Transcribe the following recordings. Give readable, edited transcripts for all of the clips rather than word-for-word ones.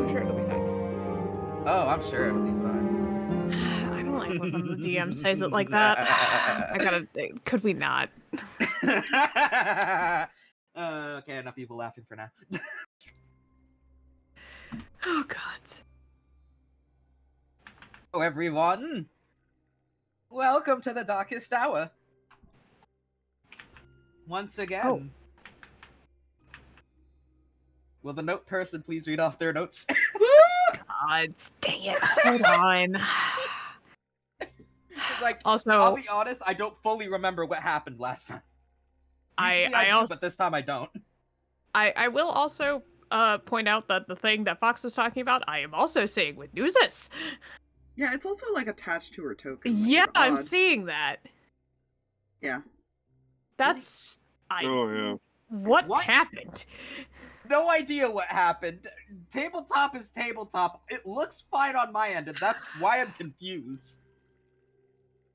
sure it'll be fine. Oh, I'm sure it'll be fine. I don't like when the DM says it like that. I gotta. Could we not? Okay, enough people laughing for now. Oh God. Hello, everyone. Welcome to the Darkest Hour. Once again. Oh. Will the note person please read off their notes? God, dang it. Hold on. Like, also, I'll be honest, I don't fully remember what happened last time. Usually I do, also, but this time I don't. I will also point out that the thing that Fox was talking about, I am also seeing with Nuzus. Yeah, it's also like attached to her token. Yeah, I'm seeing that. Yeah. That's Oh yeah. What happened? No idea what happened. Tabletop is tabletop. It looks fine on my end, and that's why I'm confused.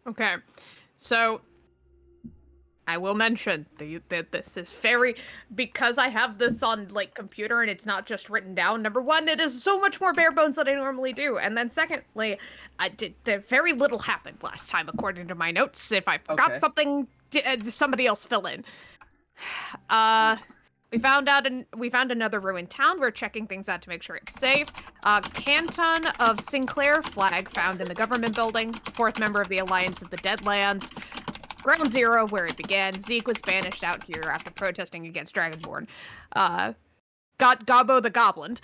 Okay, so I will mention that this is very, because I have this on like computer and it's not just written down. Number one, it is so much more bare bones than I normally do, and then secondly, very little happened last time according to my notes. If I forgot something, somebody else fill in. We found another ruined town. We're checking things out to make sure it's safe. Canton of Sinclair flag found in the government building. Fourth member of the Alliance of the Deadlands. Ground Zero, where it began. Zeke was banished out here after protesting against Dragonborn. Got Gobbo the Goblin.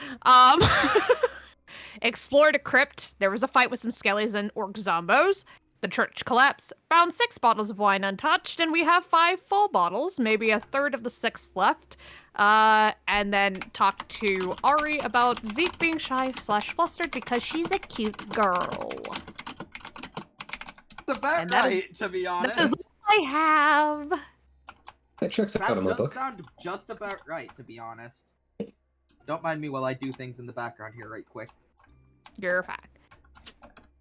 Explored a crypt. There was a fight with some skellies and orc zombos. The church collapsed. Found 6 bottles of wine untouched, and we have 5 full bottles, maybe a third of the 6th left. And then talked to Ari about Zeke being shy/flustered because she's a cute girl. That's about right, to be honest. That is all I have. That checks out in my book. That does sound just about right, to be honest. Don't mind me while I do things in the background here right quick. You're fine.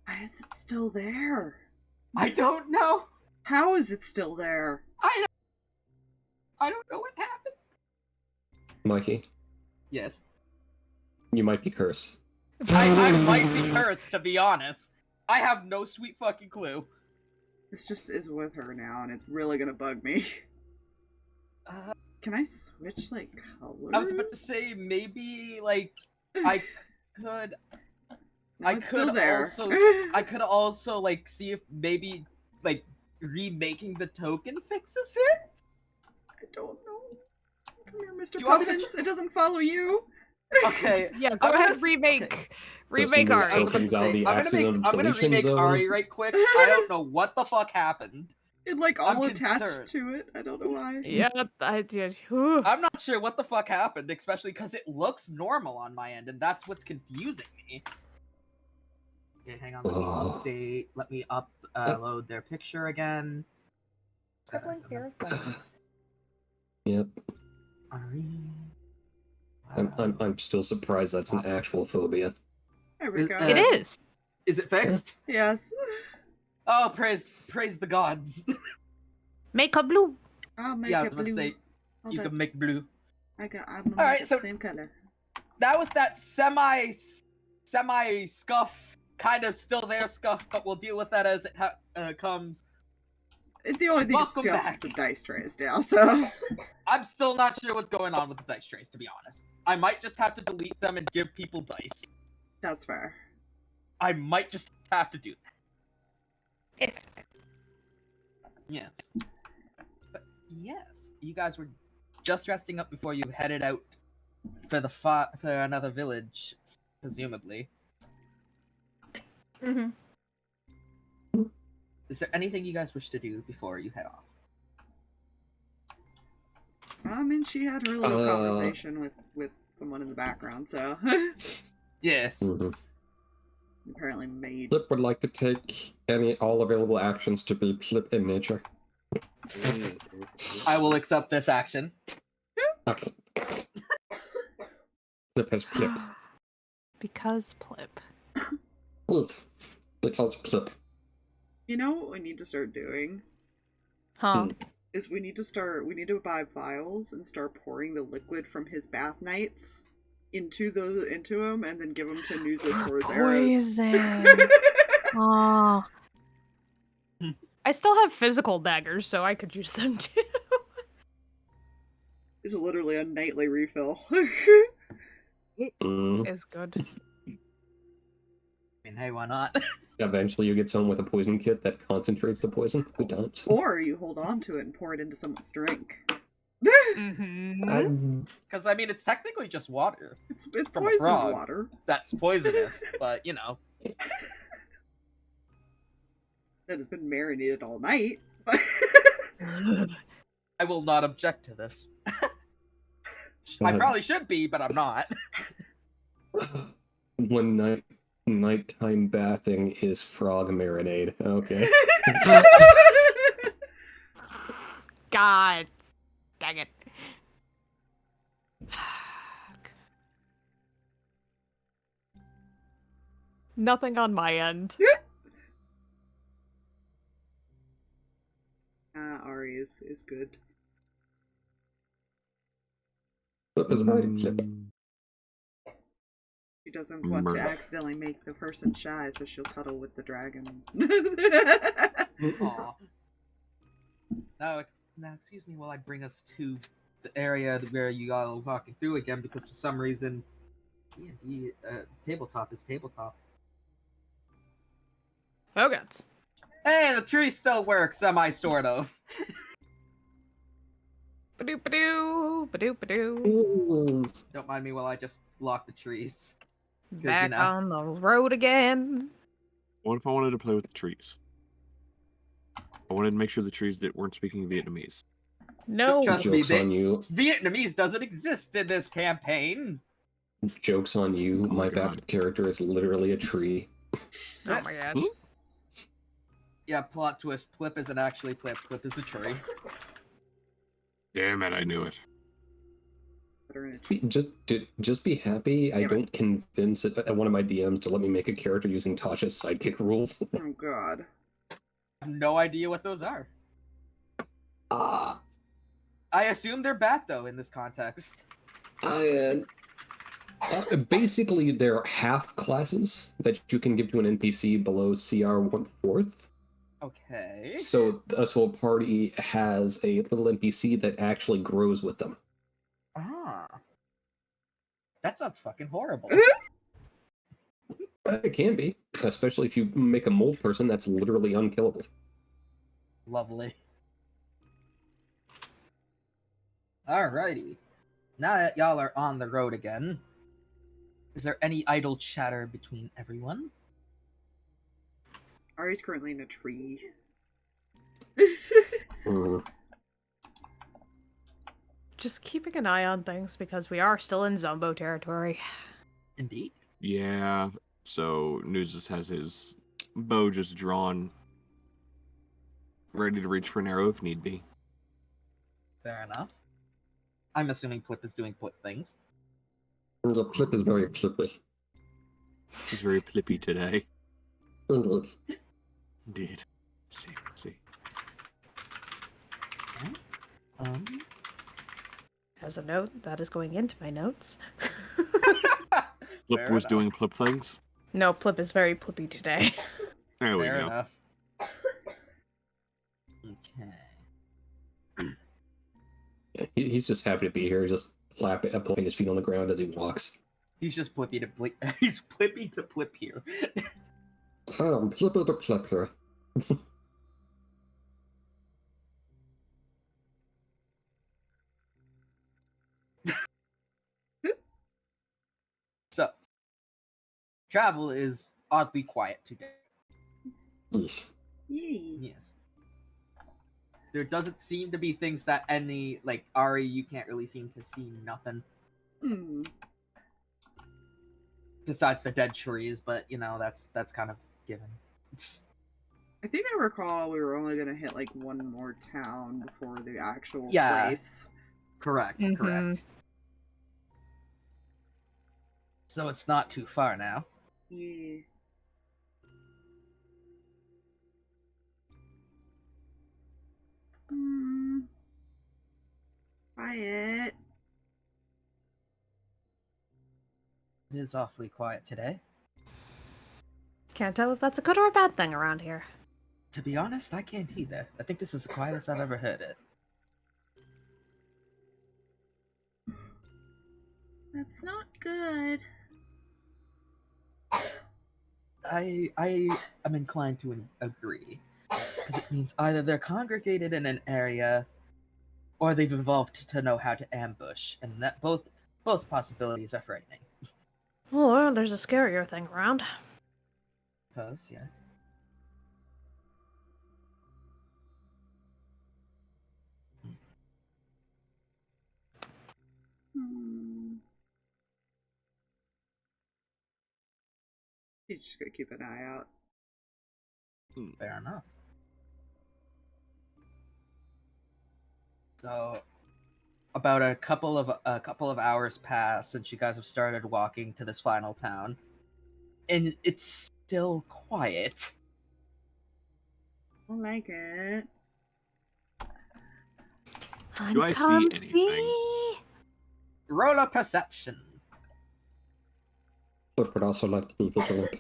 Why is it still there? I don't know. How is it still there? I don't know what happened. Mikey. Yes. You might be cursed. I might be cursed, to be honest. I have no sweet fucking clue. This just is with her now, and it's really gonna bug me. Can I switch, like, colors? I was about to say, maybe, like, I could... No, it's still there. I could also, like, see if maybe, like, remaking the token fixes it? I don't know. Come here, Mr. Puffins. It doesn't follow you. Okay. Yeah, go ahead and remake Ari. I was about to say, I'm gonna remake Ari right quick. I don't know what the fuck happened. It, like, all attached to it. I don't know why. Yeah, I did. I'm not sure what the fuck happened, especially because it looks normal on my end, and that's what's confusing me. Okay, hang on, let me update. Let me upload their picture again. Yep. Ari. I'm still surprised that's an actual phobia. There we go. It is. Is it fixed? Yes. Oh, praise the gods. Make a blue. I'll make Yeah, I it was about to blue. say, Hold you up. can make blue. I'm gonna All right, make it so- the same color. Now with that semi scuff, kind of still there scuff, but we'll deal with that as it comes. The only thing that's Welcome still is back. the dice trays now, so. I'm still not sure what's going on with the dice trays, to be honest. I might just have to delete them and give people dice. That's fair. I might just have to do that. It's Yes. But yes, you guys were just resting up before you headed out for the for another village, presumably. mm-hmm. Is there anything you guys wish to do before you head off? I mean, she had her little conversation with someone in the background, so. Yes. Apparently made. Plip would like to take all available actions to be Plip in nature. I will accept this action. Okay. Plip has Plip. Because Plip. Because Plip. You know what we need to start doing? Huh. Is we need to buy vials and start pouring the liquid from his bath nights into him and then give him to Nuzus for his arrows. Poison. Aw. I still have physical daggers, so I could use them too. It's literally a nightly refill. It's good. I mean, hey, why not? Eventually you get someone with a poison kit that concentrates the poison. Who does? Or you hold on to it and pour it into someone's drink. Mm-hmm. Because, I mean, it's technically just water. It's From a poison frog. water. That's poisonous, but, you know. That has been marinated all night. I will not object to this. I probably should be, but I'm not. One nighttime bathing is frog marinade. Okay. God dang it. Nothing on my end. Ari is good. Plip is very Plip. She doesn't want to accidentally make the person shy, so she'll cuddle with the dragon. Aw. Now, excuse me while I bring us to the area where you all are walking through again, because for some reason, D&D tabletop is tabletop. Oh, gods. Hey, the tree still works, sort of. Ba-doo, ba-doo, ba-doo, ba-doo. Don't mind me while I just lock the trees. Back on the road again. What if I wanted to play with the trees? I wanted to make sure the trees that weren't speaking Vietnamese. No. Trust me, Joke's on you. Vietnamese doesn't exist in this campaign. Joke's on you. Oh My my God. backup character is literally a tree. Oh my god. Yeah, plot twist. Plip isn't actually Plip. Plip is a tree. Damn it, I knew it. Just be happy. I Yeah, but- don't convince one of my DMs to let me make a character using Tasha's sidekick rules. Oh god. I have no idea what those are. Ah, I assume they're bad, though, in this context. basically, they're half classes that you can give to an NPC below CR 1/4. Okay. So a whole party has a little NPC that actually grows with them. Ah. That sounds fucking horrible. It can be, especially if you make a mold person that's literally unkillable. Lovely. Alrighty. Now that y'all are on the road again, is there any idle chatter between everyone? Ari's currently in a tree. Just keeping an eye on things because we are still in Zombo territory. Indeed. Yeah, so Nuzus has his bow just drawn, ready to reach for an arrow if need be. Fair enough. I'm assuming Plip is doing Plip things. The Plip is very Plippy. He's very Plippy today. Indeed. Indeed. Let's see. As a note, that is going into my notes. Plip Fair was enough. doing Plip things. No, Plip is very Plippy today. There we Fair go. enough. Okay. Yeah, he's just happy to be here. He's just putting his feet on the ground as he walks. He's just Plippy to Plip. He's Plippy to Plip here. Oh, Plipper the Plipper. So, travel is oddly quiet today. Yes. Yay. Yes. There doesn't seem to be things that any, like, Ari, you can't really seem to see nothing. Hmm. Besides the dead trees, but, you know, that's kind of given. I think I recall we were only gonna hit like one more town before the actual Yeah. place. Correct, Mhm. correct. So it's not too far now. Yeah. Hmm. Quiet. It is awfully quiet today. Can't tell if that's a good or a bad thing around here. To be honest, I can't either. I think this is the quietest I've ever heard it. That's not good. I am inclined to agree. Because it means either they're congregated in an area, or they've evolved to know how to ambush, and that both possibilities are frightening. Or there's a scarier thing around. Suppose, yeah. Hmm. You just gotta keep an eye out. Fair enough. So, about a couple of hours pass since you guys have started walking to this final town, and it's still quiet. I like it. Do I see anything? Roll a perception. Plip would also like to be vigilant.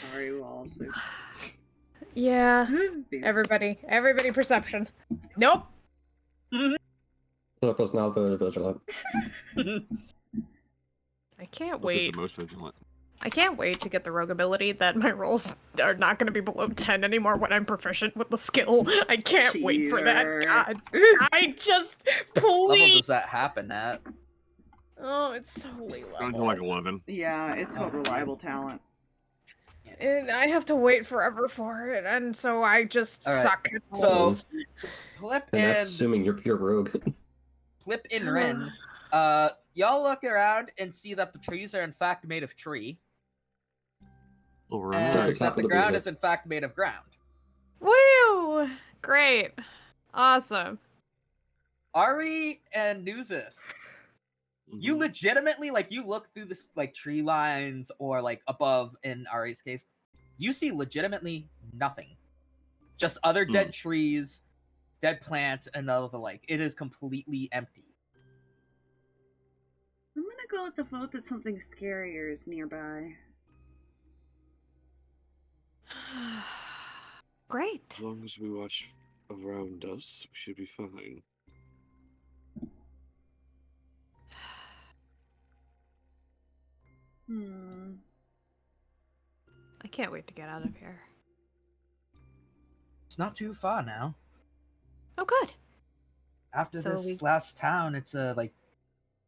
Sorry, will also. Yeah. be- Everybody perception. Nope. Plip was now very vigilant. I can't Plip is wait. the most vigilant. I can't wait to get the rogue ability that my rolls are not going to be below 10 anymore when I'm proficient with the skill. I can't wait for that. Cheater. God, I just Level please. does that happen at? Oh, it's so Down to low. like 11. Yeah, it's called reliable talent. And I have to wait forever for it, and so I just All right, suck at so- rolls. Plip And that's and assuming you're pure rogue. Plip and Ren, y'all look around and see that the trees are in fact made of tree, Over and Just that happen the to be ground here. is in fact made of ground. Woo! Great. Awesome. Ari and Nuzus, you Mhm. legitimately, like, you look through this, like, tree lines or, like, above, in Ari's case, you see legitimately nothing. Just other dead trees, dead plants, and all the like. It is completely empty. I'm gonna go with the vote that something scarier is nearby. Great. As long as we watch around us, we should be fine. Hmm. I can't wait to get out of here. It's not too far now. Oh, good. After So this last town, it's I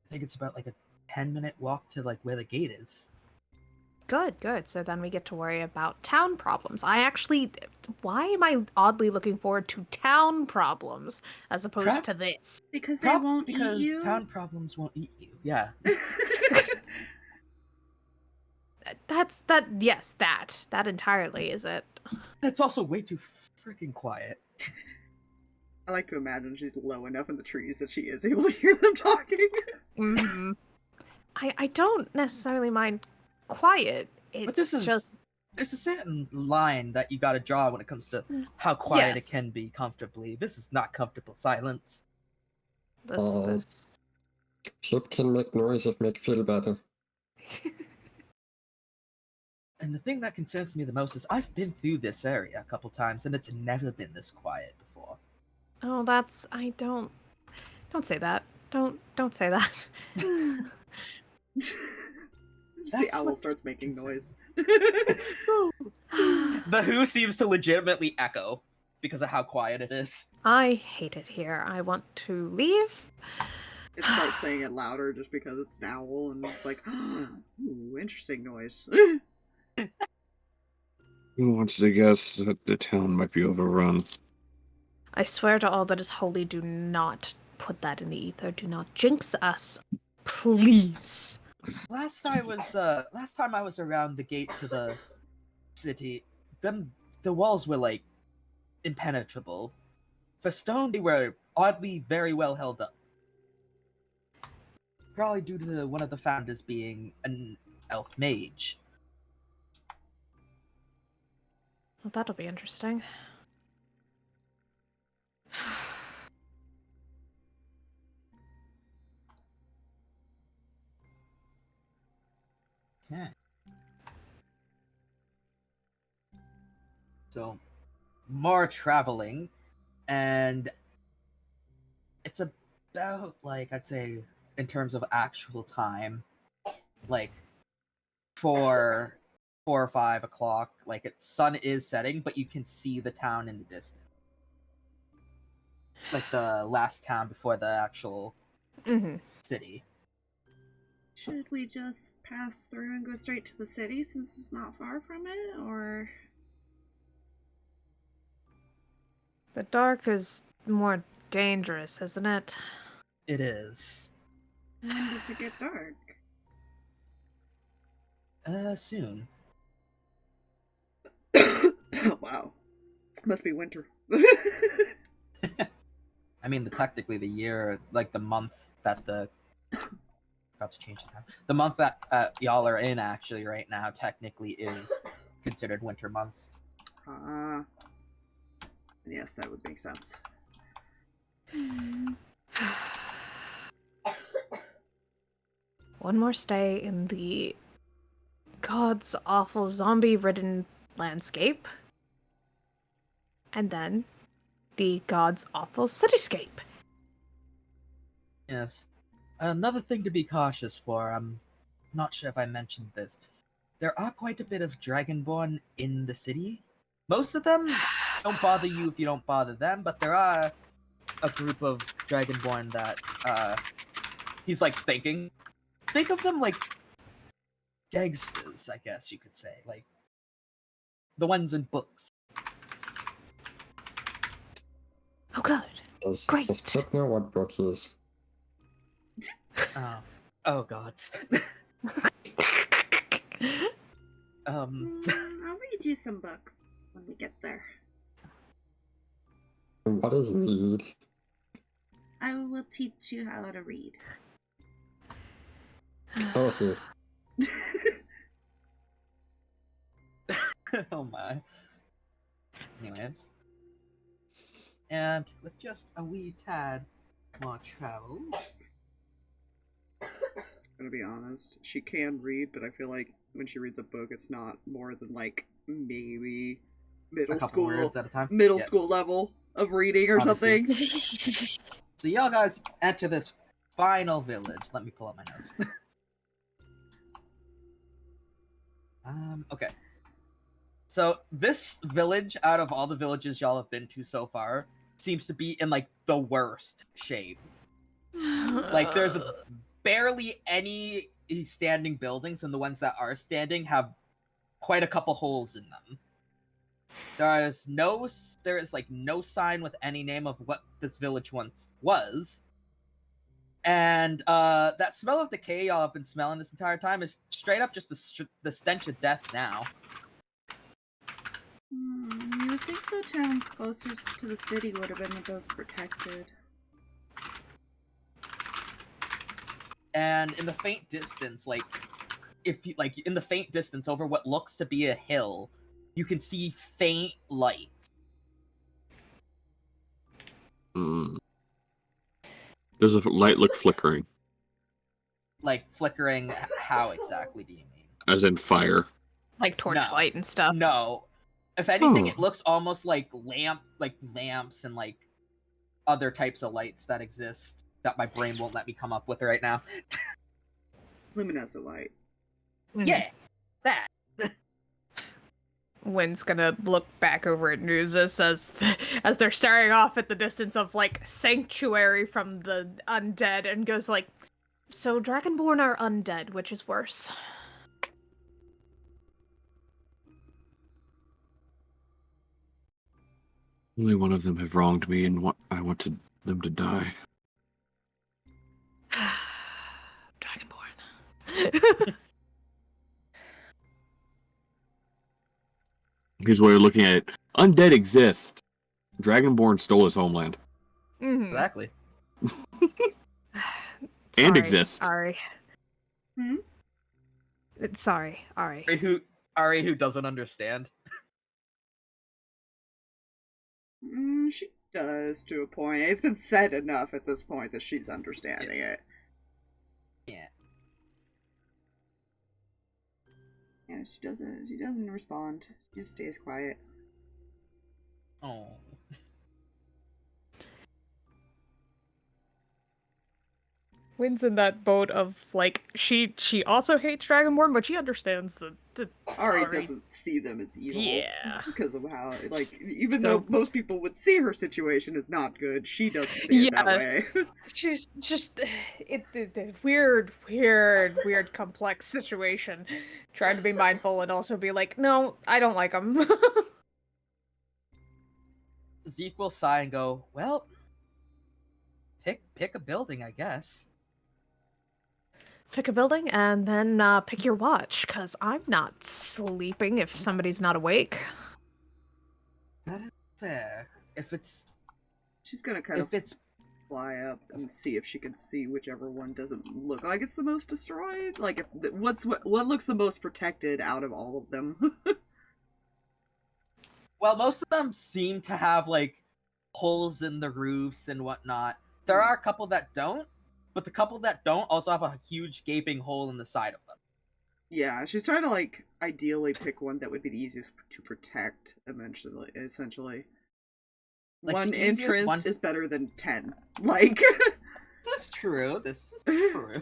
think it's about like a 10-minute walk to like where the gate is. Good, good. So then we get to worry about town problems. Why am I oddly looking forward to town problems as opposed to this? Because they won't because eat you. town problems won't eat you. Yeah. Yes, that entirely is it. It's also way too freaking quiet. I like to imagine she's low enough in the trees that she is able to hear them talking. Mm-hmm. I don't necessarily mind quiet. It's But this is just there's a certain line that you gotta draw when it comes to how quiet yes. it can be comfortably. This is not comfortable silence. This. Plip can make noise if make feel better. And the thing that concerns me the most is I've been through this area a couple times and it's never been this quiet before. Oh, that's don't say that. Don't say that. Just That's the owl what starts making concerns noise. The who seems to legitimately echo because of how quiet it is. I hate it here. I want to leave. It starts saying it louder just because it's an owl, and it's like, ooh, interesting noise. Who wants to guess that the town might be overrun? I swear to all that is holy, do not put that in the ether. Do not jinx us, please. Last time I was around the gate to the city, the walls were like impenetrable. For stone, they were oddly very well held up. Probably due to one of the founders being an elf mage. Well, that'll be interesting. Okay. So, more traveling, and it's about, like, I'd say, in terms of actual time, like, 4 or 5 o'clock, like, it's sun is setting, but you can see the town in the distance. Like, the last town before the actual city. Should we just pass through and go straight to the city since it's not far from it, or? The dark is more dangerous, isn't it? It is. When does it get dark? Soon. Wow. Must be winter. I mean, technically the year, like the month that about to change the time. The month that y'all are in actually right now technically is considered winter months. Yes, that would make sense. One more stay in the god's awful zombie-ridden landscape. And then the god's awful cityscape. Yes. Another thing to be cautious for, I'm not sure if I mentioned this. There are quite a bit of Dragonborn in the city. Most of them don't bother you if you don't bother them, but there are a group of Dragonborn that he's like thinking. Think of them like gangsters, I guess you could say. Like the ones in books. Oh god. Great. Does Plip know what book he is? Oh gods. I'll read you some books when we get there. What is read? I will teach you how to read. Okay. Oh my. Anyways. And with just a wee tad more travel. I'm gonna be honest, she can read, but I feel like when she reads a book, it's not more than like maybe middle school words at a time. school level of reading or Obviously. something. So y'all guys enter this final village. Let me pull up my notes. Okay. So this village, out of all the villages y'all have been to so far, seems to be in like the worst shape. Like there's barely any standing buildings, and the ones that are standing have quite a couple holes in them. There is like no sign with any name of what this village once was. And that smell of decay y'all have been smelling this entire time is straight up just the stench of death now. You're think the towns closest to the city would have been the most protected. And in the faint distance, like, if you, like, in the faint distance over what looks to be a hill, you can see faint light. Mm. Does the light look flickering? Like, flickering, how exactly do you mean? As in fire? Like torchlight and stuff. No. If anything, Oh. it looks almost like lamps and, like, other types of lights that exist that my brain won't let me come up with right now. Luminescent light. Mhm. Yeah, that. Wynn's gonna look back over at Nuzus as they're staring off at the distance of, like, sanctuary from the undead, and goes like, so Dragonborn are undead, which is worse? Only one of them have wronged me, and I wanted them to die. Dragonborn. Here's the way of looking at it. Undead exist. Dragonborn stole his homeland. Mhm. Exactly. And exist. Ari. Hmm? Sorry, Ari. Ari who doesn't understand. She does, to a point. It's been said enough at this point that she's understanding it. Yeah. Yeah, she doesn't respond. She just stays quiet. Oh. Wynn's in that boat of, like, she also hates Dragonborn, but she understands the Ari doesn't see them as evil. Yeah. Because of how, like, even So- though most people would see her situation as not good, she doesn't see it that Yeah. way. She's just the weird, complex situation. Trying to be mindful and also be like, no, I don't like him. Zeke will sigh and go, well, pick a building, I guess. Pick a building and then pick your watch, because I'm not sleeping if somebody's not awake. That is fair. If it's She's gonna kind of if it's fly up and see if she can see whichever one doesn't look like it's the most destroyed. Like, if what looks the most protected out of all of them. well, most of them seem to have like holes in the roofs and whatnot. There are a couple that don't, but the couple that don't also have a huge gaping hole in the side of them. Yeah, she's trying to, like, ideally pick one that would be the easiest to protect, eventually, essentially. Like, one the easiest entrance one- is better than 10. Like... This is true. This is true.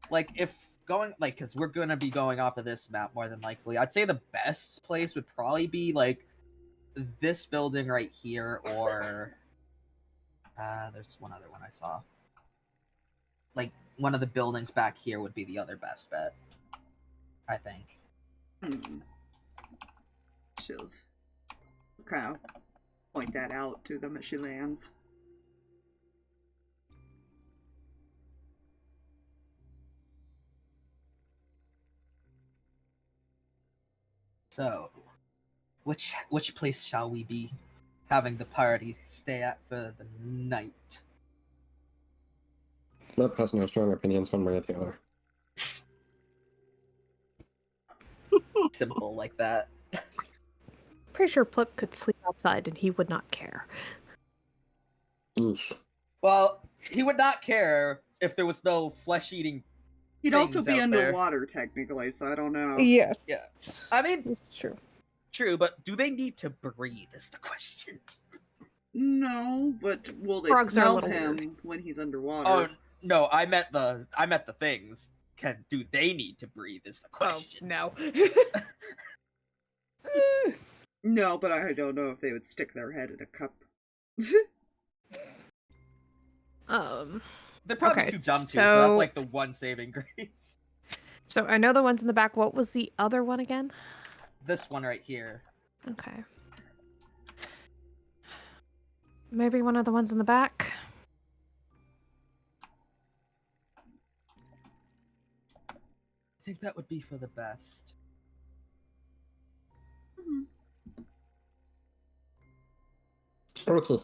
Like, if going, like, because we're going to be going off of this map more than likely, I'd say the best place would probably be, like, this building right here, or... there's one other one I saw. Like, one of the buildings back here would be the other best bet, I think. She'll kind of point that out to them as she lands. So, which place shall we be having the party stay at for the night? Plip has no strong opinions one way or the other. Simple like that. Pretty sure Plip could sleep outside and he would not care. Eesh. Well, he would not care if there was no flesh-eating. He'd also things be out there. underwater, technically, so I don't know. Yes. Yeah. I mean, It's true. true, but do they need to breathe is the question. No, but will they Frogs are a smell little him weird. when he's underwater? Oh, no, I meant the things. Do they need to breathe is the Oh, question. no. No, but I don't know if they would stick their head in a cup. They're probably Okay, too dumb to, so so- that's like the one saving grace. So I know the ones in the back. What was the other one again? This one right here. Okay. Maybe one of the ones in the back? I think that would be for the best. Okay.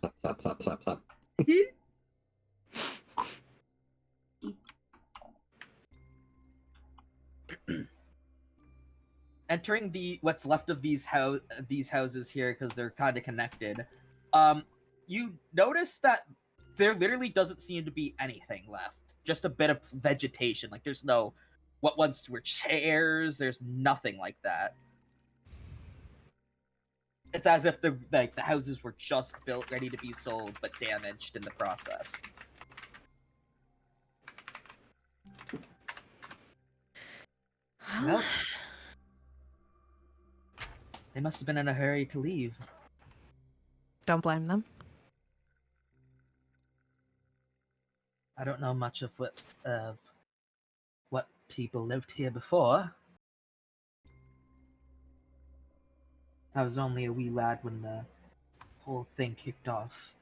Plap, plap, plap, plap, plap. Entering what's left of these houses here, because they're kind of connected, you notice that there literally doesn't seem to be anything left. Just a bit of vegetation. Like there's no what once were chairs. There's nothing like that. It's as if the houses were just built, ready to be sold, but damaged in the process. Well, they must have been in a hurry to leave. Don't blame them. I don't know much of what people lived here before. I was only a wee lad when the whole thing kicked off.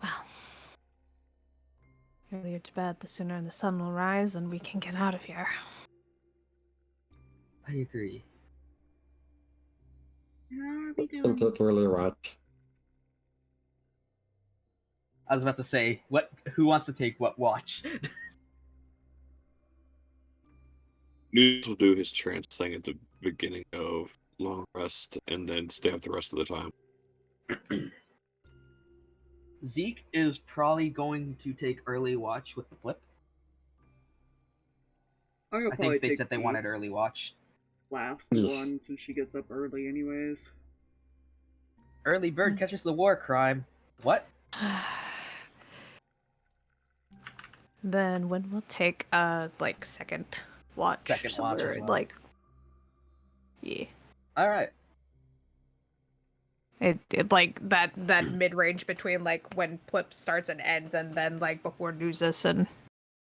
Well, the earlier to bed, the sooner the sun will rise and we can get out of here. I agree. How are we I'm doing? taking earlier watch. I was about to say, who wants to take what watch? Nuzus will do his trance thing at the beginning of long rest and then stay up the rest of the time. Zeke is probably going to take early watch with the Plip. I think they said they wanted early watch. Last Yes. one since she gets up early anyways. Early bird catches the war crime. What? Then when we'll take second watch. Second watch as somewhere, well. Yeah. All right. It like that mid range between when Plip starts and ends, and then before Nuzus and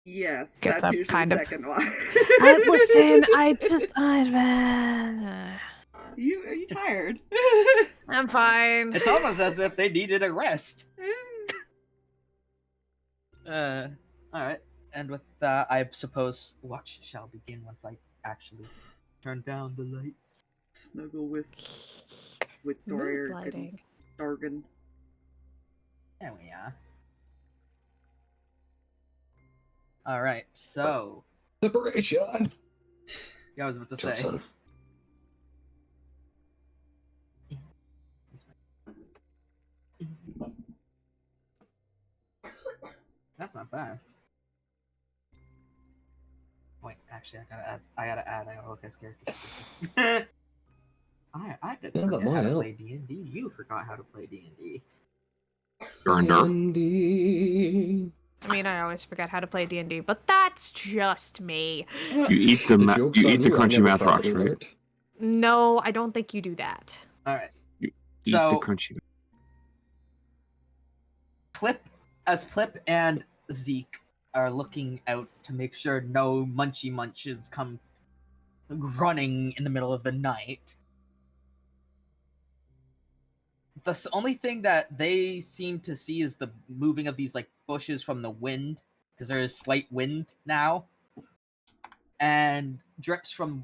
Yes, Gets that's up, usually kind the of. second one. listen, Are you tired? I'm fine. It's almost as if they needed a rest. All right. And with that, I suppose watch shall begin once I actually turn down the lights. Snuggle with Mood Dorian and lighting. Dargan. There we are. All right. So, Separation! yeah, I was about to Joke's say. on. That's not bad. Wait, actually, I gotta look at character. I didn't Yeah, that forget how might to help. play D&D. You forgot how to play D&D. D&D. I mean, I always forget how to play D&D, but that's just me. You eat the joke's on you, I crunchy never math rocks, properly right? learned. No, I don't think you do that. All right. Eat So- the crunchy. Plip and Zeke are looking out to make sure no munches come running in the middle of the night. The only thing that they seem to see is the moving of these bushes from the wind, because there is slight wind now, and drips from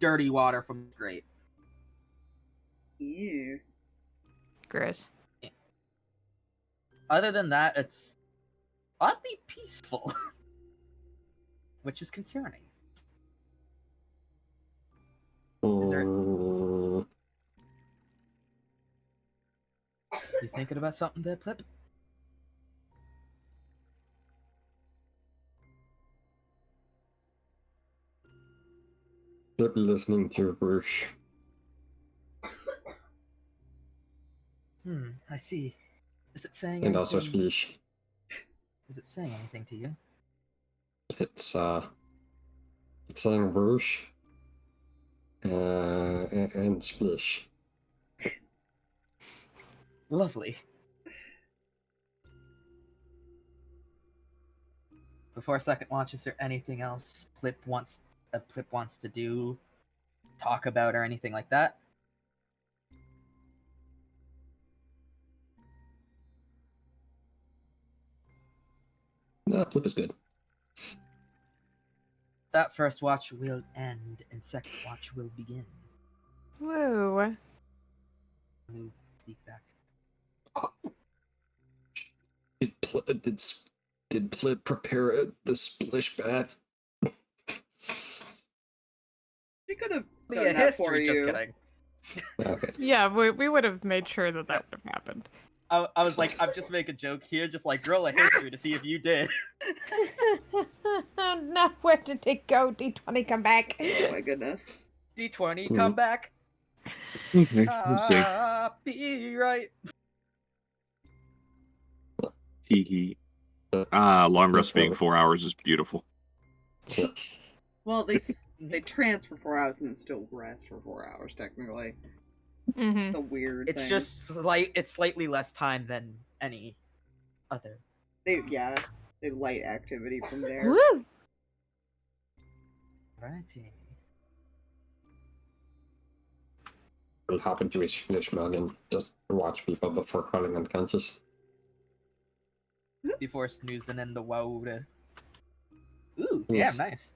dirty water from the grate. Ew. Gross. Other than that, it's oddly peaceful, which is concerning. Is there- You thinking about something there, Plip? Keep listening to your Bruce. I see. Is it saying And also anything? Splish. Is it saying anything to you? It's saying Bruce. And Splish. Lovely. before second watch, is there anything else Plip wants to do, talk about, or anything like that? No, Plip is good. That first watch will end, and second watch will begin. Woo. Move Zeke back. Did Plip prepare the splish bath? She could have Be done a that for history, just you. kidding. Okay. Yeah, we would have made sure that would have happened. I was like, I'm just making a joke here, just like roll a history to see if you did. Oh no, where did it go? D20, come back. Oh my goodness. D20, come back. Okay, let's see. Copyright. Hee hee. Long rest being 4 hours is beautiful. Well, they trance for 4 hours and then still rest for 4 hours, technically. Mm-hmm. The weird It's thing. just it's slightly less time than any other. They light activity from there. Woo! Righty. Will hop into his splish mug and just watch people before falling unconscious. Before snoozing in the woad. Ooh, Yes. damn, nice.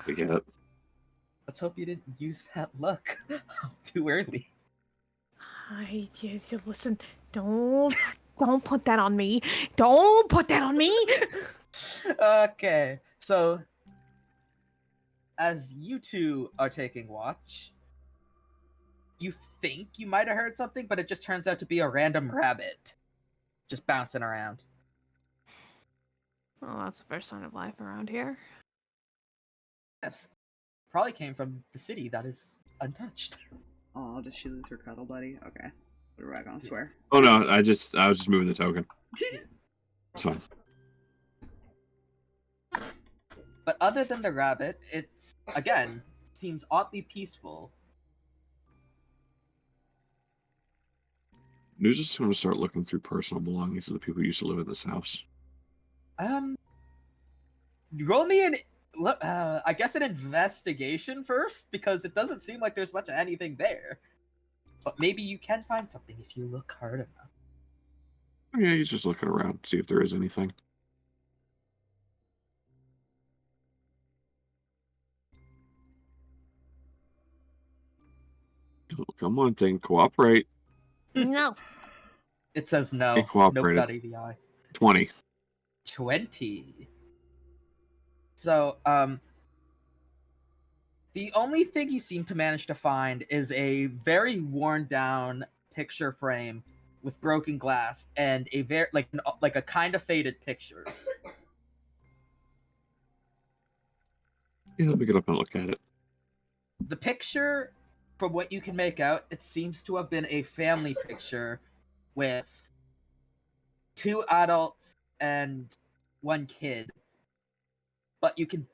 We get it. Let's hope you didn't use that luck too early. Listen, don't put that on me. Don't put that on me. Okay, so as you two are taking watch, you think you might have heard something, but it just turns out to be a random rabbit just bouncing around. Well, that's the first sign of life around here. Yes, probably came from the city that is untouched. Oh, did she lose her cuddle buddy? Okay. Put her back on, I swear. Oh no, I was just moving the token. It's fine. But other than the rabbit, it's, again, seems oddly peaceful. Nuzus is going to start looking through personal belongings of the people who used to live in this house. Roll me I guess an investigation first, because it doesn't seem like there's much of anything there. But maybe you can find something if you look hard enough. Oh, yeah, he's just looking around, see if there is anything. Oh, come on, thing, cooperate. No. It says no. It cooperated. Nope.avi. 20. 20. So, the only thing you seem to manage to find is a very worn down picture frame with broken glass and a very like a kind of faded picture. Yeah, let me get up and look at it. The picture, from what you can make out, it seems to have been a family picture with 2 adults and 1 kid. But you can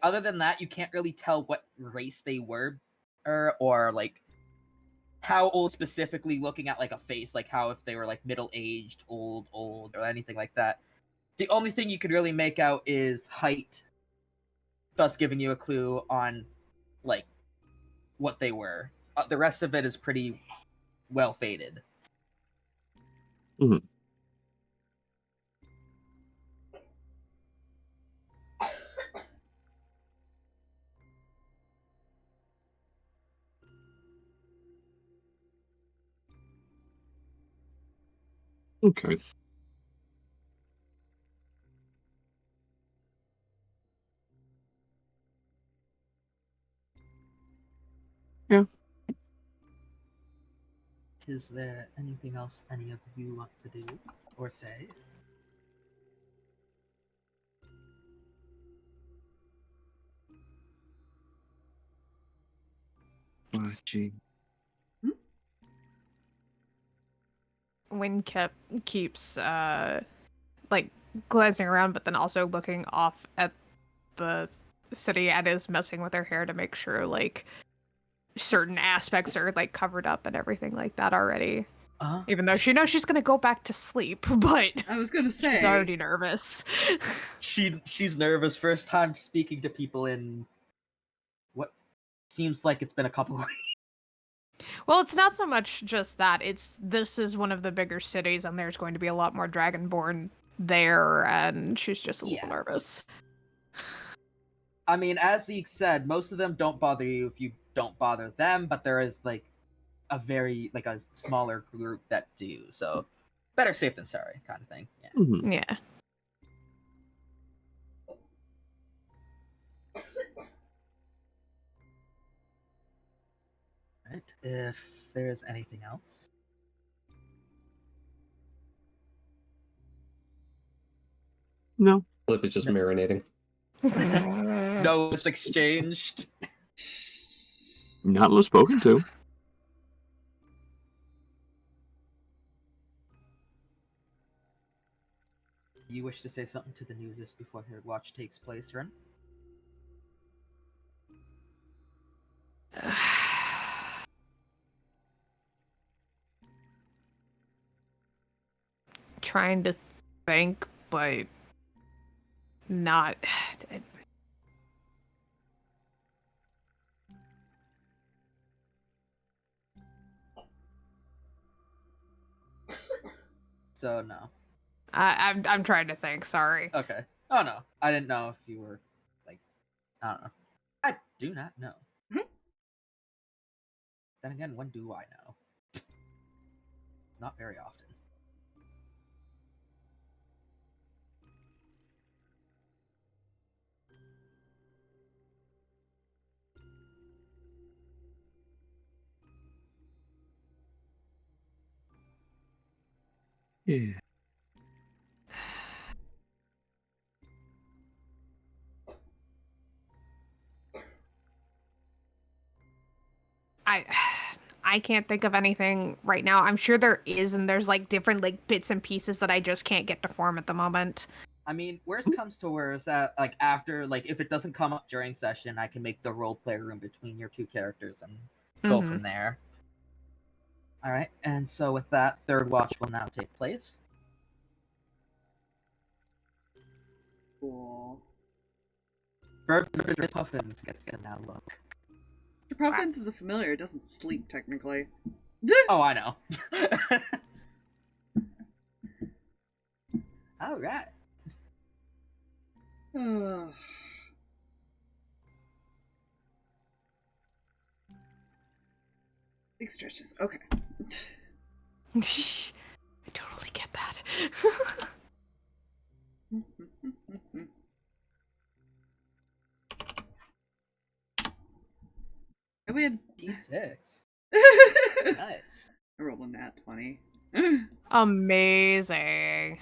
other than that, you can't really tell what race they were, or like how old specifically, looking at like a face, like how if they were like middle-aged, old, or anything like that. The only thing you could really make out is height, thus giving you a clue on like what they were. The rest of it is pretty well faded. Mm-hmm. Okay. Yeah. Is there anything else any of you want to do or say? Watching. Wynn keeps like glancing around, but then also looking off at the city and is messing with her hair to make sure like certain aspects are like covered up and everything like that already. Even though she knows she's gonna go back to sleep, but I was gonna say she's already nervous. She's nervous. First time speaking to people in what seems like it's been a couple of weeks. Well, it's not so much just that. This is one of the bigger cities, and there's going to be a lot more Dragonborn there, and she's just a little nervous. I mean, as Zeke said, most of them don't bother you if you don't bother them, but there is like a smaller group that do. So better safe than sorry, kind of thing. Yeah. Mhm. Yeah. Right. If there's anything else. No. Plip is just marinating. No, it's exchanged. Not unless spoken to. You wish to say something to the Nuzus before their watch takes place, Ren? Trying to think, but not. So no. I'm trying to think. Sorry. Okay. Oh no, I didn't know if you were like, I don't know. I do not know. Then again, when do I know? Not very often. Yeah. I can't think of anything right now. I'm sure there is, and there's like different like bits and pieces that I just can't get to form at the moment. I mean, worst comes to worst, like after, like if it doesn't come up during session, I can make the role play room between your two characters and go from there. All right, and so with that, third watch will now take place. cool. Bird Puffins gets to now look. Mr. Puffins is a familiar. It doesn't sleep technically. Oh, I know. All right. Big stretches. Okay. I totally get that. And we had D6. Nice. I rolled a nat 20. Amazing.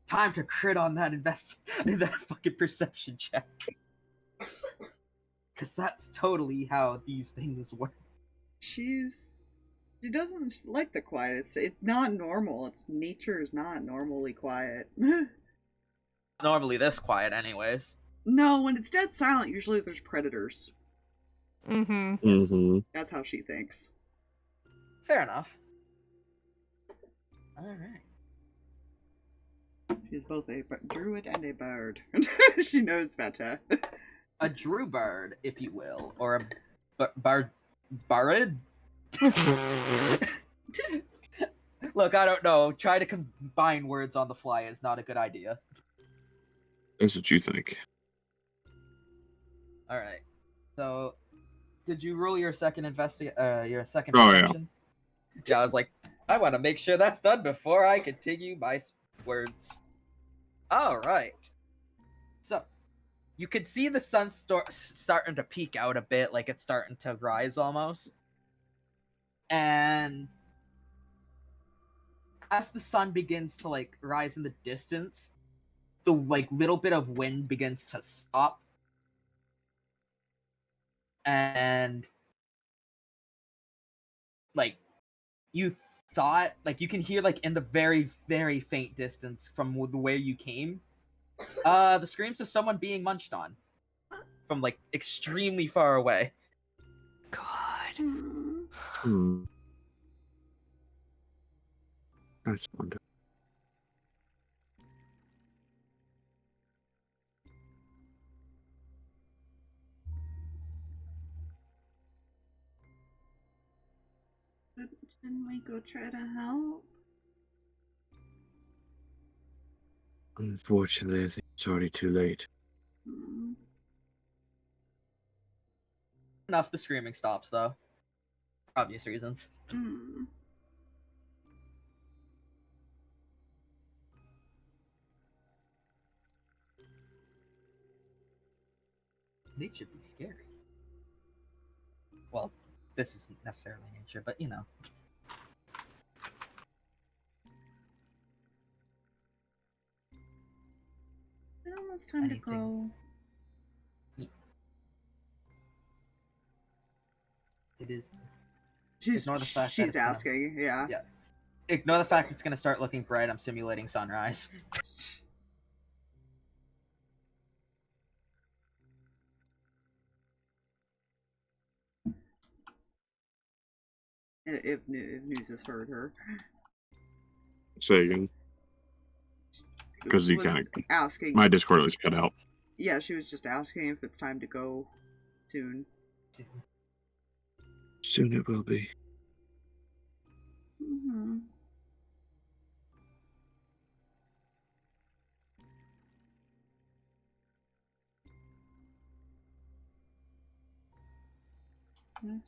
Time to crit on that that fucking perception check. Because that's totally how these things work. She doesn't like the quiet. It's not normal. Its nature is not normally quiet. Normally this quiet anyways. No, when it's dead silent, usually there's predators. That's how she thinks. Fair enough. Alright. She's both a druid and a bard. She knows better. A Drew bird, if you will. Or a bard. Look, I don't know. Try to combine words on the fly is not a good idea. That's what you think. Alright. So, did you roll your second your second Oh, yeah. perception? Yeah, I was like, I want to make sure that's done before I continue my words. Alright. So, you could see the sun starting to peek out a bit, like it's starting to rise almost. And as the sun begins to like rise in the distance, the like little bit of wind begins to stop. And like you thought, like you can hear like in the very, very faint distance from where you came, the screams of someone being munched on from like extremely far away. God. Hmm. That's wonderful. Didn't we go try to help? Unfortunately, I think it's already too late. Hmm. Enough the screaming stops, though. For obvious reasons. Hmm. Nature should be scary. Well, this isn't necessarily nature, but you know. It's almost time Anything. to go. It is. She's Ignore the fact that she's it's gonna- asking, yeah. Yeah. Ignore the fact it's gonna start looking bright. I'm simulating sunrise. If Nuzus heard her. Say again. Because you Was kind of asking. my Discord was cut out. Yeah, she was just asking if it's time to go soon. Soon it will be. Mm-hmm.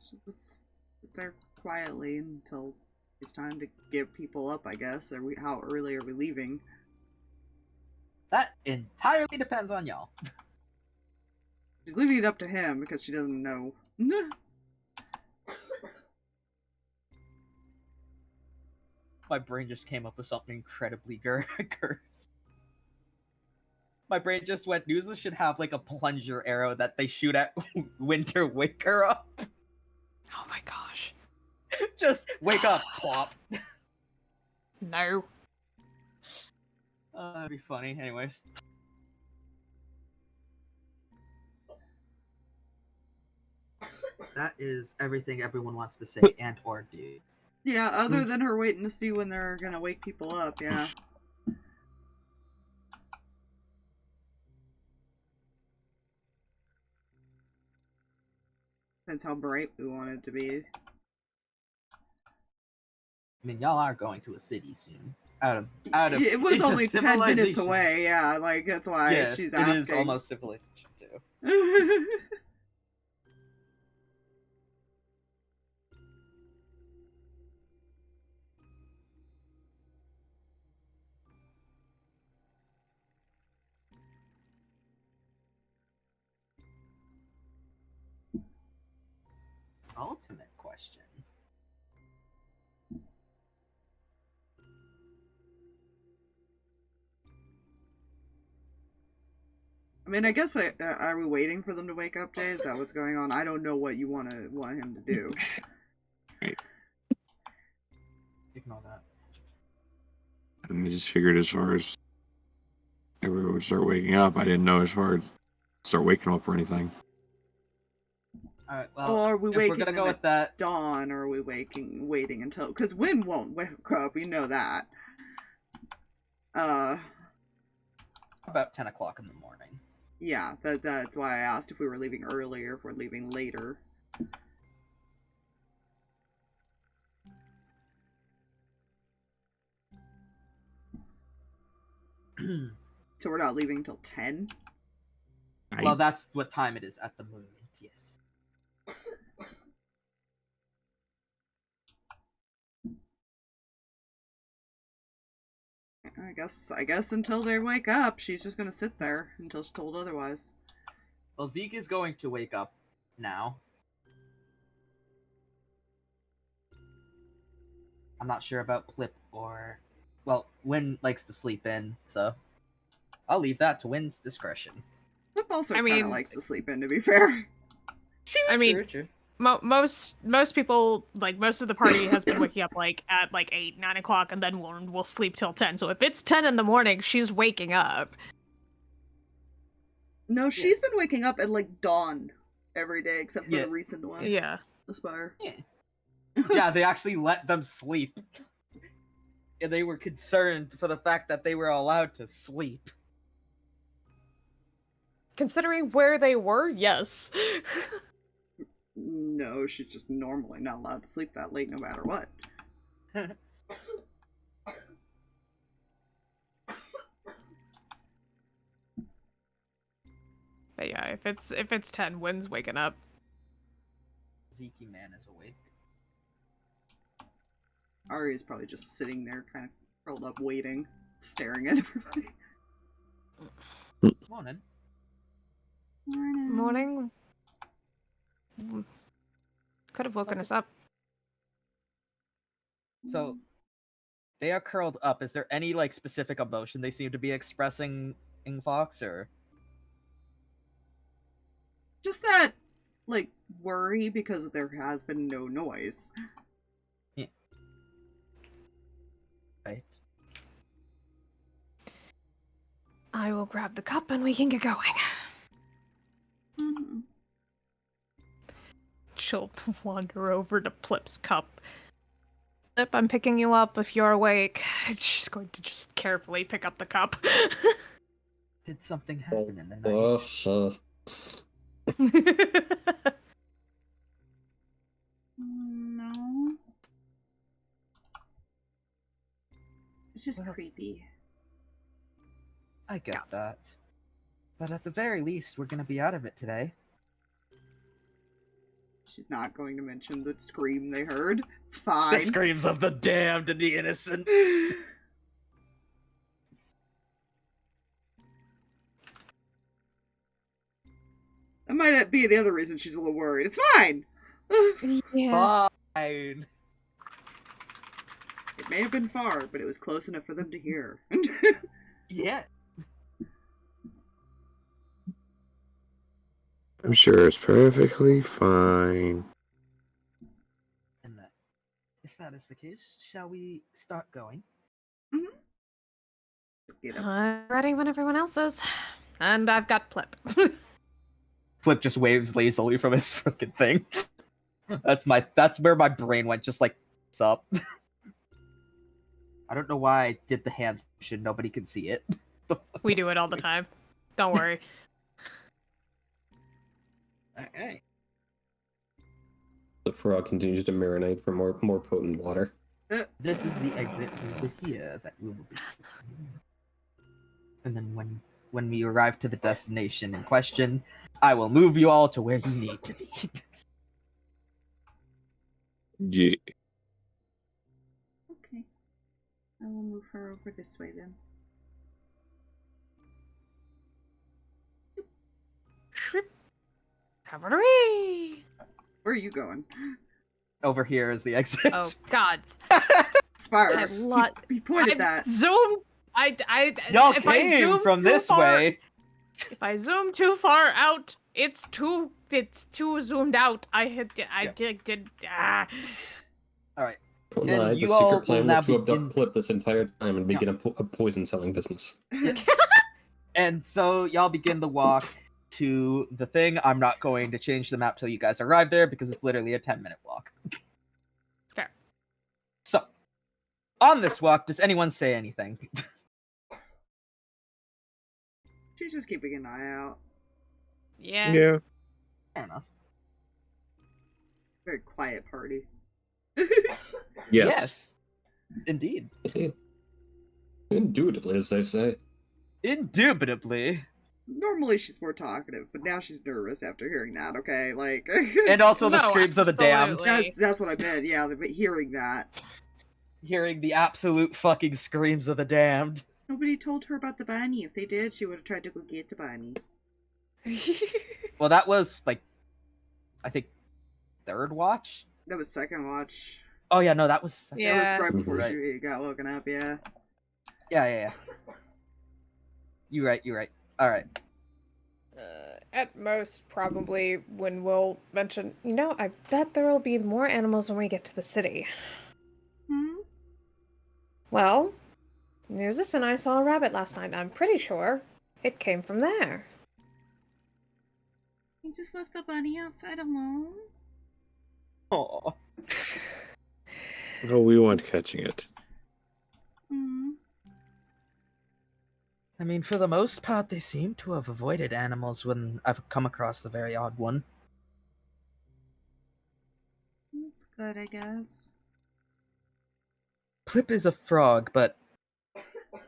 So just sit there quietly until it's time to give people up, I guess. How early are we leaving? That entirely depends on y'all. She's leaving it up to him because she doesn't know. My brain just came up with something incredibly cursed. My brain just went, Nuzus should have like a plunger arrow that they shoot at Winter, wake her up. Oh my gosh. Just wake up, plop. No. That'd be funny. Anyways. That is everything everyone wants to say and or do. Yeah, other than her waiting to see when they're gonna wake people up, yeah. Depends how bright we want it to be. I mean, y'all are going to a city soon. Out of It was into only 10 minutes civilization. away, yeah, like, that's why Yes, she's it asking. is almost civilization too. Ultimate question. I mean, I guess, are we waiting for them to wake up, Jay? Is that what's going on? I don't know what you want him to do. Ignore that. And I just figured as far as everyone would start waking up, I didn't know as far as start waking them up or anything. Alright, well, Or are we if waking we're gonna them go at with that, dawn, or are we waiting until... Because Wynn won't wake up, we know that. about 10 o'clock in the morning. Yeah, that's why I asked if we were leaving early or if we're leaving later. So we're not leaving till 10? Well, that's what time it is at the moment, yes. I guess until they wake up, she's just gonna sit there until she's told otherwise. Well, Zeke is going to wake up now. I'm not sure about Plip or... Well, Wynn likes to sleep in, so... I'll leave that to Wynn's discretion. Flip also I kind of mean- likes to sleep in, to be fair. I mean, True. most people, like, most of the party has been waking up like at like 8, 9 o'clock, and then we'll sleep till 10. So if it's 10 in the morning, she's waking up. No, she's been waking up at like dawn every day, except for Yeah. the recent one. Yeah. Aspire. Yeah, they actually let them sleep they were concerned for the fact that they were allowed to sleep. Considering where they were, yes. No, she's just normally not allowed to sleep that late no matter what. But yeah, if it's 10, Wynn's waking up. Zeke man is awake. Ari is probably just sitting there, kind of curled up, waiting, staring at everybody. Morning. Morning. Could have woken us up. So, they are curled up. Is there any, like, specific emotion they seem to be expressing in Fox, or? Just that, like, worry because there has been no noise. Yeah. Right. I will grab the cup and we can get going. Mm-hmm. She'll wander over to Plip's cup. Plip, I'm picking you up if you're awake. She's going to just carefully pick up the cup. Did something happen in the night? No. It's just creepy. I get that. But at the very least, we're gonna be out of it today. She's not going to mention the scream they heard. It's fine. The screams of the damned and the innocent. That might be the other reason she's a little worried. It's fine! Yeah. Fine. It may have been far, but it was close enough for them to hear. Yeah. I'm sure it's perfectly fine. And that, if that is the case, shall we start going? Get up. I'm ready when everyone else is. And I've got Plip. Flip just waves lazily from his freaking thing. That's where my brain went, just like, what's up? I don't know why I did the hand motion, nobody can see it. We do it all the time. Don't worry. Alright. The frog continues to marinate for more potent water. This is the exit over here that we will be. And then when we arrive to the destination in question, I will move you all to where you need to be. Yeah. Okay. I will move her over this way then. Shrimp. Cavalry. Where are you going? Over here is the exit. Oh God. Spire. I He pointed I've that. zoomed. Y'all if I came zoom from too this far- way. If I zoom too far out, it's too zoomed out. Did. Alright. Well, And no, you the all secret will plan now was to begin- abduct Plip this entire time and begin a poison selling business. And so y'all begin the walk to the thing. I'm not going to change the map till you guys arrive there because it's literally a 10-minute walk. Fair. So, on this walk, does anyone say anything? She's just keeping an eye out. Yeah. Yeah. Fair enough. Very quiet party. Yes. Indeed. Indubitably, as they say. Indubitably. Normally she's more talkative, but now she's nervous after hearing that, okay? Like And also the No, screams of the damned. absolutely. that's what I meant, yeah, but hearing that. Hearing the absolute fucking screams of the damned. Nobody told her about the bunny. If they did, she would have tried to go get the bunny. Well, that was, like, I think, third watch? That was second watch. Oh, yeah, no, that was... Yeah. That was right before Right. she got woken up, yeah. Yeah. You're right. Alright. At most, probably when we'll mention, I bet there will be more animals when we get to the city. Hmm? Well, Nuzus and I saw a rabbit last night. I'm pretty sure it came from there. You just left the bunny outside alone? Oh. Oh, we weren't catching it. I mean, for the most part, they seem to have avoided animals when I've come across the very odd one. That's good, I guess. Plip is a frog, but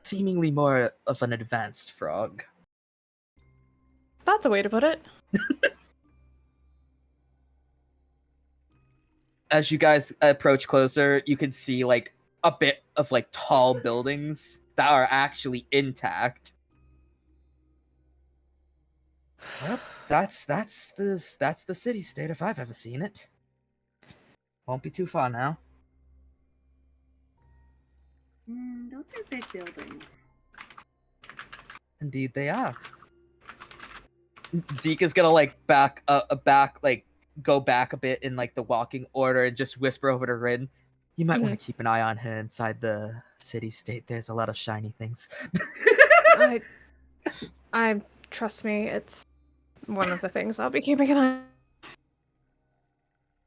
seemingly more of an advanced frog. That's a way to put it. As you guys approach closer, you can see like a bit of like tall buildings that are actually intact. Well, that's the city state if I've ever seen it. Won't be too far now. Those are big buildings. Indeed, they are. Zeke is gonna like go back a bit in like the walking order and just whisper over to Rin. You might want to keep an eye on her inside the city state. There's a lot of shiny things. I trust me, it's one of the things I'll be keeping an eye on.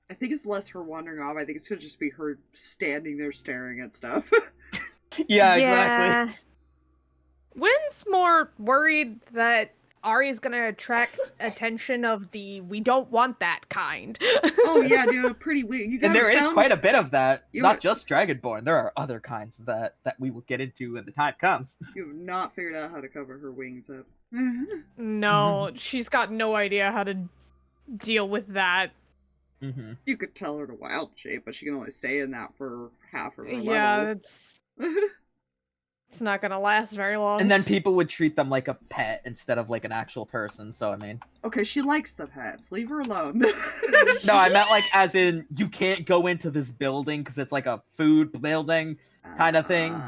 I think it's less her wandering off. I think it's gonna just be her standing there staring at stuff. Yeah, exactly. Wynn's more worried that Ari's gonna attract attention of the we don't want that kind. Oh yeah, dude, pretty weird. And there is quite a bit of that. Not just Dragonborn. There are other kinds of that we will get into when the time comes. You have not figured out how to cover her wings up. No, she's got no idea how to deal with that. You could tell her to wild shape, but she can only stay in that for half of her Yeah, level. it's not gonna last very long. And then people would treat them like a pet instead of like an actual person, so I mean. Okay, she likes the pets. Leave her alone. No, I meant like as in you can't go into this building because it's like a food building kind of thing.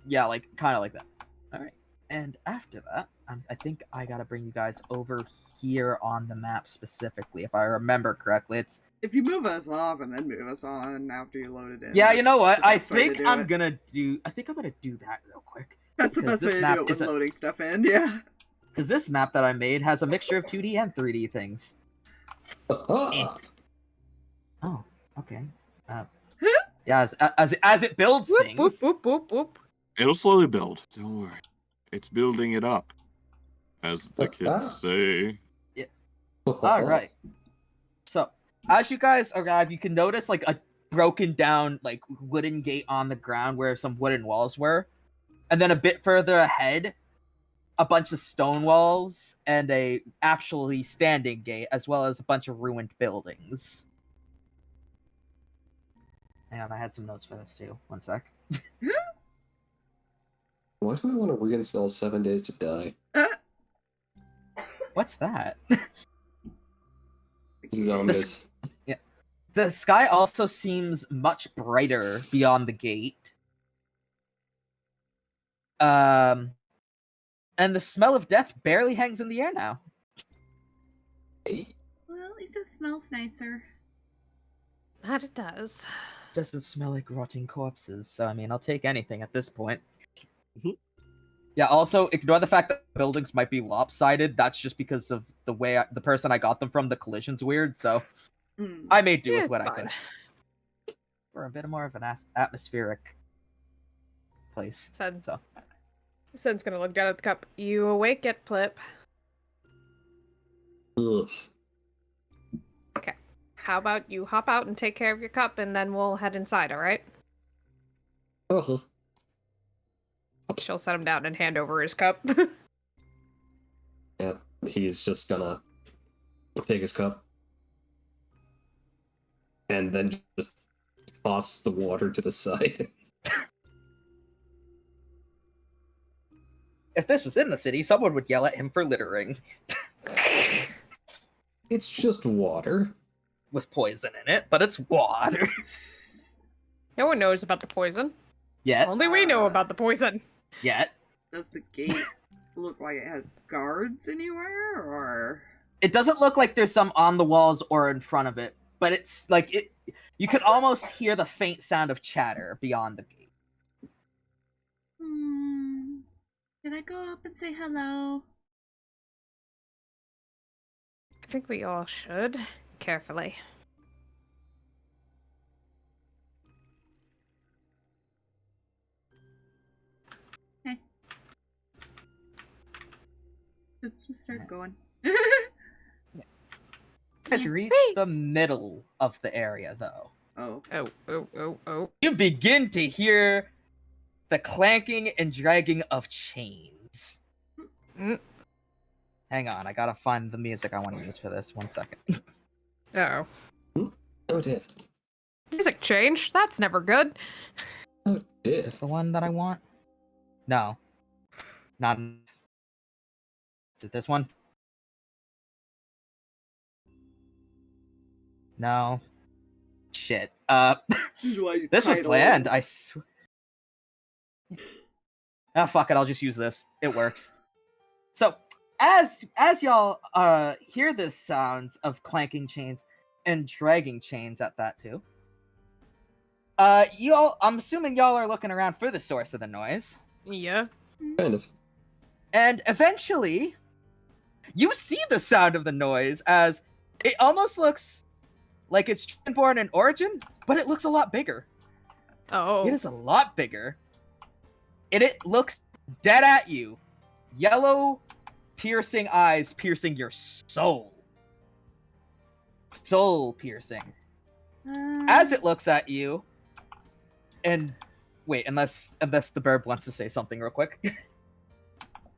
Yeah, like kind of like that. All right. And after that, I think I gotta bring you guys over here on the map specifically, if I remember correctly. It's if you move us off and then move us on after you load it in. Yeah, you know what? I think think I'm gonna do that real quick. That's the best way to do it with loading stuff in, yeah. Because this map that I made has a mixture of 2D and 3D things. Oh, okay. Yeah, as it builds things. Whoop, whoop, whoop, whoop. It'll slowly build. Don't worry. It's building it up, as the kids say. Yeah. All right. So, as you guys arrive, you can notice like a broken down like wooden gate on the ground where some wooden walls were, and then a bit further ahead, a bunch of stone walls and a actually standing gate, as well as a bunch of ruined buildings. Hang on, I had some notes for this too. One sec. Why do I want to reinstall 7 Days to Die? What's that? Zombies. Yeah. The sky also seems much brighter beyond the gate. And the smell of death barely hangs in the air now. Well, at least it smells nicer. That it does. Doesn't smell like rotting corpses, so I mean, I'll take anything at this point. Yeah, also, ignore the fact that buildings might be lopsided. That's just because of the way the person I got them from, the collision's weird, so I made do with what I could. For a bit more of an atmospheric place. Sen's gonna look down at the cup. You awake yet, Plip? Ugh. Okay. How about you hop out and take care of your cup, and then we'll head inside, alright? Uh-huh. She'll set him down and hand over his cup. Yeah, he's just gonna take his cup and then just toss the water to the side. If this was in the city, someone would yell at him for littering. It's just water. With poison in it, but it's water. No one knows about the poison. Yet. Only we know about the poison. Yet. Does the gate look like it has guards anywhere, or...? It doesn't look like there's some on the walls or in front of it, but it's like it. You can almost hear the faint sound of chatter beyond the gate. Can I go up and say hello? I think we all should. Carefully. Let's just start going. Has reached the middle of the area, though. Oh. Oh. You begin to hear the clanking and dragging of chains. Mm. Hang on, I gotta find the music I want to use for this. 1 second. Oh. Oh dear. Music change? That's never good. Oh dear. Is this the one that I want? No. Not. Is it this one? No. Shit. This was planned. I swear. Ah, fuck it. I'll just use this. It works. So, as y'all hear the sounds of clanking chains and dragging chains at that too, I'm assuming y'all are looking around for the source of the noise. Yeah. Kind of. And eventually, you see the sound of the noise as it almost looks like it's born in origin, but it looks a lot bigger. Oh. It is a lot bigger. And it looks dead at you. Yellow, piercing eyes piercing your soul. Soul piercing. As it looks at you, and wait, unless the bird wants to say something real quick.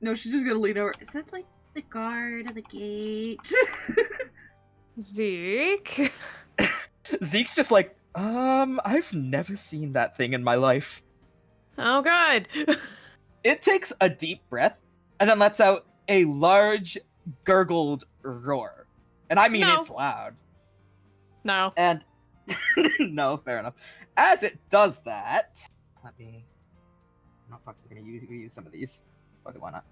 No, she's just gonna lean over. Is that like the guard at the gate? Zeke. Zeke's just like, I've never seen that thing in my life. Oh, good. It takes a deep breath and then lets out a large, gurgled roar. And I mean, No. it's loud. No. And no, fair enough. As it does that, let me. No, fuck, we're gonna use some of these. Fuck it, why not?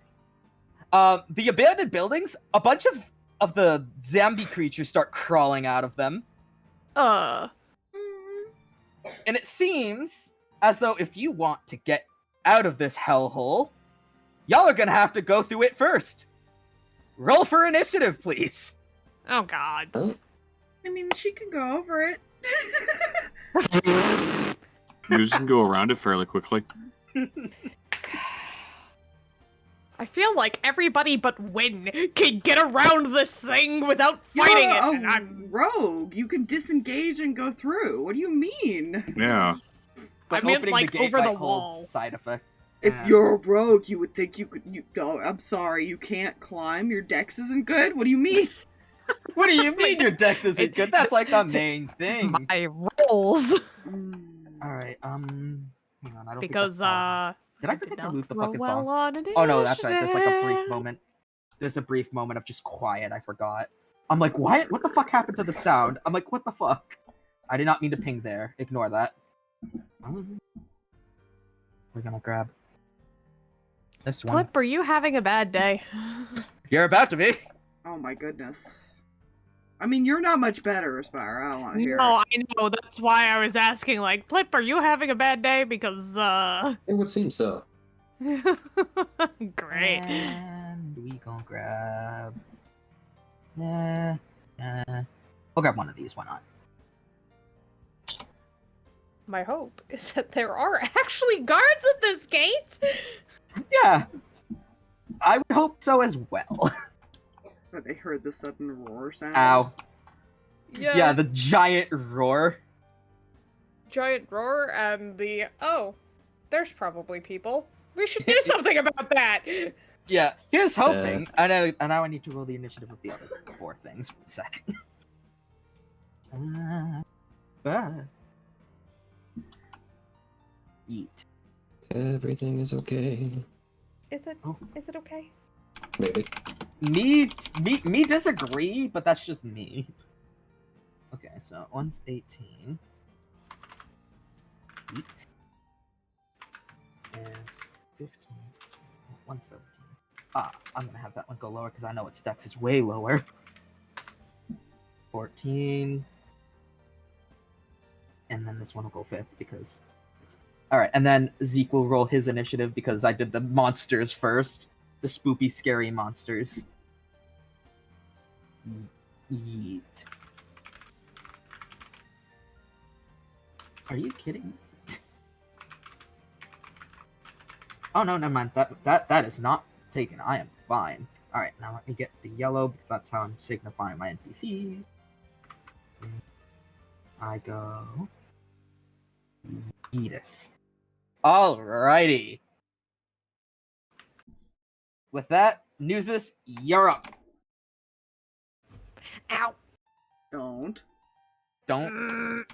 The abandoned buildings, a bunch of the zombie creatures start crawling out of them. And it seems as though if you want to get out of this hellhole, y'all are gonna have to go through it first. Roll for initiative, please. Oh, God. I mean, she can go over it. You can go around it fairly quickly. I feel like everybody but Win can get around this thing without fighting it. You're And a I'm rogue. You can disengage and go through. What do you mean? Yeah. But I meant, opening like, the gate over the might hold wall. side effect. If Yeah. you're a rogue, you would think you could. Oh, I'm sorry, you can't climb. Your dex isn't good. What do you mean? What do you mean your dex isn't good? That's like the main thing. my rolls. All right. Hang on. I don't Because, think did I forget to loot the fucking well song? on Oh no, that's right. There's like a brief initiative. moment. There's a brief moment of just quiet. I forgot. I'm like, what? What the fuck happened to the sound? I'm like, what the fuck? I did not mean to ping there. Ignore that. We're gonna grab this one. Plip, are you having a bad day? You're about to be. Oh my goodness. I mean, you're not much better, Aspire. I don't want to hear No, it. I know. That's why I was asking, like, Plip, are you having a bad day? Because, It would seem so. Great. And we gonna grab. We'll grab one of these. Why not? My hope is that there are actually guards at this gate. Yeah. I would hope so as well. But they heard the sudden roar sound. Ow. Yeah. Yeah, the giant roar. Giant roar and the there's probably people. We should do something about that. Yeah, here's hoping. And now I need to roll the initiative of the other 4 things. 1 second. Eat. Everything is okay. Is it? Oh. Is it okay? Maybe. Me disagree, but that's just me. Okay, so one's 18. Eat is 15. One's 17. I'm gonna have that one go lower because I know its dex is way lower. 14. And then this one will go 5th because... Alright, and then Zeke will roll his initiative because I did the monsters first. The spoopy, scary monsters. Yeet. Are you kidding me? Oh no, never mind. That is not taken. I am fine. All right, now let me get the yellow because that's how I'm signifying my NPCs. I go Yeetus. Alrighty. With that, Nuzus, you're up. Ow. Don't. Don't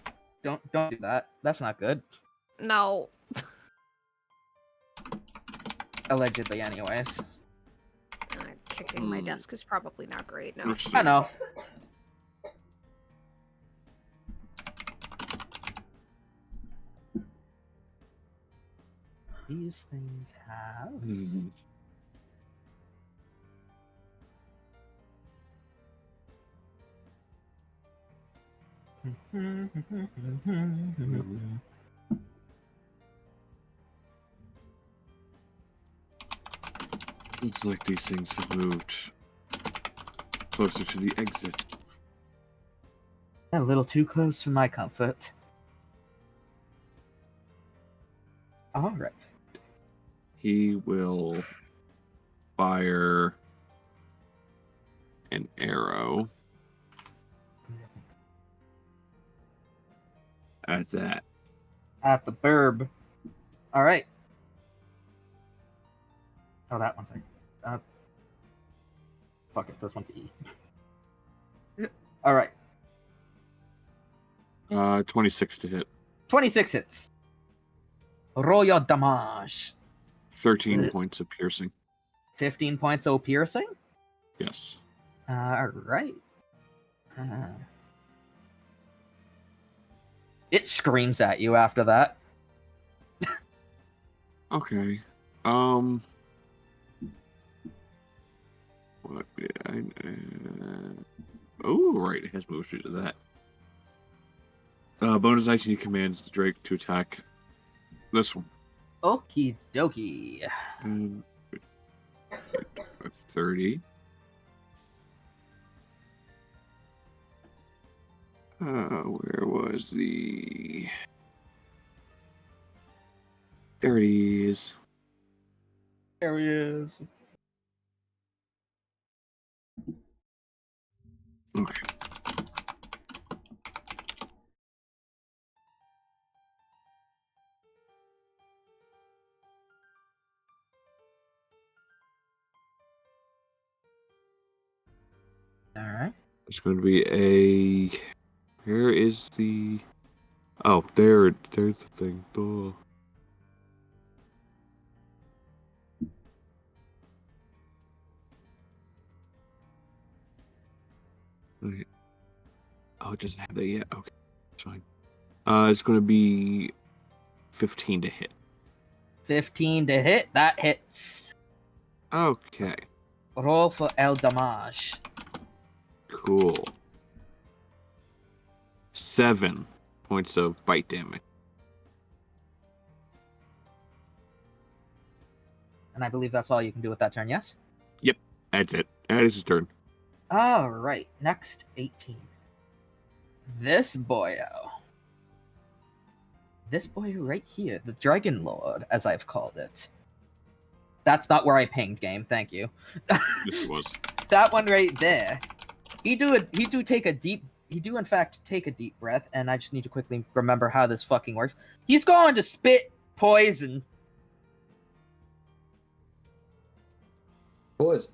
do that. That's not good. No. Allegedly, anyways. Kicking my desk is probably not great. No. Let's see. I know. These things have. Hmm. Looks like these things have moved closer to the exit. A little too close for my comfort. Alright. He will fire an arrow at that. At the burb. Alright. Oh, that one's like. Fuck it, this one's E. Alright. 26 to hit. 26 hits. Roll your damage. 13 points of piercing. 15 points of piercing? Yes. Alright. It screams at you after that. Okay. What did I? Oh, right. It has moved to that. Bonus action, he commands the Drake to attack this one. Okie dokie. 30. Where was the... There he is. There he is. Okay. Alright. It's going to be a... Where is the... Oh, there's the thing. Oh. Okay. Oh, it doesn't have that yet. Okay, it's fine. It's going to be 15 to hit. 15 to hit. That hits. Okay, Roll for el damage. cool. 7 points of bite damage. And I believe that's all you can do with that turn, yes? That's it. That is his turn. Alright, next 18. This boyo. This boy right here, the Dragon Lord, as I've called it. That's not where I pinged, game, thank you. This was. That one right there. He do in fact take a deep breath, and I just need to quickly remember how this fucking works. He's going to spit poison. Boys.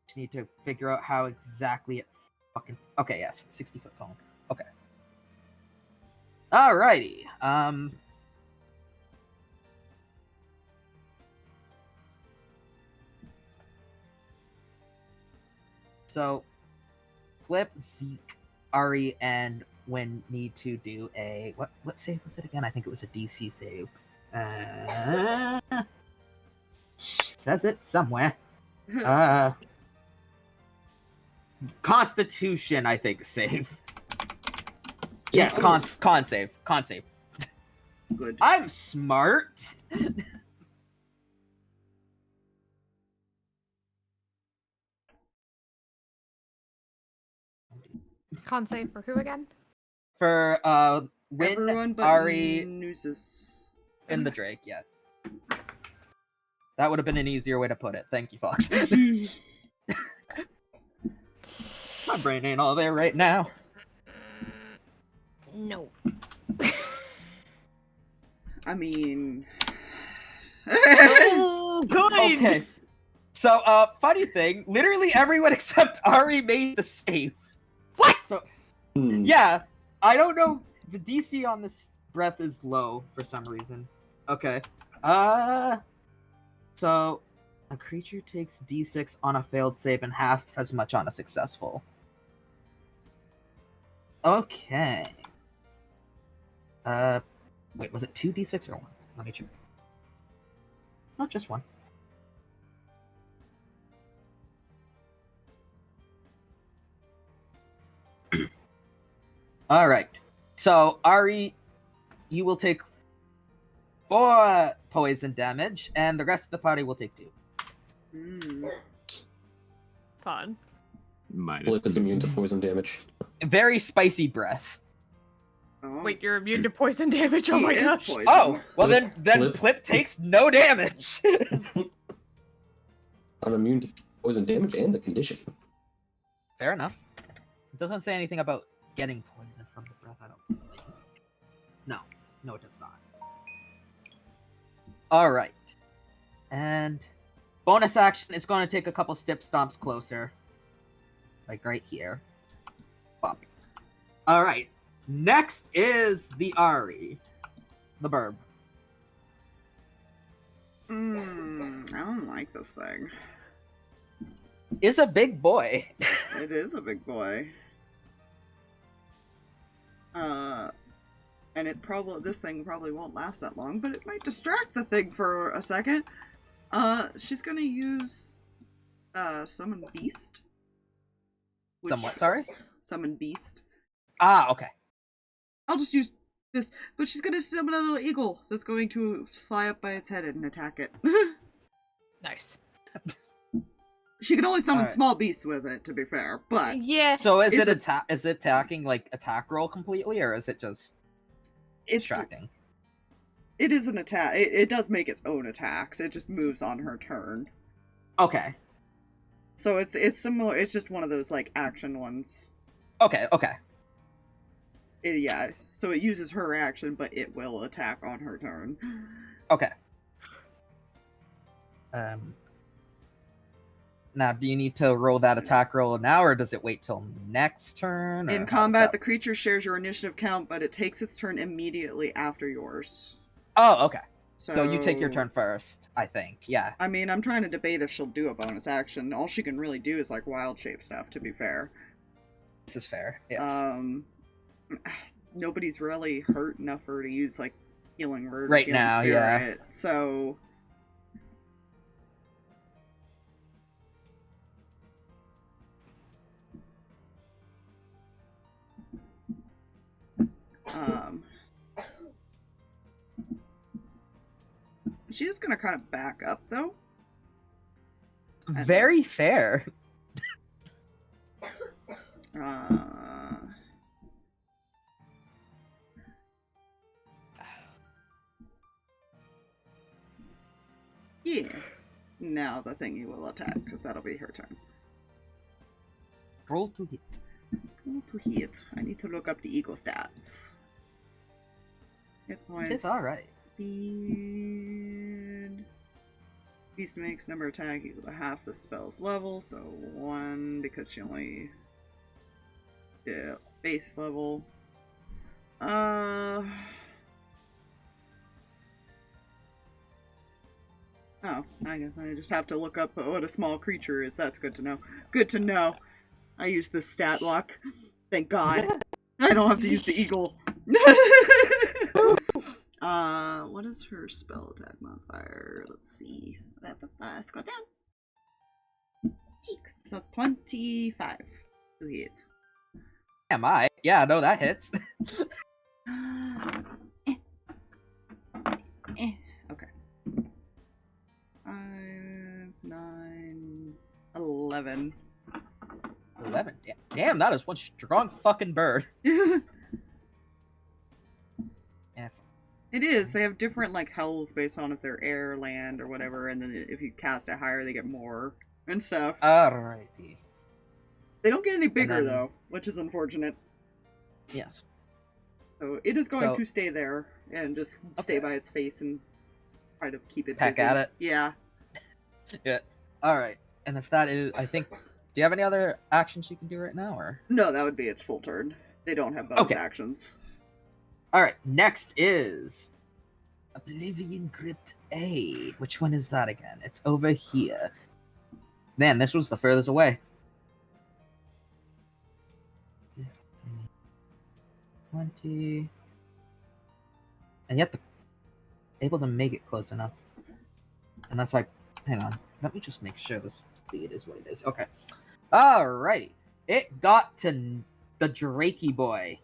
Just need to figure out how exactly it fucking... Okay, yes, 60-foot cone. Okay. Alrighty. So, Plip, Zeke, Ari, and Win need to do a... What save was it again? I think it was a DC save. Says it somewhere. Constitution, I think, save. Yes, con save. Con save. Good. I'm smart. Con save for who again? For Win, Everyone but Ari, Nuzus. and the Drake, yeah. That would have been an easier way to put it. Thank you, Fox. My brain ain't all there right now. No. I mean... Oh, good. Okay. So, funny thing, literally everyone except Ari made the save. What? So, yeah, I don't know. The DC on this breath is low for some reason. Okay. So, a creature takes D6 on a failed save and half as much on a successful. Okay. Wait, was it 2d6 or 1? Let me check. Not just 1. Alright. So, Ari, you will take 4 poison damage, and the rest of the party will take 2. Fun. Plip is immune to poison damage. Very spicy breath. Oh. Wait, you're immune to poison damage? Oh He my is gosh. poison. Oh, well then Plip. Plip takes no damage. I'm immune to poison damage and the condition. Fair enough. It doesn't say anything about getting poison from the breath, I don't think. No, it does not. Alright. And bonus action is going to take a couple step stomps closer. Like right here. Bump. Alright. Next is the Ari. The Burb. I don't like this thing. Is a big boy. It is a big boy. And this thing probably won't last that long, but it might distract the thing for a second. She's gonna use, Summon Beast. Somewhat, sorry? Summon Beast. Ah, okay. I'll just use this, but she's gonna summon a little eagle that's going to fly up by its head and attack it. Nice. She can only summon Alright. small beasts with it, to be fair, but Yeah. So is It's it is it attacking like attack roll completely, or is it just it's distracting? it is an attack. It does make its own attacks. It just moves on her turn. Okay. So it's similar. It's just one of those like action ones. Okay. Yeah. So it uses her action, but it will attack on her turn. Okay. Now, do you need to roll that attack roll now, or does it wait till next turn? or how In does combat, that- the creature shares your initiative count, but it takes its turn immediately after yours. Oh, okay. So, So you take your turn first, I think. Yeah. I mean, I'm trying to debate if she'll do a bonus action. All she can really do is like wild shape stuff, to be fair. This is fair. Yes. Nobody's really hurt enough for her to use like healing word or Right healing now, yeah. spirit. So she's gonna kind of back up though. Very fair. Yeah. Now the thingy will attack, because that'll be her turn. Roll to hit. Roll to hit. I need to look up the eagle stats. Hit points. It's alright. Speed. Beast makes number attack equal to half the spell's level, so 1 because she only did base level. Oh, I guess I just have to look up what a small creature is. That's good to know. Good to know. I use the stat lock. Thank God. I don't have to use the eagle. What is her spell attack modifier? Let's see. Let's go down. 6. So 25 to hit. Am I? Yeah, no, that hits. Okay. 5, 9, 11. 11. Damn, that is one strong fucking bird. It is. They have different like healths based on if they're air, land, or whatever, and then if you cast it higher, they get more and stuff. Alrighty. They don't get any bigger then- though, which is unfortunate. Yes. So it is going So- to stay there and just stay Okay. by its face and try to keep it Peck busy. at it. Yeah. Yeah. Alright. And if that is, I think, do you have any other actions you can do right now, or? No, that would be its full turn. They don't have bonus Okay. actions. Alright, next is Oblivion Crypt A. Which one is that again? It's over here. Man, this was the furthest away. 20. And yet able to make it close enough. And that's like, hang on. Let me just make sure this speed is what it is. Okay. Alrighty. It got to the Drakey boy.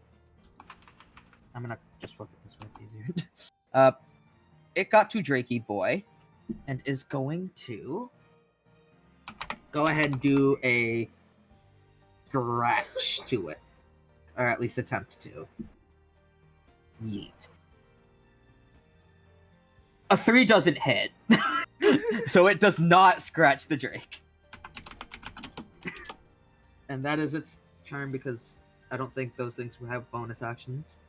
I'm gonna just flip it this way, it's easier. It got to Drakey boy and is going to go ahead and do a scratch to it. Or at least attempt to. Yeet. A 3 doesn't hit. So it does not scratch the Drake. And that is its turn because I don't think those things will have bonus actions.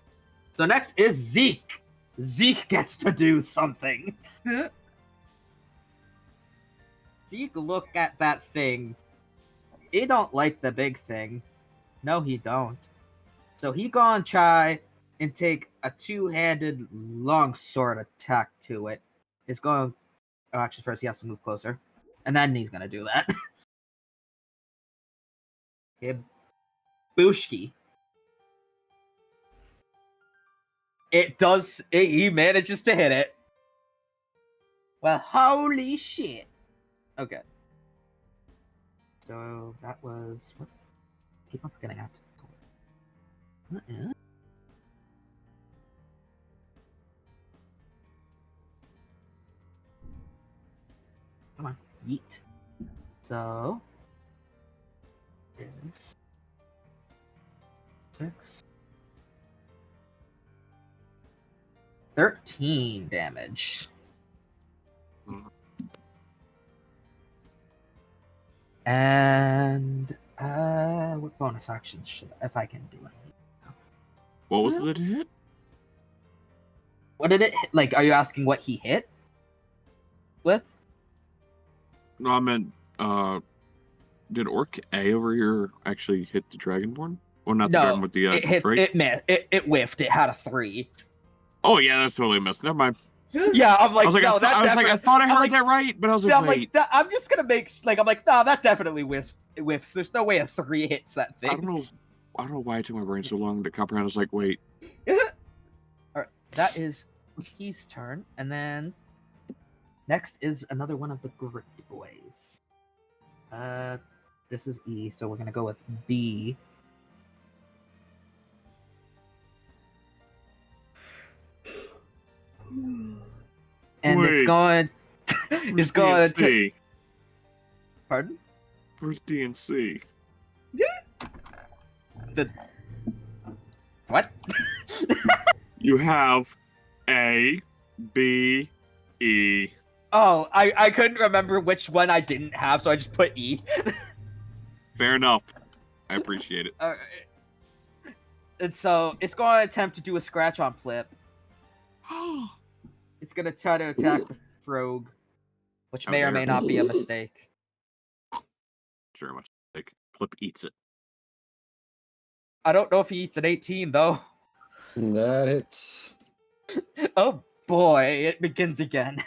So next is Zeke. Zeke gets to do something. Zeke look at that thing. He don't like the big thing. No, he don't. So he gonna try and take a two-handed longsword attack to it. It's going. Oh, actually, first he has to move closer, and then he's gonna do that. Bushki. It does. He manages to hit it. Well, holy shit. Okay. So that was what? Keep on forgetting I have to. Come on, yeet. So is 6, 13 damage. And what bonus actions should if I can do it? What was the hit? What did it hit? Like, are you asking what he hit with? No, I meant, did Orc A over here actually hit the Dragonborn? Well, not the Dragon, but the it hit. Drake? It missed. It whiffed. It had a 3. Oh yeah, that's totally a miss. Never mind. Yeah, I'm like, I was like, no, I was like, I thought I I'm heard like, that right, but I was like, I'm wait. like, I'm just gonna make like, I'm like, no, that definitely whiffs. There's no way a 3 hits that thing. I don't know why it took my brain so long to comprehend. I was like, wait. All right, that is his turn, and then next is another one of the Grit boys. This is E, so we're gonna go with B. And it's Wait. going. It's going to. D&C? Pardon? Where's DNC? The. What? You have A, B, E. Oh, I couldn't remember which one I didn't have, so I just put E. Fair enough. I appreciate it. Alright. And so it's going to attempt to do a scratch on Plip. It's going to try to attack the Frog, which How may or dare may it. not be a mistake. Very much. Like, Plip eats it. I don't know if he eats an 18 though. That hits. Oh boy, it begins again.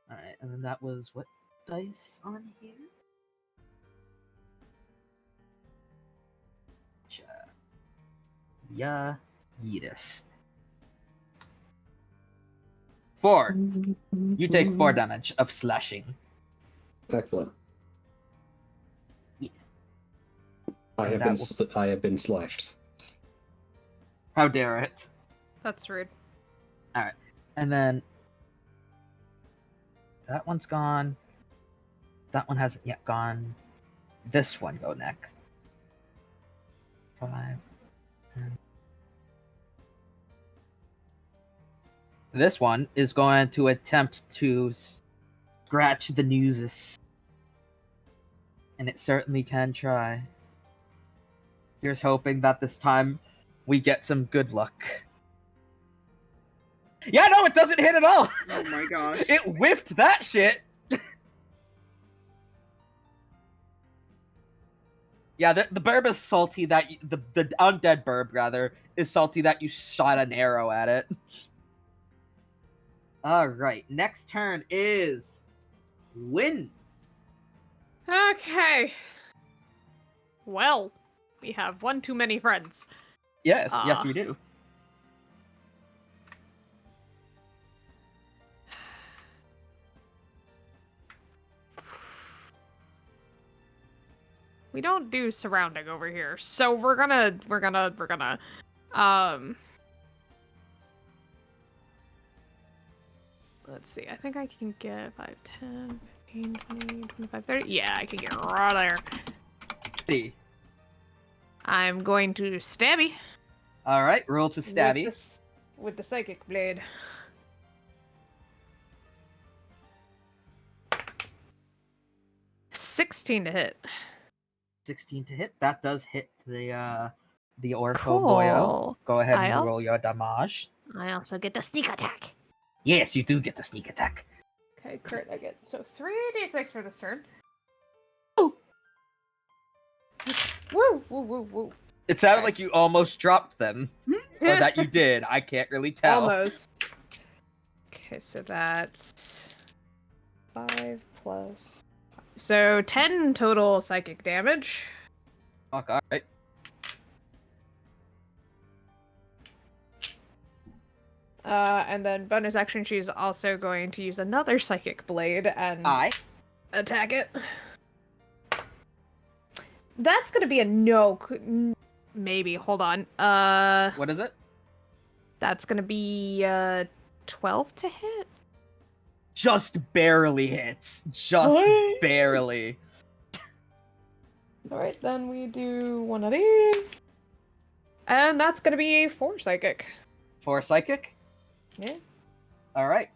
Alright, and then that was what dice on here? Yeah, Yeetus. 4. You take 4 damage of slashing. Excellent. Yes. I have been slashed. How dare it? That's rude. And then that one's gone. That one hasn't yet gone. This one go neck. 5. 10, This one is going to attempt to scratch the Nuzus. And it certainly can try. Here's hoping that this time we get some good luck. Yeah, no, it doesn't hit at all! Oh my gosh. It whiffed that shit! Yeah, the burb is salty that the undead burb rather is salty that you shot an arrow at it. All right, next turn is Win. Okay. Well, we have one too many friends. Yes, yes, we do. We don't do surrounding over here, so we're gonna let's see, I think I can get 5, 10, 15, 20, 25, 30. Yeah, I can get right there. See. I'm going to stabby. All right, roll to stabby. With the psychic blade. $16 to hit. 16 to hit. That does hit the Orco Cool. boyo. Go ahead and I roll your damage. I also get the sneak attack. Yes, you do get the sneak attack. Okay, crit I get. So 3d6 for this turn. Woo! Woo, woo, woo, woo. It sounded Nice. like you almost dropped them. Or that you did. I can't really tell. Almost. Okay, so that's 5 plus. So 10 total psychic damage. Fuck, alright. And then bonus action, she's also going to use another psychic blade and attack it. That's gonna be a no. Maybe. Hold on. What is it? That's gonna be 12 to hit. Just barely hits. Just What? barely. All right, then we do one of these, and that's gonna be 4 psychic. 4 psychic? Yeah. Alright.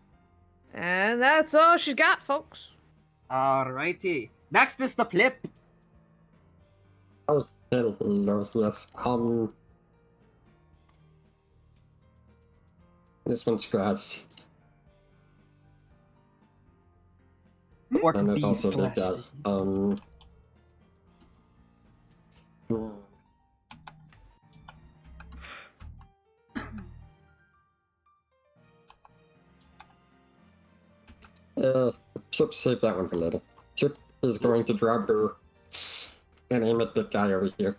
And that's all she's got, folks. Alrighty. Next is the Plip. Oh, yes. This one's scratched. Orc And it beast also did slash. that. Chip, save that one for later. Chip is going to drop her and aim at the guy over here.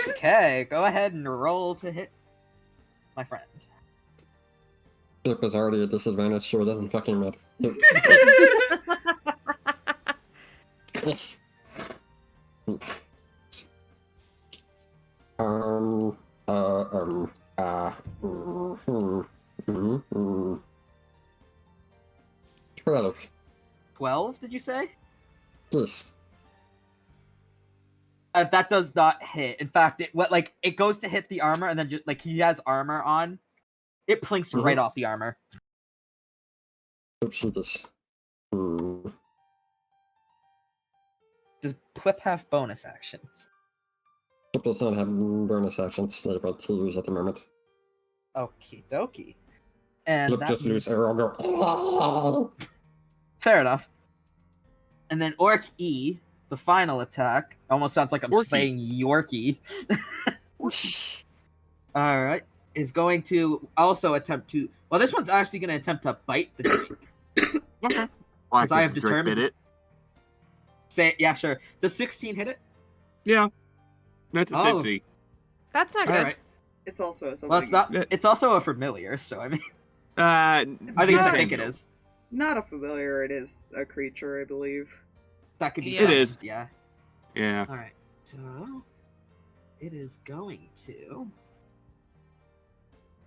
Okay, go ahead and roll to hit my friend. Chip is already at disadvantage, so it doesn't fucking matter. Hmm. 12. 12, did you say? Yes. That does not hit. In fact, it goes to hit the armor, and then just, like he has armor on, it plinks right off the armor. Oops, this. Does Plip have bonus actions? Chip does not have bonus actions stable to use at the moment. Okie dokie. And Flip that just means... lose arrow go. Fair enough. And then Orc E, the final attack, almost sounds like I'm Orky. saying Yorkie. Alright. Is going to also attempt to... Well, this one's actually going to attempt to bite the Drake. Okay. Why? 'Cause I have Drake determined- bit it. Say, yeah, sure. Does 16 hit it? Yeah. That's a Oh. tipsy. That's not good. Alright. It's also something. Well, it's not... Yeah. It's also a familiar, so I mean... I I not- think it is. Not a familiar. It is a creature, I believe. That could be Yeah. something. It is. Yeah. Yeah. Alright. So... It is going to...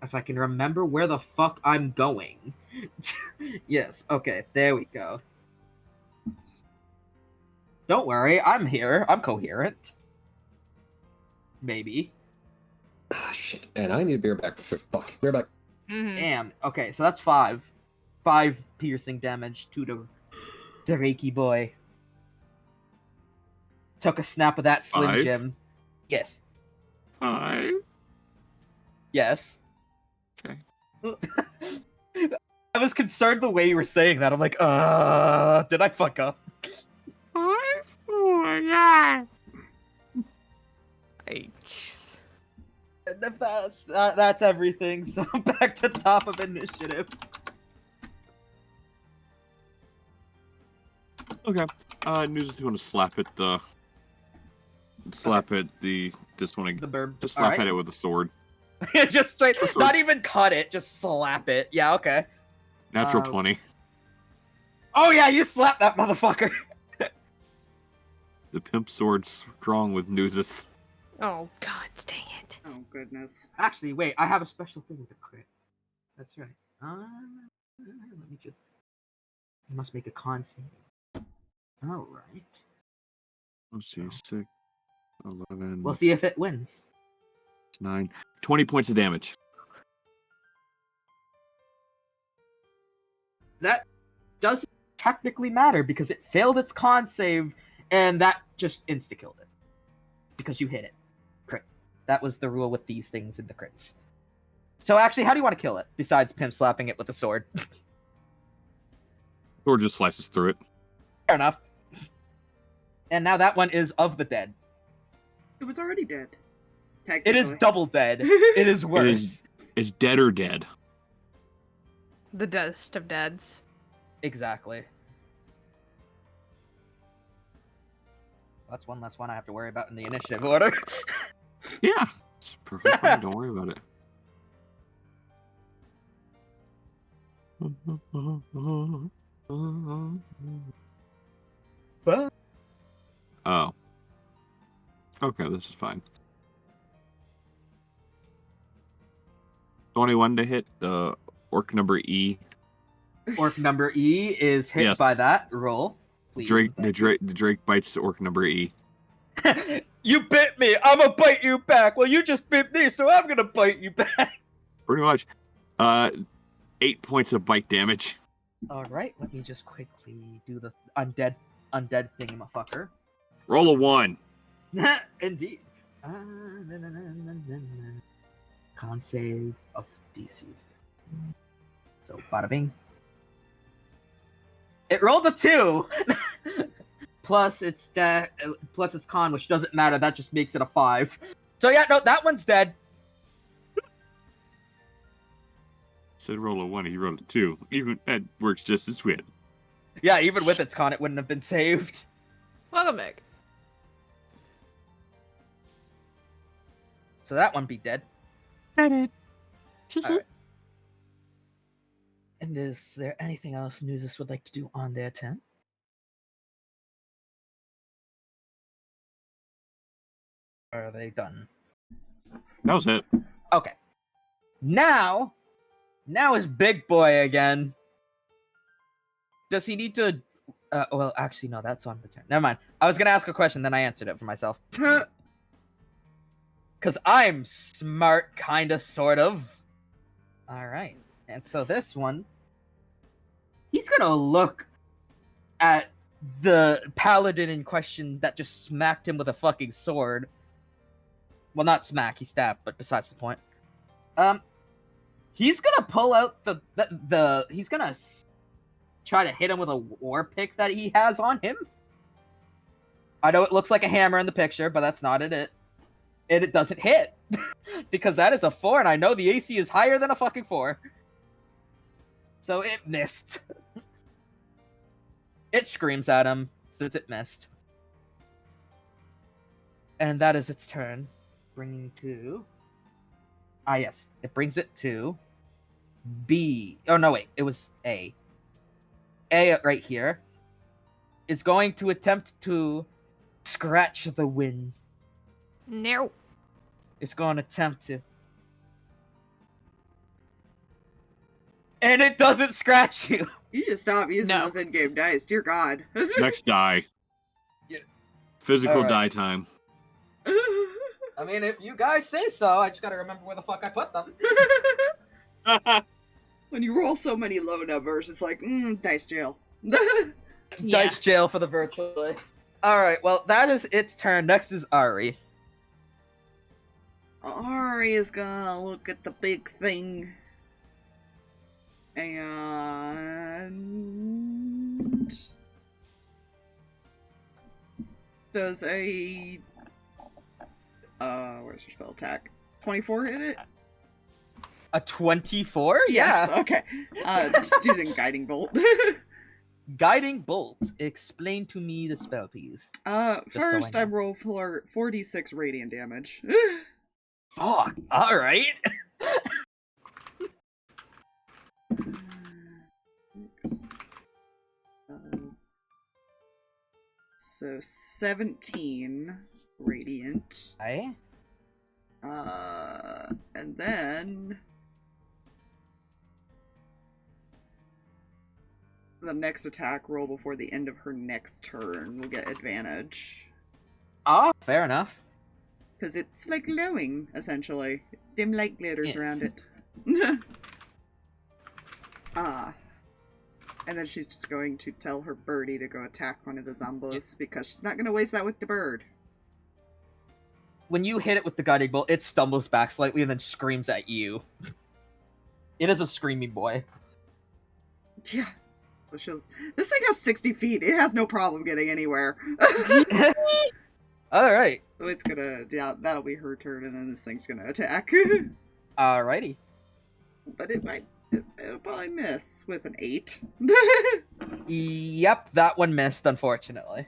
If I can remember where the fuck I'm going. Yes, okay, there we go. Don't worry, I'm here. I'm coherent. Maybe. Ah, shit. And I need beer back. Fuck. Beer back. Mhm. Damn. Okay, so that's 5. 5 piercing damage to the Reiki boy. Took a snap of that Slim 5? Jim. Yes. 5. Yes. Okay. I was concerned the way you were saying that. I'm like, did I fuck up? 5? Oh my god. Jeez. And if that's everything, so back to top of initiative. Okay. Nuzus, you want to slap at the... Slap at this one again. The burb. Just slap Alright. at it with a sword. Just straight, Sword. not even cut it, just slap it. Yeah, okay. Natural 20. Oh yeah, you slap that motherfucker. The pimp sword strong with Nuzus. Oh god, dang it. Oh goodness. Actually, wait, I have a special thing with the crit. That's right. Let me just. You must make a con save. All right. Let's see, 6, 11, We'll see if it wins. 9, 20 points of damage. That doesn't technically matter because it failed its con save, and that just insta killed it because you hit it. Crit. That was the rule with these things in the crits. So actually, how do you want to kill it besides pimp slapping it with a sword? Sword just slices through it. Fair enough. And now that one is of the dead. It was already dead. It Technically. is double dead. It is worse. It's dead or dead. The deadest of deads. Exactly. That's one less one I have to worry about in the initiative order. Yeah. It's perfect fine. Don't worry about it. But Oh. Okay, this is fine. 21 to hit the orc number E. orc number E is hit Yes. by that roll. Please. The Drake bites the orc number E. You bit me. I'm gonna bite you back. Well, you just bit me, so I'm gonna bite you back. Pretty much. 8 points of bite damage. All right, let me just quickly do the undead thingamaffucker. Roll a 1. Indeed. Con save of DC 15. So, bada bing. It rolled a 2! plus its plus its con, which doesn't matter. That just makes it a 5. So yeah, no, that one's dead. Said roll a 1, he rolled a 2. Even that works just as well. Yeah, even with its con, it wouldn't have been saved. Welcome back. So that one be dead. Alright. And is there anything else Nuzus would like to do on their turn? Or are they done? That was it. Okay. Now is Big Boy again. Does he need to... well, actually, no, that's on the turn. Never mind. I was going to ask a question, then I answered it for myself. Because I'm smart, kind of, sort of. All right. And so this one, he's going to look at the paladin in question that just smacked him with a fucking sword. Well, not smack, he stabbed, but besides the point. He's gonna pull out he's gonna try to hit him with a war pick that he has on him. I know it looks like a hammer in the picture, but that's not it. And it doesn't hit. Because that is a 4, and I know the AC is higher than a fucking 4. So it missed. It screams at him, since it missed. And that is its turn. Bringing to... Ah, yes. It brings it to... B. Oh, no, wait. It was A. A right here is going to attempt to scratch the win. No. It's going to attempt to... And it doesn't scratch you. You need to stop using No. those in-game dice. Dear God. Next die. Yeah. Physical Alright. die time. I mean, if you guys say so, I just gotta remember where the fuck I put them. When you roll so many low numbers, it's like, dice jail. Dice jail for the virtual dice. Alright, well, that is its turn. Next is Ari. Ari is gonna look at the big thing. And does a where's your spell attack? 24 hit it? A 24? Yes, Yeah. okay. Just using Guiding Bolt. Guiding Bolt. Explain to me the spell, please. First so I I know. roll for 4d6 radiant damage. Fuck. Alright. So 17 radiant. Okay. And then the next attack roll before the end of her next turn will get advantage. Ah, fair enough. Because it's like glowing, essentially. Dim light glitters Yes. around it. And then she's just going to tell her birdie to go attack one of the zombos, because she's not going to waste that with the bird. When you hit it with the Guiding Bolt, it stumbles back slightly and then screams at you. It is a screaming boy. Yeah. So this thing has 60 feet. It has no problem getting anywhere. Alright. So it's gonna, yeah, that'll be her turn, and then this thing's gonna attack. Alrighty. But it'll probably miss with an 8. Yep, that one missed, unfortunately.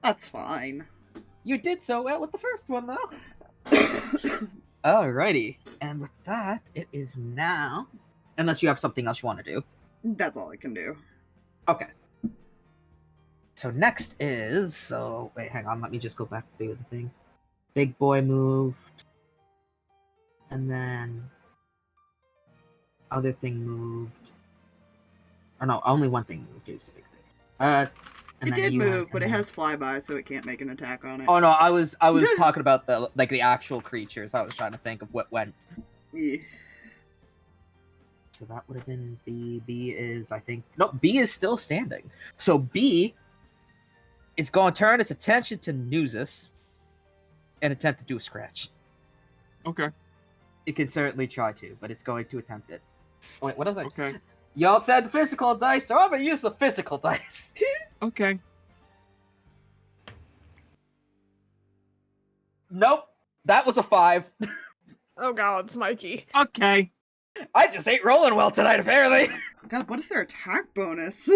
That's fine. You did so well with the first one, though. Alrighty. And with that, it is now... Unless you have something else you want to do. That's all I can do. Okay. So next is... So, wait, hang on. Let me just go back to the thing. Big boy moved. And then... Other thing moved. Or no, only one thing moved. It was a big thing. And It then did you move, have- but it and then- has flyby, so it can't make an attack on it. Oh no, I was talking about the actual creatures. I was trying to think of what went. Yeah. So that would have been B. B is, I think... No, B is still standing. So B is going to turn its attention to Nuzus and attempt to do a scratch. Okay. It can certainly try to, but it's going to attempt it. Wait, what is it? Okay. Y'all said physical dice, so I'm going to use the physical dice. Okay. Nope. That was a 5. Oh god, it's Mikey. Okay. I just ain't rolling well tonight, apparently. God, what is their attack bonus?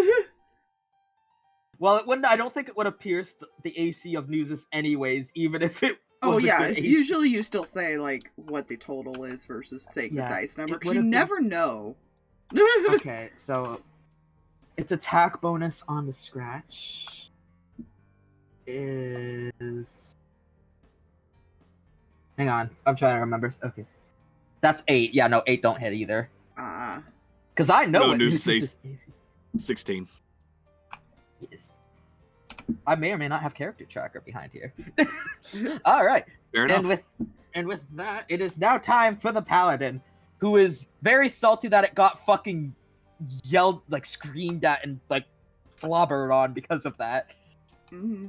Well, it wouldn't. I don't think it would have pierced the AC of Nuzus anyways, even if it Oh was a yeah, good AC. usually you still say like what the total is versus take Yeah, the dice number, it because you would've been- never know. Okay, so its attack bonus on the scratch is... Hang on, I'm trying to remember. Okay, that's 8. Yeah, no, 8 don't hit either. Because I know No, what Nuzus Nuzus says- is AC. 16. Yes. I may or may not have character tracker behind here. All right. Fair enough. And with that, it is now time for the paladin, who is very salty that it got fucking yelled, like screamed at and like slobbered on because of that.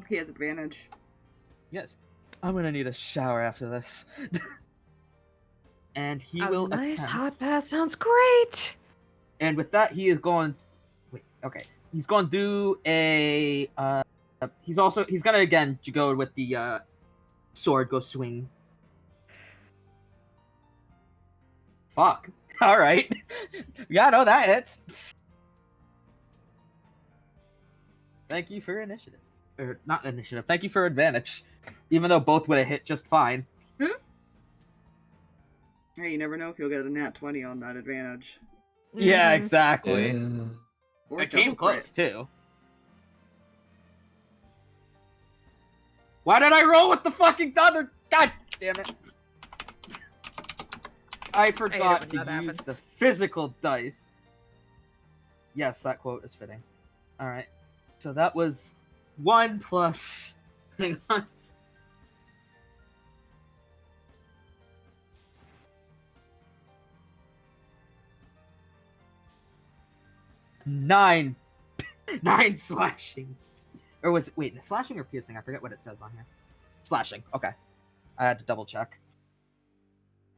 He has advantage. Yes. I'm gonna need a shower after this. And he A will nice attempt. hot bath sounds great. And with that, he is going. Wait. Okay. He's going to do a. He's gonna again go with the sword. Go swing. Fuck. All right. Yeah, no, that hits. Thank you for initiative, or not initiative. Thank you for advantage. Even though both would have hit just fine. Hey, you never know if you'll get a nat 20 on that advantage. Yeah, Mhm. exactly. Or It came double crit. close too. Why did I roll with the fucking other? God damn it! I forgot when to that use happens. the physical dice. Yes, that quote is fitting. All right, so that was 1 plus. Hang on. 9 slashing. Or was it, wait, slashing or piercing? I forget what it says on here. Slashing. Okay. I had to double check.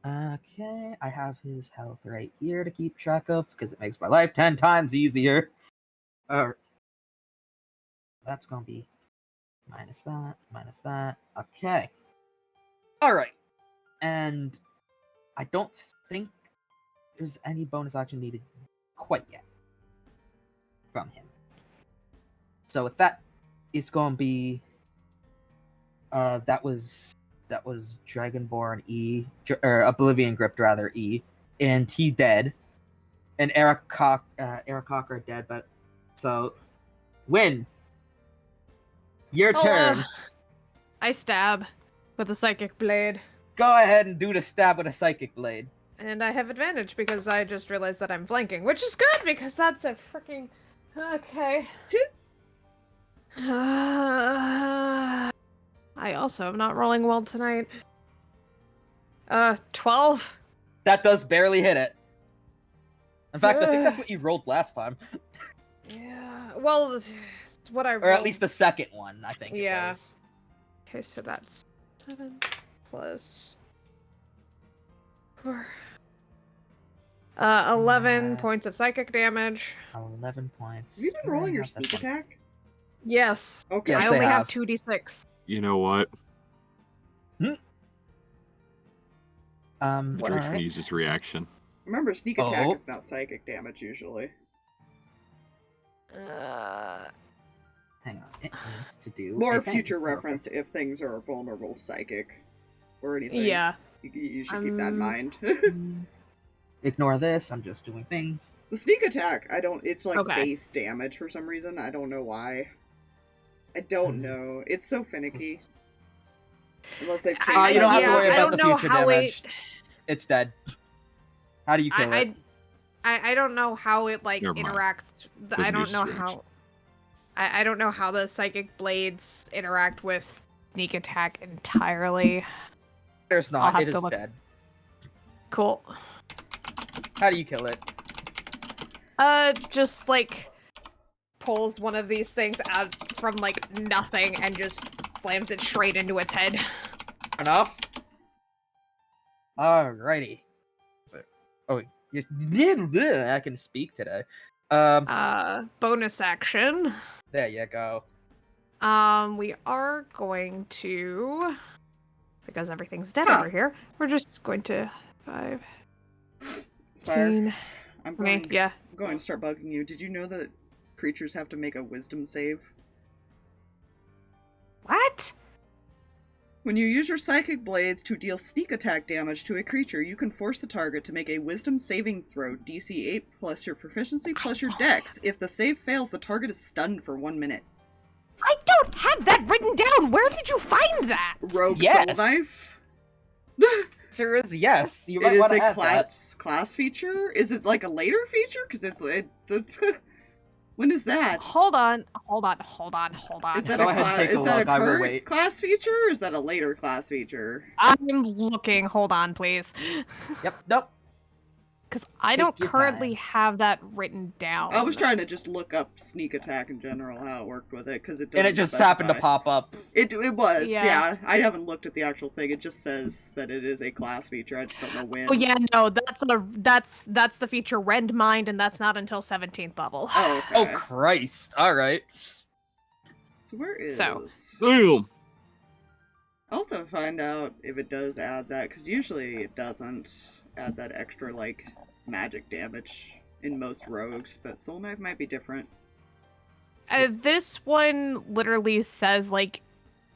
Okay, I have his health right here to keep track of because it makes my life 10 times easier. That's gonna be minus that. Okay. Alright. And I don't think there's any bonus action needed quite yet from him. So with that, it's gonna be that was Dragonborn E, or Oblivion Gripped rather E, and he dead. And Eric Cock are dead, but so Win. Your turn. I stab with a psychic blade. Go ahead and do the stab with a psychic blade. And I have advantage because I just realized that I'm flanking, which is good because that's a freaking okay. I also am not rolling well tonight. 12. That does barely hit it. In fact, I think that's what you rolled last time. Yeah. Well, it's what I rolled. Or at least the second one, I think. Yeah. It was. Okay, so that's 7 plus 4. 11 points of psychic damage. 11 points. Have you been rolling your sneak attack? Yes. Okay. Yes, I they only have have. 2d6. You know what? What? Drake's gonna use his reaction. Remember, sneak attack Oh. is not psychic damage usually. Hang on. It needs to do. More a thing. future reference if things are vulnerable psychic or anything. Yeah. You should keep that in mind. Ignore this. I'm just doing things. The sneak attack, it's like Okay. base damage for some reason. I don't know why. I don't know. It's so finicky. Unless they've changed. You don't have to worry I about don't the know future how damage. It's dead. How do you kill it? I don't know how it like Never mind. interacts. Doesn't I don't use know its how. I don't know how the psychic blades interact with sneak attack entirely. There's I'll not. have It to is look. dead. Cool. How do you kill it? Just like pulls one of these things out from like nothing and just slams it straight into its head. Enough. Alrighty. So, yes, I can speak today. Bonus action. There you go. We are going to, because everything's dead Huh. over here, we're just going to 5, Spire, 10. I'm Okay, going, yeah. I'm going to start bugging you. Did you know that creatures have to make a wisdom save? What? When you use your psychic blades to deal sneak attack damage to a creature, you can force the target to make a wisdom saving throw, DC 8 plus your proficiency plus your dex. If the save fails, the target is stunned for 1 minute. I don't have that written down. Where did you find that? Rogue Yes. Soul Knife? Answer is yes. You It might is want to a add that. class feature? Is it like a later feature? Because when is that? Hold on. Is that Go a ahead and take a is that look, a I will current wait. class feature or is that a later class feature? I'm looking. Hold on, please. Yep. Nope. Because I Take don't your currently time. have that written down. I was trying to just look up sneak attack in general, how it worked with it, because it And it doesn't just happened to specify. pop up. It was, Yeah. yeah. I haven't looked at the actual thing. It just says that it is a class feature. I just don't know when. Oh yeah, no, that's the feature Rend Mind, and that's not until 17th level. Oh, okay. Oh Christ! All right. So where is? So. Damn. I'll have to find out if it does add that, because usually it doesn't add that extra like magic damage in most rogues, but Soul Knife might be different. This one literally says like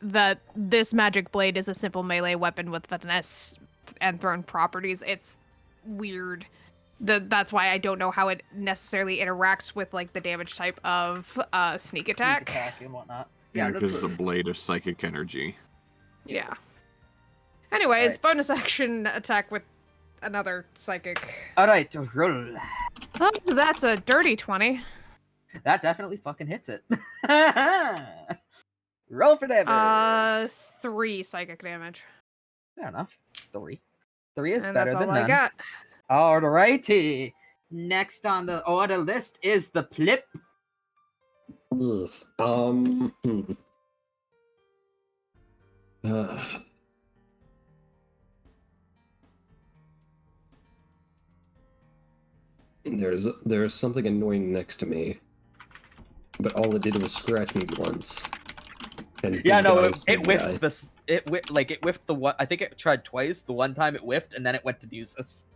that this magic blade is a simple melee weapon with finesse and thrown properties. It's weird. That's why I don't know how it necessarily interacts with like the damage type of sneak attack. Sneak attack and whatnot. Yeah, Yeah, that's because it's a blade of psychic energy. Yeah. Anyways, Right. bonus action attack with another psychic. All right, roll. Oh, that's a dirty 20. That definitely fucking hits it. Roll for damage. 3 psychic damage. Fair enough. 3. 3 is And better that's than all none. I got. Alrighty. Next on the order list is the Plip. Yes. There's something annoying next to me, but all it did was scratch me once. And Yeah, big no, guys, it big whiffed guy. this. It whiffed the one. I think it tried twice. The one time it whiffed, and then it went to Nuzus.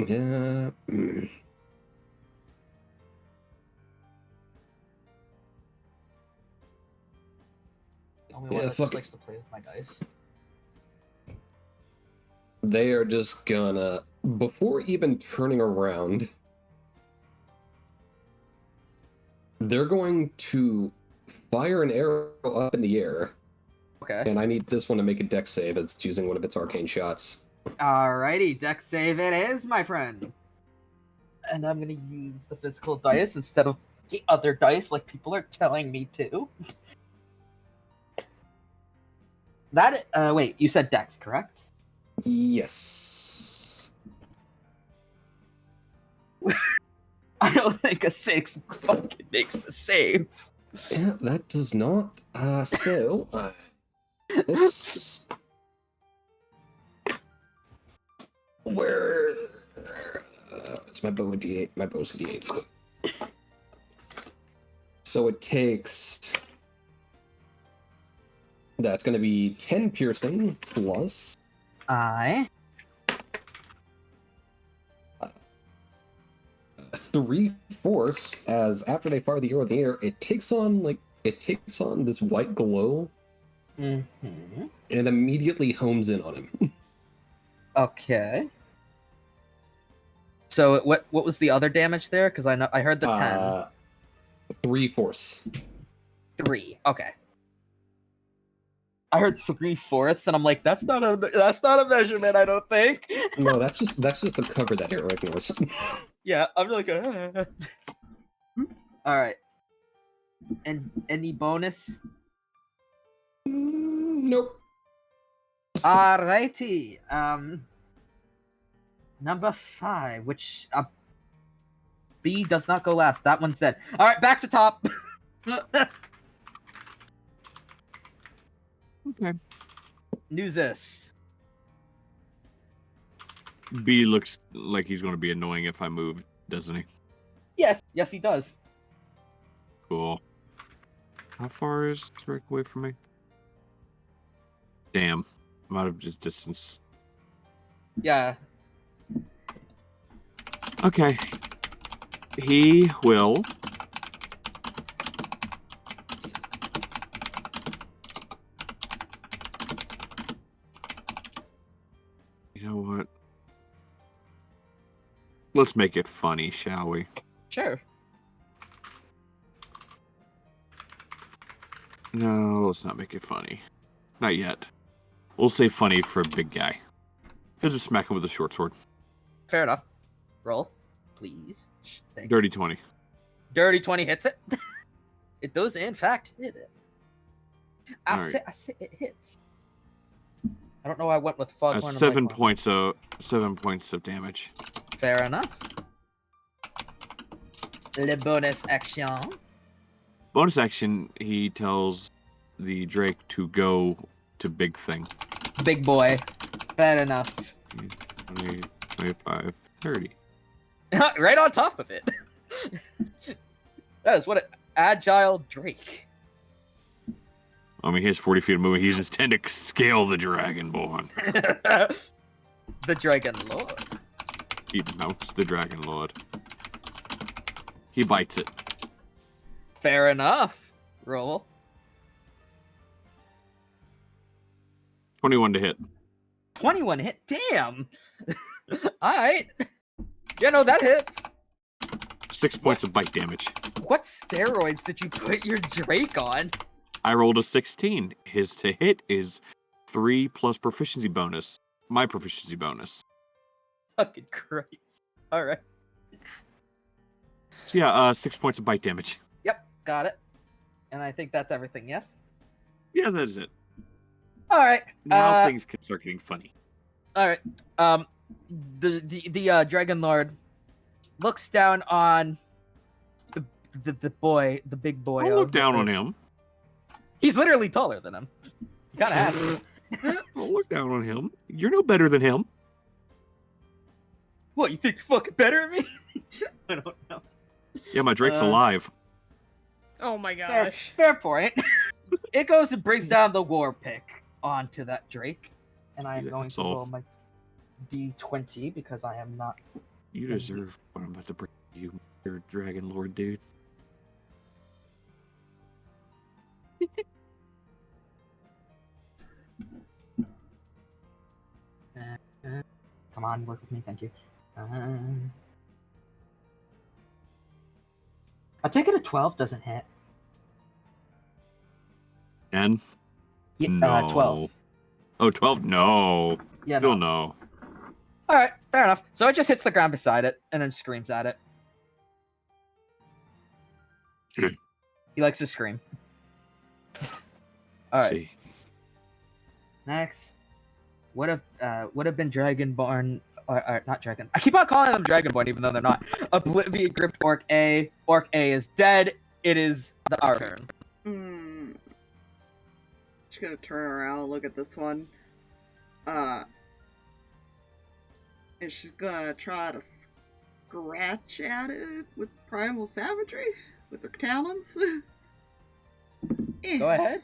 Yeah. The only one Yeah, that fuck just it. likes to play with my dice. They are just gonna, before even turning around, they're going to fire an arrow up in the air. Okay. And I need this one to make a dex save. It's choosing one of its arcane shots. Alrighty, dex save it is, my friend. And I'm gonna use the physical dice instead of the other dice, like people are telling me to. That wait, you said dex, correct? Yes. I don't think a 6 fucking makes the save. Yeah, that does not. This. Where. It's my bow d8. My bow's a d8. So it takes. That's going to be 10 piercing plus. 3 force, as after they fire the arrow in the air, it takes on this white glow Mm-hmm. and immediately homes in on him. Okay. So what was the other damage there? Because I heard the 10. 3 force. 3. Okay. I heard 3/4, and I'm like, that's not a measurement, I don't think. No, that's just to cover that arrow ignores. Yeah, I'm like, all right. And any bonus? Nope. Alrighty. Number 5, which B does not go last. That one's dead. All right, back to top. Okay. Nuzus. B looks like he's going to be annoying if I move, doesn't he? Yes, he does. Cool. How far is Drake away from me? Damn. I'm out of just distance. Yeah. Okay. He will... You know what? Let's make it funny, shall we? Sure. No, let's not make it funny. Not yet. We'll say funny for a big guy. He'll just smack him with a short sword. Fair enough. Roll, please. Thank you. Dirty 20. Dirty 20 hits it. It does, in fact, hit it. I Alright. say it hits. I don't know why I went with Foghorn. 7 points of damage. Fair enough. Le bonus action. Bonus action, he tells the Drake to go to big thing. Big boy. Fair enough. 20, 25, 30. Right on top of it. That is what an agile Drake. I mean, he has 40 feet of movement. He's just tend to scale the Dragonborn. The Dragon Lord. He mounts the Dragon Lord. He bites it. Fair enough. Roll. 21 to hit. 21 hit. Damn. Alright. Yeah, no, that hits. 6 points of bite damage. What steroids did you put your Drake on? I rolled a 16. His to hit is 3 plus proficiency bonus. My proficiency bonus. Fucking Christ. Alright. So yeah, 6 points of bite damage. Yep, got it. And I think that's everything, yes? Yeah, that is it. Alright. Now things can start getting funny. Alright. The Dragon Lord looks down on the boy, the big boy. Don't look down on him. He's literally taller than him. You kind of have to. Don't look down on him. You're no better than him. What, you think you're fucking better at me? I don't know. Yeah, my Drake's alive. Oh my Fair, gosh. fair point. It goes and brings down the war pick onto that Drake. And I am going to roll my D20 because I am not... You deserve what I'm about to bring you, your Dragon Lord, dude. Come on, work with me, thank you. I take it a 12 doesn't hit. And? Yeah, No. 12. Oh, 12? No. Yeah, Still no. no. Alright, fair enough. So it just hits the ground beside it and then screams at it. He likes to scream. Alright. See. Next. Would have been Dragonborn, or not Dragon. I keep on calling them Dragonborn even though they're not. Oblivion gripped Orc A. Orc A is dead. It is our turn. Just gonna turn around and look at this one. And she's gonna try to scratch at it with primal savagery with her talons. Go ahead.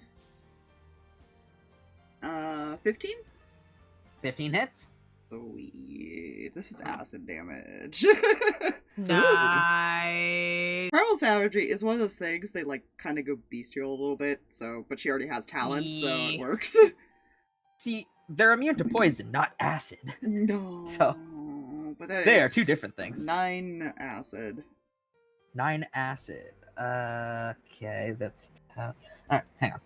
15? 15 hits. Sweet. This is acid damage. Nice. Primal savagery is one of those things, they like kind of go bestial a little bit, so, but she already has talents, so it works. See, they're immune to poison, not acid. No. So, but that they are is 2 different things. 9 acid. 9 acid. Okay, that's... Alright, hang on.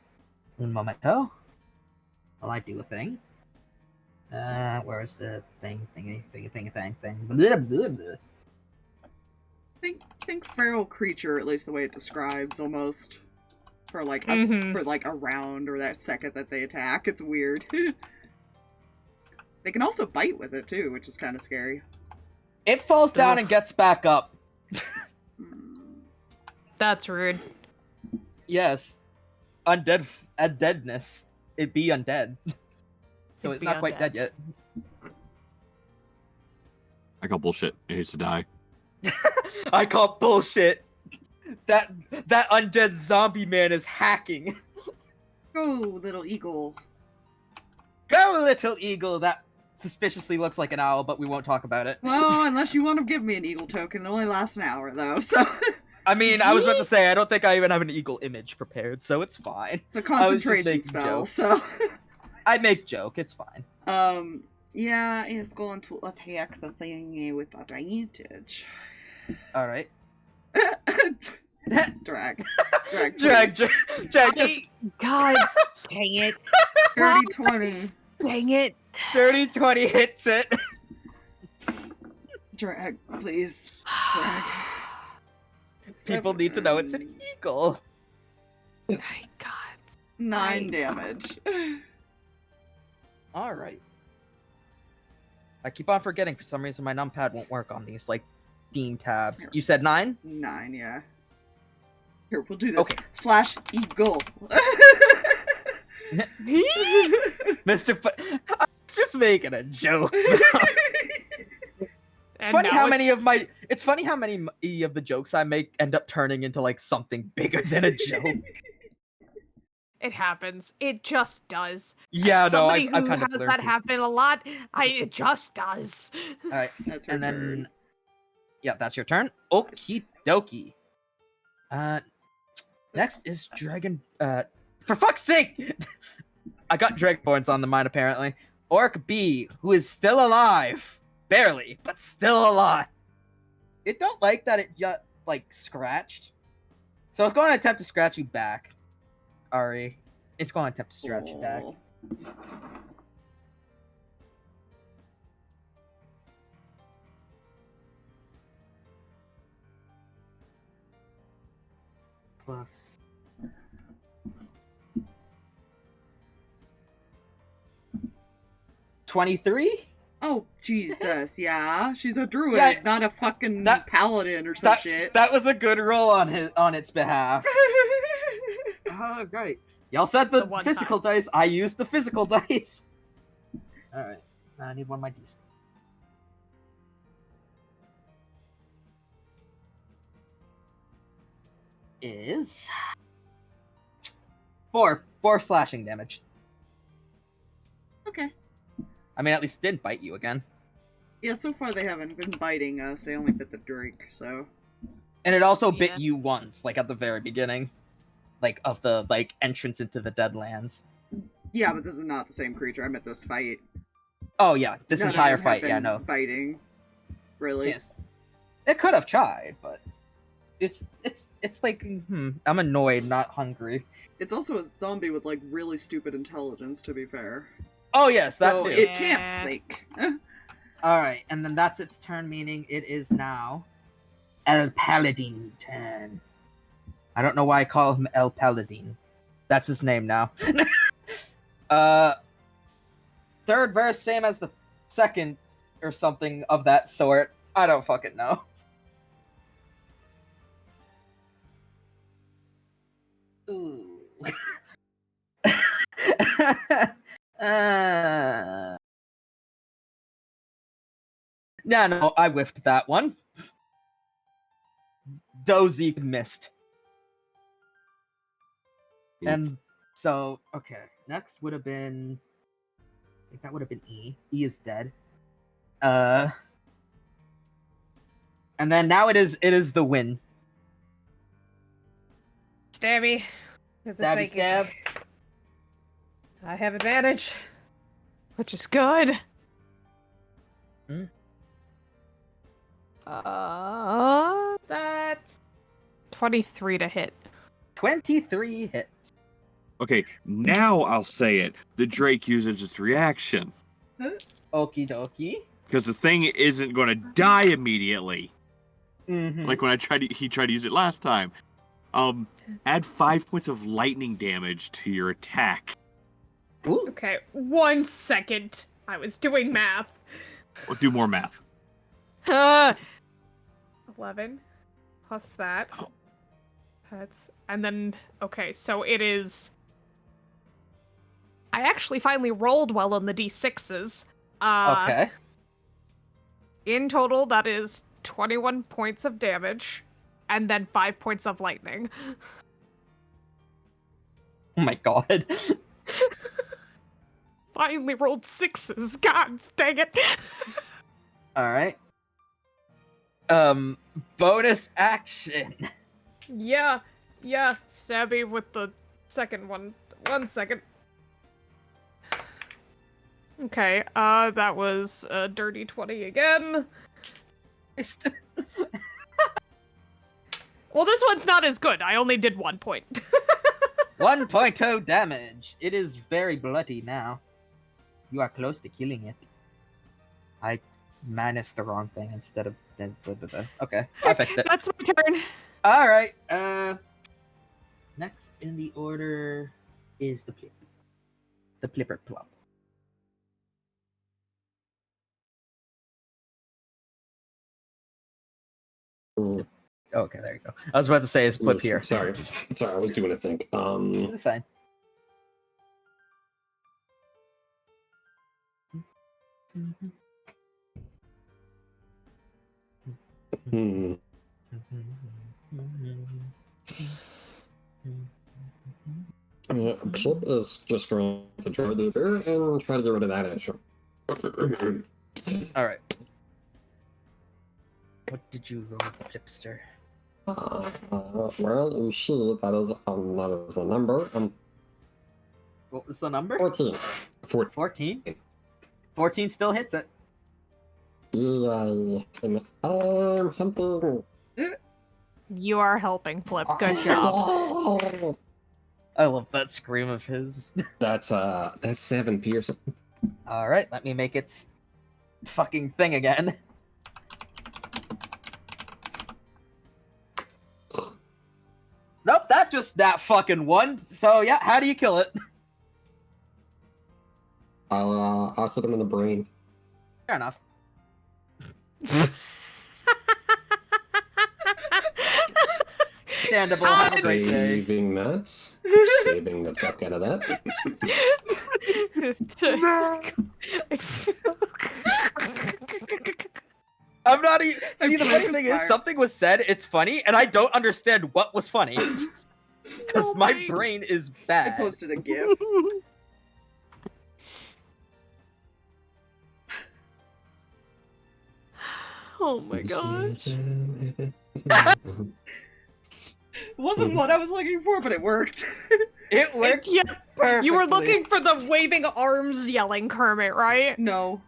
Un momento. While I do a thing. Where's the thing? Blah, blah, blah. Think feral creature, at least the way it describes, almost. For like a round or that second that they attack. It's weird. They can also bite with it too, which is kind of scary. It falls down and gets back up. That's rude. Yes. Undeadness. It be undead. So it's not quite dead yet. I call bullshit. It needs to die. I call bullshit. That undead zombie man is hacking. Go, little eagle. Go, little eagle. That suspiciously looks like an owl, but we won't talk about it. Well, unless you want to give me an eagle token, it only lasts an hour though, so... I mean, I was about to say, I don't think I even have an eagle image prepared, so it's fine. It's a concentration spell, jokes. so... I make joke, it's fine. Yeah, it's going to attack the thing with advantage. Alright. Drag, just... God dang it. 30-20. Dang it. 30-20 hits it. Drag, please. Drag. People need to know it's an eagle. Yes. My God. 9 damage. Alright. I keep on forgetting for some reason my numpad won't work on these, like, theme tabs. Here. You said 9? 9, yeah. Here, we'll do this. Okay. / eagle. Mr. I'm just making a joke. It's And funny now how many of my... It's funny how many of the jokes I make end up turning into, like, something bigger than a joke. It happens. It just does. Yeah, As no, somebody I've who kind of has that happen a lot. It just does. Alright, That's her and then... turn. Yeah, that's your turn. Okie dokie. Next is Dragon... For fuck's sake! I got Dragonborns on the mind, apparently. Orc B, who is still alive. Barely, but still alive. It don't like that it got, like, scratched. So it's going to attempt to scratch you back. Ari. It's going to attempt to scratch you back. Aw. Plus... 23? Oh, Jesus, yeah. She's a druid, Yeah, not a fucking that- paladin or some shit. That was a good roll on its behalf. Oh, great. Y'all said the one physical dice. I used the physical dice. Alright. I need one of my Ds. Is... 4 slashing damage. Okay. I mean, at least didn't bite you again. Yeah, so far they haven't been biting us. They only bit the drake, so... And it also Yeah. bit you once, like at the very beginning. Like, of the, like, entrance into the Deadlands. Yeah, but this is not the same creature. I meant this fight. Oh, yeah. This None of entire them have fight, yeah, been no. biting. Really. Yes. It could have tried, but... It's like, I'm annoyed, not hungry. It's also a zombie with, like, really stupid intelligence, to be fair. Oh, yes, that So too. it Yeah. can't think. Alright, and then that's its turn, meaning it is now El Paladin turn. I don't know why I call him El Paladin. That's his name now. Third verse, same as the second, or something of that sort. I don't fucking know. Ooh. Yeah, no, I whiffed that one. Dozy missed. Oof. And so, okay, next would have been... I think that would have been E. E is dead. And then now it is the win. Stabby. With the Stabby psychic. stab. I have advantage, which is good. Hmm. That's 23 to hit. 23 hits. Okay, now I'll say it. The Drake uses its reaction. Okie dokie. Because the thing isn't going to die immediately. Mm-hmm. Like when he tried to use it last time. Add 5 points of lightning damage to your attack. Ooh. Okay, 1 second. I was doing math. We'll do more math. 11 plus that. And then, okay, so it is... I actually finally rolled well on the d6s. Okay. In total, that is 21 points of damage, and then 5 points of lightning. Oh my god. Finally rolled 6s. God dang it. Alright. Bonus action. Yeah, stabby with the second one. 1 second. Okay, that was a dirty 20 again. Well, this one's not as good. I only did 1 point. 1.0 damage. It is very bloody now. You are close to killing it. I managed the wrong thing instead of... Okay, I fixed it. That's my turn. Alright, next in the order is the Plip. The Plipper Plop. Okay, there you go. I was about to say it's Plip here. Sorry, I was doing a think. It's fine. Plip is just going to try the bear and try to get rid of that issue. Alright. What did you roll, Plipster? Well, you see, that is a number. What was the number? 14. 14? 14 still hits it. Yay. I'm hunting. You are helping, Flip. Good job. I love that scream of his. That's 7 Pearson. Alright, let me make its fucking thing again. Nope, that fucking one. So yeah, how do you kill it? I'll hit him in the brain. Fair enough. Understandable. Have a great day. Saving that. Saving the fuck out of that. I'm not even. See, the funny thing is, something was said, it's funny, and I don't understand what was funny. Because my brain is I bad. posted a GIF. Oh my gosh. It wasn't what I was looking for, but it worked. It worked Yeah, perfectly. you were looking for the waving arms yelling Kermit, right? No.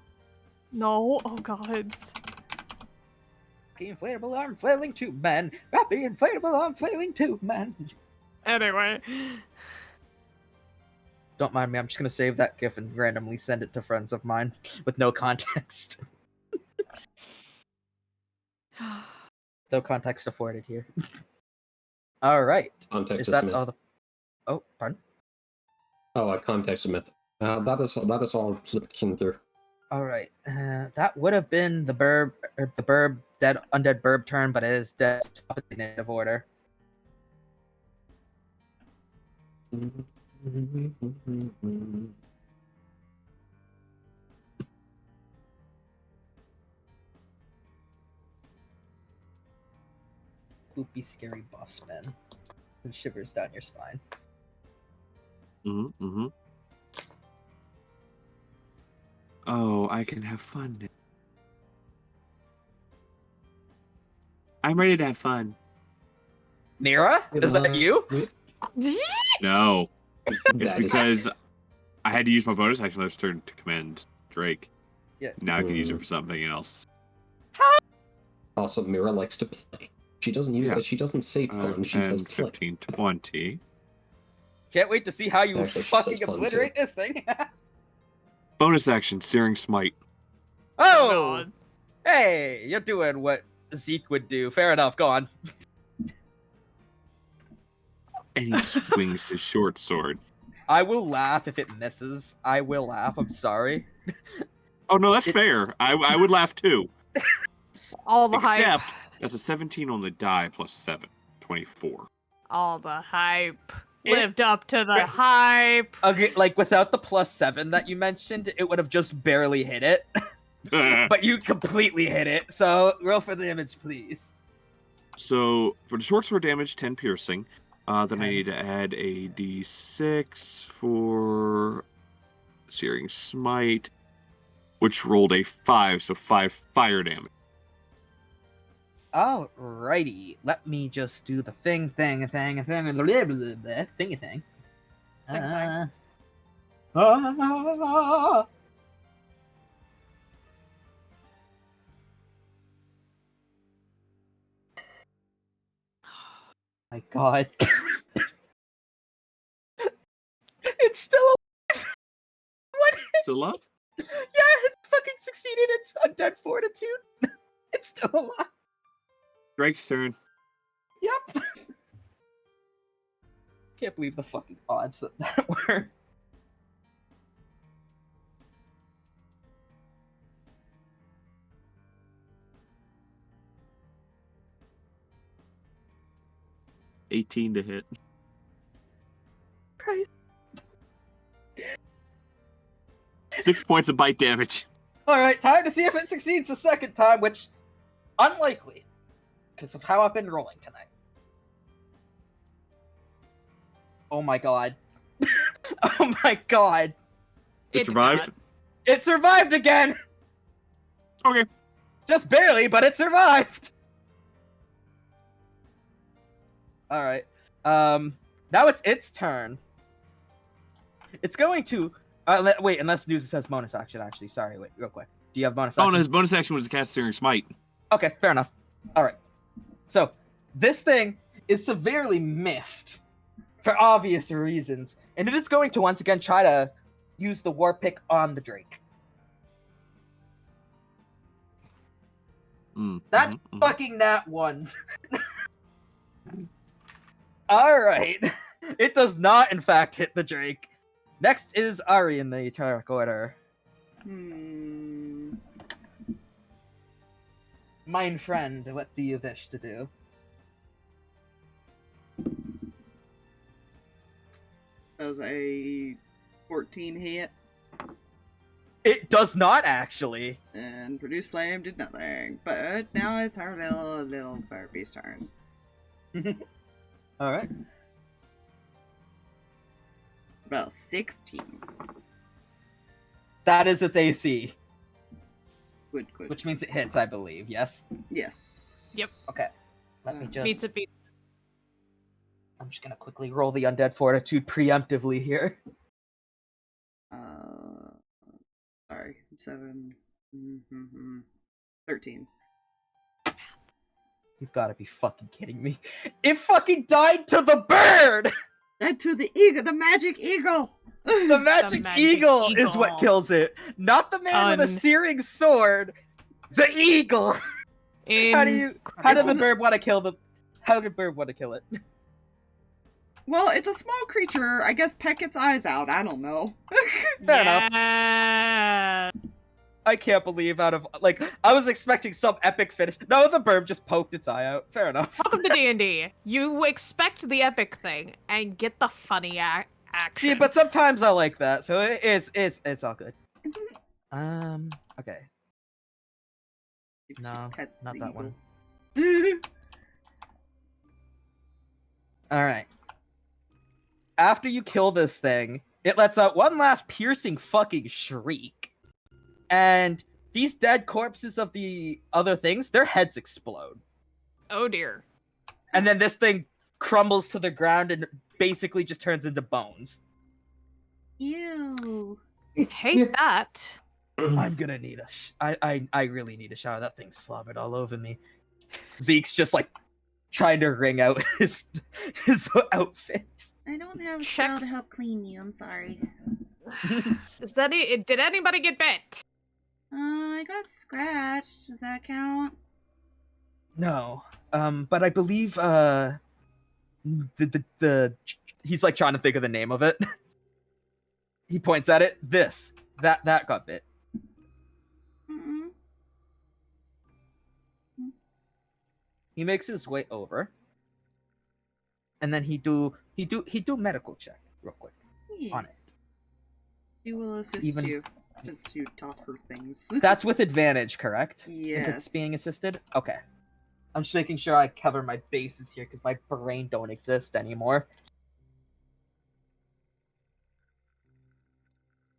No? Oh god. Happy inflatable arm flailing tube man. Happy inflatable arm flailing tube man. Anyway. Don't mind me, I'm just gonna save that GIF and randomly send it to friends of mine with no context. No context afforded here. Alright. Context Is is that myth. all the... Oh, pardon? Oh, a context is myth. That is all Plip can do. Alright. That would have been the burb, undead burb turn, but it is dead top in native order. Spoopy, scary boss man. And shivers down your spine. Oh, I can have fun now. I'm ready to have fun. Mira? Is that you? No. It's That is- because I had to use my bonus action last turn to command Drake. Yeah. Now I can use it for something else. Also, Mira likes to play. She doesn't use it. She doesn't say fun. She says 10, play. 15, 20. Can't wait to see how you Actually, she fucking says fun, obliterate too. this thing. Bonus action, Searing Smite. Oh! God. Hey, you're doing what Zeke would do. Fair enough, go on. And he swings his short sword. I will laugh if it misses. I will laugh, I'm sorry. Oh no, that's fair. I would laugh too. All the Except hype. that's a 17 on the die plus 7. 24. All the hype. It- Lived up to the hype. Okay, like without the +7 that you mentioned, it would have just barely hit it. But you completely hit it, so roll for the damage, please. So for the short sword damage, 10 piercing. Then I Okay. need to add a d6 for Searing Smite, which rolled a 5, so 5 fire damage. Alrighty, let me just do the thing. My god. It's still alive! What? Still up? Yeah, it fucking succeeded its undead fortitude. It's still alive. Drake's turn. Yep. Can't believe the fucking odds that were. $18 to hit. Christ. 6 points of bite damage. Alright, time to see if it succeeds the second time, which unlikely. Because of how I've been rolling tonight. Oh my god. Oh my god. It It survived? did It survived again! Okay. Just barely, but it survived! Alright. Now it's its turn. It's going to... wait, unless Nuzus has bonus action, actually. Sorry, wait, real quick. Do you have bonus Oh, action? no, his bonus action was to cast Searing Smite. Okay, fair enough. Alright. So, this thing is severely miffed. For obvious reasons. And it is going to once again try to use the war pick on the Drake. That fucking nat one. Alright. It does not, in fact, hit the Drake. Next is Ari in the Tarek order. Mine friend, what do you wish to do? Does a 14 hit? It does not actually. And produce flame did nothing. But now it's our little Barbie's turn. All right. About 16. That is its AC, Good. which means it hits, I believe. Yes. Yes. Yep. Okay. Let me just. Beats it. I'm just gonna quickly roll the undead fortitude preemptively here. Sorry. 7. 13. You've got to be fucking kidding me! It fucking died to the bird. That to the eagle, the magic eagle. The magic eagle is what kills it, not the man with a searing sword. The eagle. How did the bird want to kill the? How did the bird want to kill it? Well, it's a small creature. I guess peck its eyes out. I don't know. Fair enough. I can't believe I was expecting some epic finish. No, the bird just poked its eye out. Fair enough. Welcome to D&D. You expect the epic thing and get the funny action. See, but sometimes I like that, so it's all good. Okay. No, Pets not the that eagle. one. All right. After you kill this thing, it lets out one last piercing fucking shriek. And these dead corpses of the other things, their heads explode. Oh dear. And then this thing crumbles to the ground and basically just turns into bones. Ew. Hate that. I'm gonna need I really need a shower. That thing slobbered all over me. Zeke's just like trying to wring out his outfit. I don't have a Check. spell to help clean you. I'm sorry. Did anybody get bit? I got scratched. Does that count? No. But I believe the he's like trying to think of the name of it. He points at it. That got bit. Mm-mm. He makes his way over. And then he do medical check real quick Yeah. on it. She will assist you since you taught her things. That's with advantage, correct? Yes. If it's being assisted? Okay. I'm just making sure I cover my bases here because my brain don't exist anymore.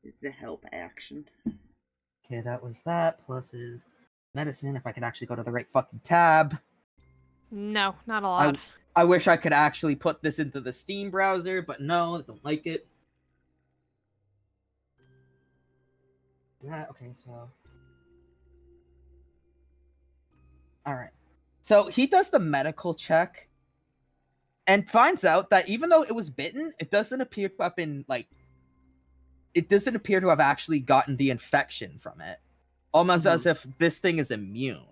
It's the help action. Okay, that was that, plus his medicine, if I could actually go to the right fucking tab. No, not a lot. I wish I could actually put this into the Steam browser, but no, I don't like it. Okay, so... Alright. So he does the medical check and finds out that even though it was bitten, it doesn't appear to have been, it doesn't appear to have actually gotten the infection from it. Almost as if this thing is immune.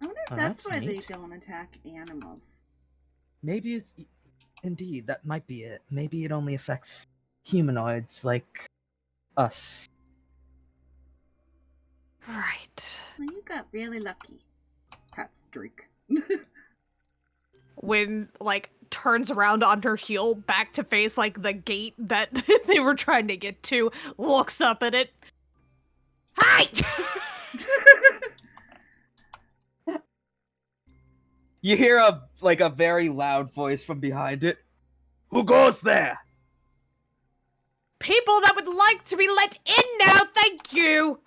I wonder if Oh, that's that's why neat. they don't attack animals. Maybe it's... Indeed, that might be it. Maybe it only affects humanoids like us. Right. Well, you got really lucky. Pat's drink. When, turns around on her heel, back to face, the gate that they were trying to get to, looks up at it. Hi! You hear a very loud voice from behind it. Who goes there? People that would like to be let in now, thank you!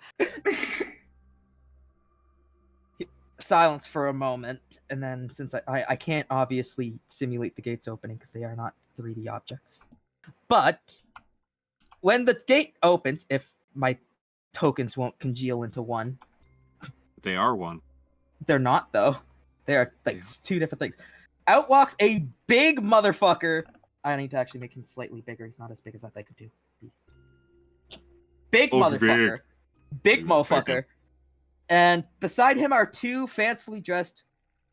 Silence for a moment, and then since I can't obviously simulate the gates opening because they are not 3D objects. But when the gate opens, if my tokens won't congeal into one. They are one. They're not, though. They are two different things. Out walks a big motherfucker. I need to actually make him slightly bigger. He's not as big as I think he could do. Big motherfucker. Big motherfucker. And beside him are two fancily dressed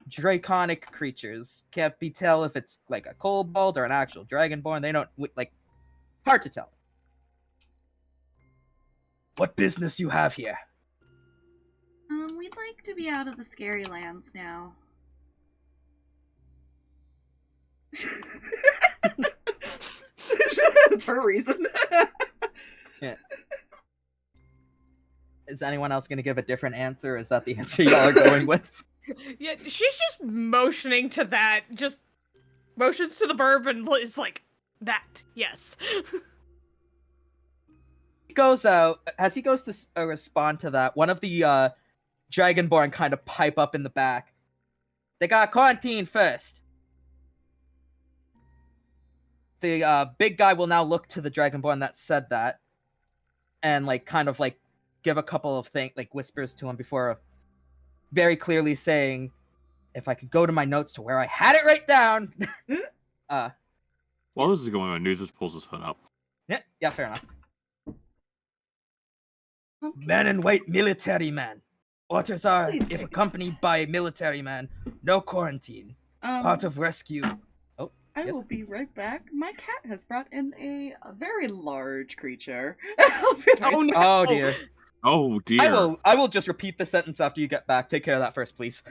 draconic creatures. Can't be tell if it's like a kobold or an actual dragonborn. They don't hard to tell. What business you have here? We'd like to be out of the scary lands now. That's her reason. Yeah. Is anyone else going to give a different answer? Or is that the answer y'all are going with? Yeah, she's just motioning to that. Just motions to the burb and is like, that. Yes. He goes out. As he goes to respond to that, one of the Dragonborn kind of pipe up in the back. They got quarantine first. The big guy will now look to the Dragonborn that said that, and like kind of like give a couple of things, like whispers to him before very clearly saying, if I could go to my notes to where I had it right down. While this is going on, Nuzus pulls his hood up. Yeah, fair enough. Okay. Man in white military man. Orders are, Please if take it. accompanied by a military man, no quarantine. Part of rescue. Oh, I yes? will be right back. My cat has brought in a very large creature. Oh no. Oh dear. Oh dear. I will just repeat the sentence after you get back. Take care of that first, please.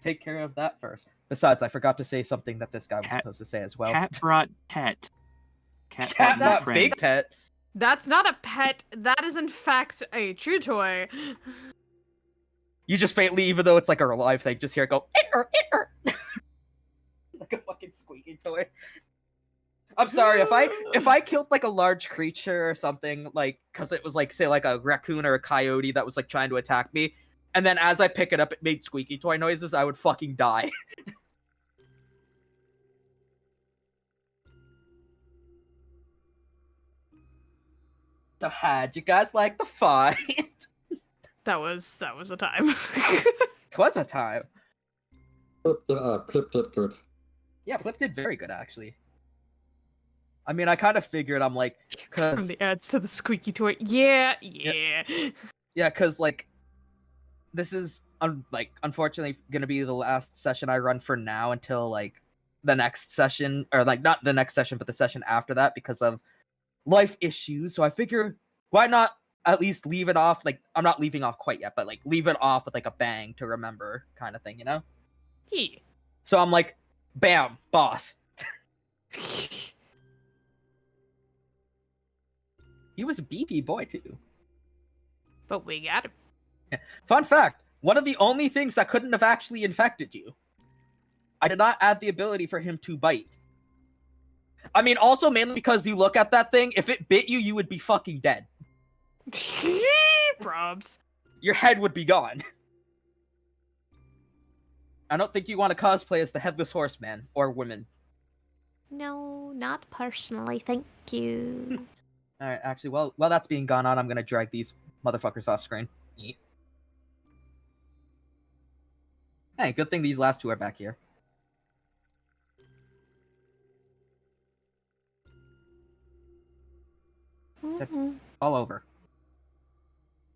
Take care of that first. Besides, I forgot to say something that this guy was supposed to say as well. Cat brought pet. Cat Cat brought not friend. big pet. That's not a pet. That is in fact a chew toy. You just faintly, even though it's like a live thing, just hear it go, like a fucking squeaky toy. I'm sorry, if I killed like a large creature or something, like, cause it was like, say like a raccoon or a coyote that was like trying to attack me, and then as I pick it up it made squeaky toy noises, I would fucking die. So how'd you guys like the fight? That was a time. It was a time. Plip. Yeah, Plip did very good, actually. I mean, I kind of figured, I'm like, From cause... the ads to the squeaky toy. Yeah. Yeah, cause, like, this is, unfortunately gonna be the last session I run for now until, like, the next session, or, like, not the next session, but the session after that, because of life issues, so I figure, why not at least leave it off, like, I'm not leaving off quite yet, but, like, leave it off with, like, a bang to remember, kind of thing, you know? Yeah. So I'm like, bam, boss. He was a beefy boy, too. But we got him. Fun fact, one of the only things that couldn't have actually infected you. I did not add the ability for him to bite. I mean, also mainly because you look at that thing, if it bit you, you would be fucking dead. Probs. Your head would be gone. I don't think you want to cosplay as the Headless Horseman, or woman. No, not personally, thank you. Alright, actually, while that's being gone on, I'm gonna drag these motherfuckers off screen. Yeet. Hey, good thing these last two are back here. All over.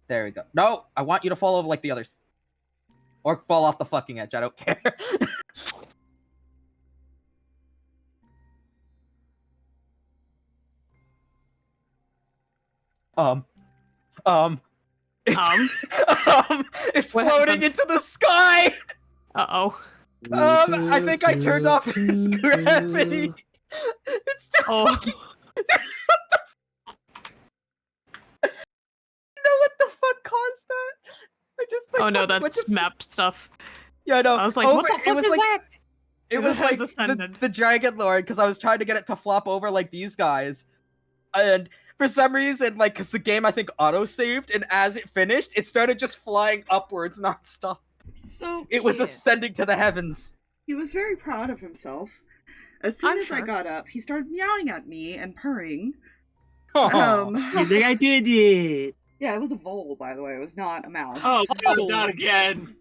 There we go. No, I want you to fall over like the others. Or fall off the fucking edge, I don't care. It's What floating happened? into the sky! Uh-oh. I think I turned off its gravity. It's still Oh. fucking... You know what the fuck caused that? I just like, Oh no, what that's the- map stuff. Yeah, no. I was like, what the fuck is that? It was It like has ascended. the Dragon Lord, because I was trying to get it to flop over like these guys. And for some reason, like, because the game, I think, auto-saved, and as it finished, it started just flying upwards nonstop. So It was cute. ascending to the heavens. He was very proud of himself. As soon I'm as I sure. got up, he started meowing at me and purring. Oh. You think I did it? Yeah, it was a vole, by the way. It was not a mouse. Oh, Oh. no, not again.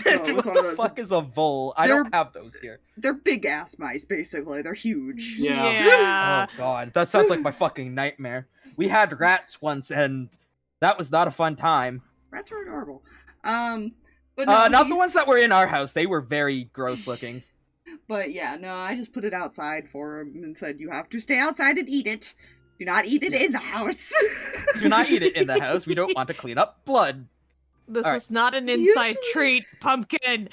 it was What one the of those- fuck is a vole? I They're- don't have those here. They're big ass mice, basically. They're huge. Yeah. Oh god, that sounds like my fucking nightmare. We had rats once, and that was not a fun time. Rats are adorable. But no, Not the he's- ones that were in our house. They were very gross looking. But yeah, no, I just put it outside for him and said, "You have to stay outside and eat it." Do not eat it in the house. Do not eat it in the house. We don't want to clean up blood. This All right. is not an inside Usually- treat, pumpkin.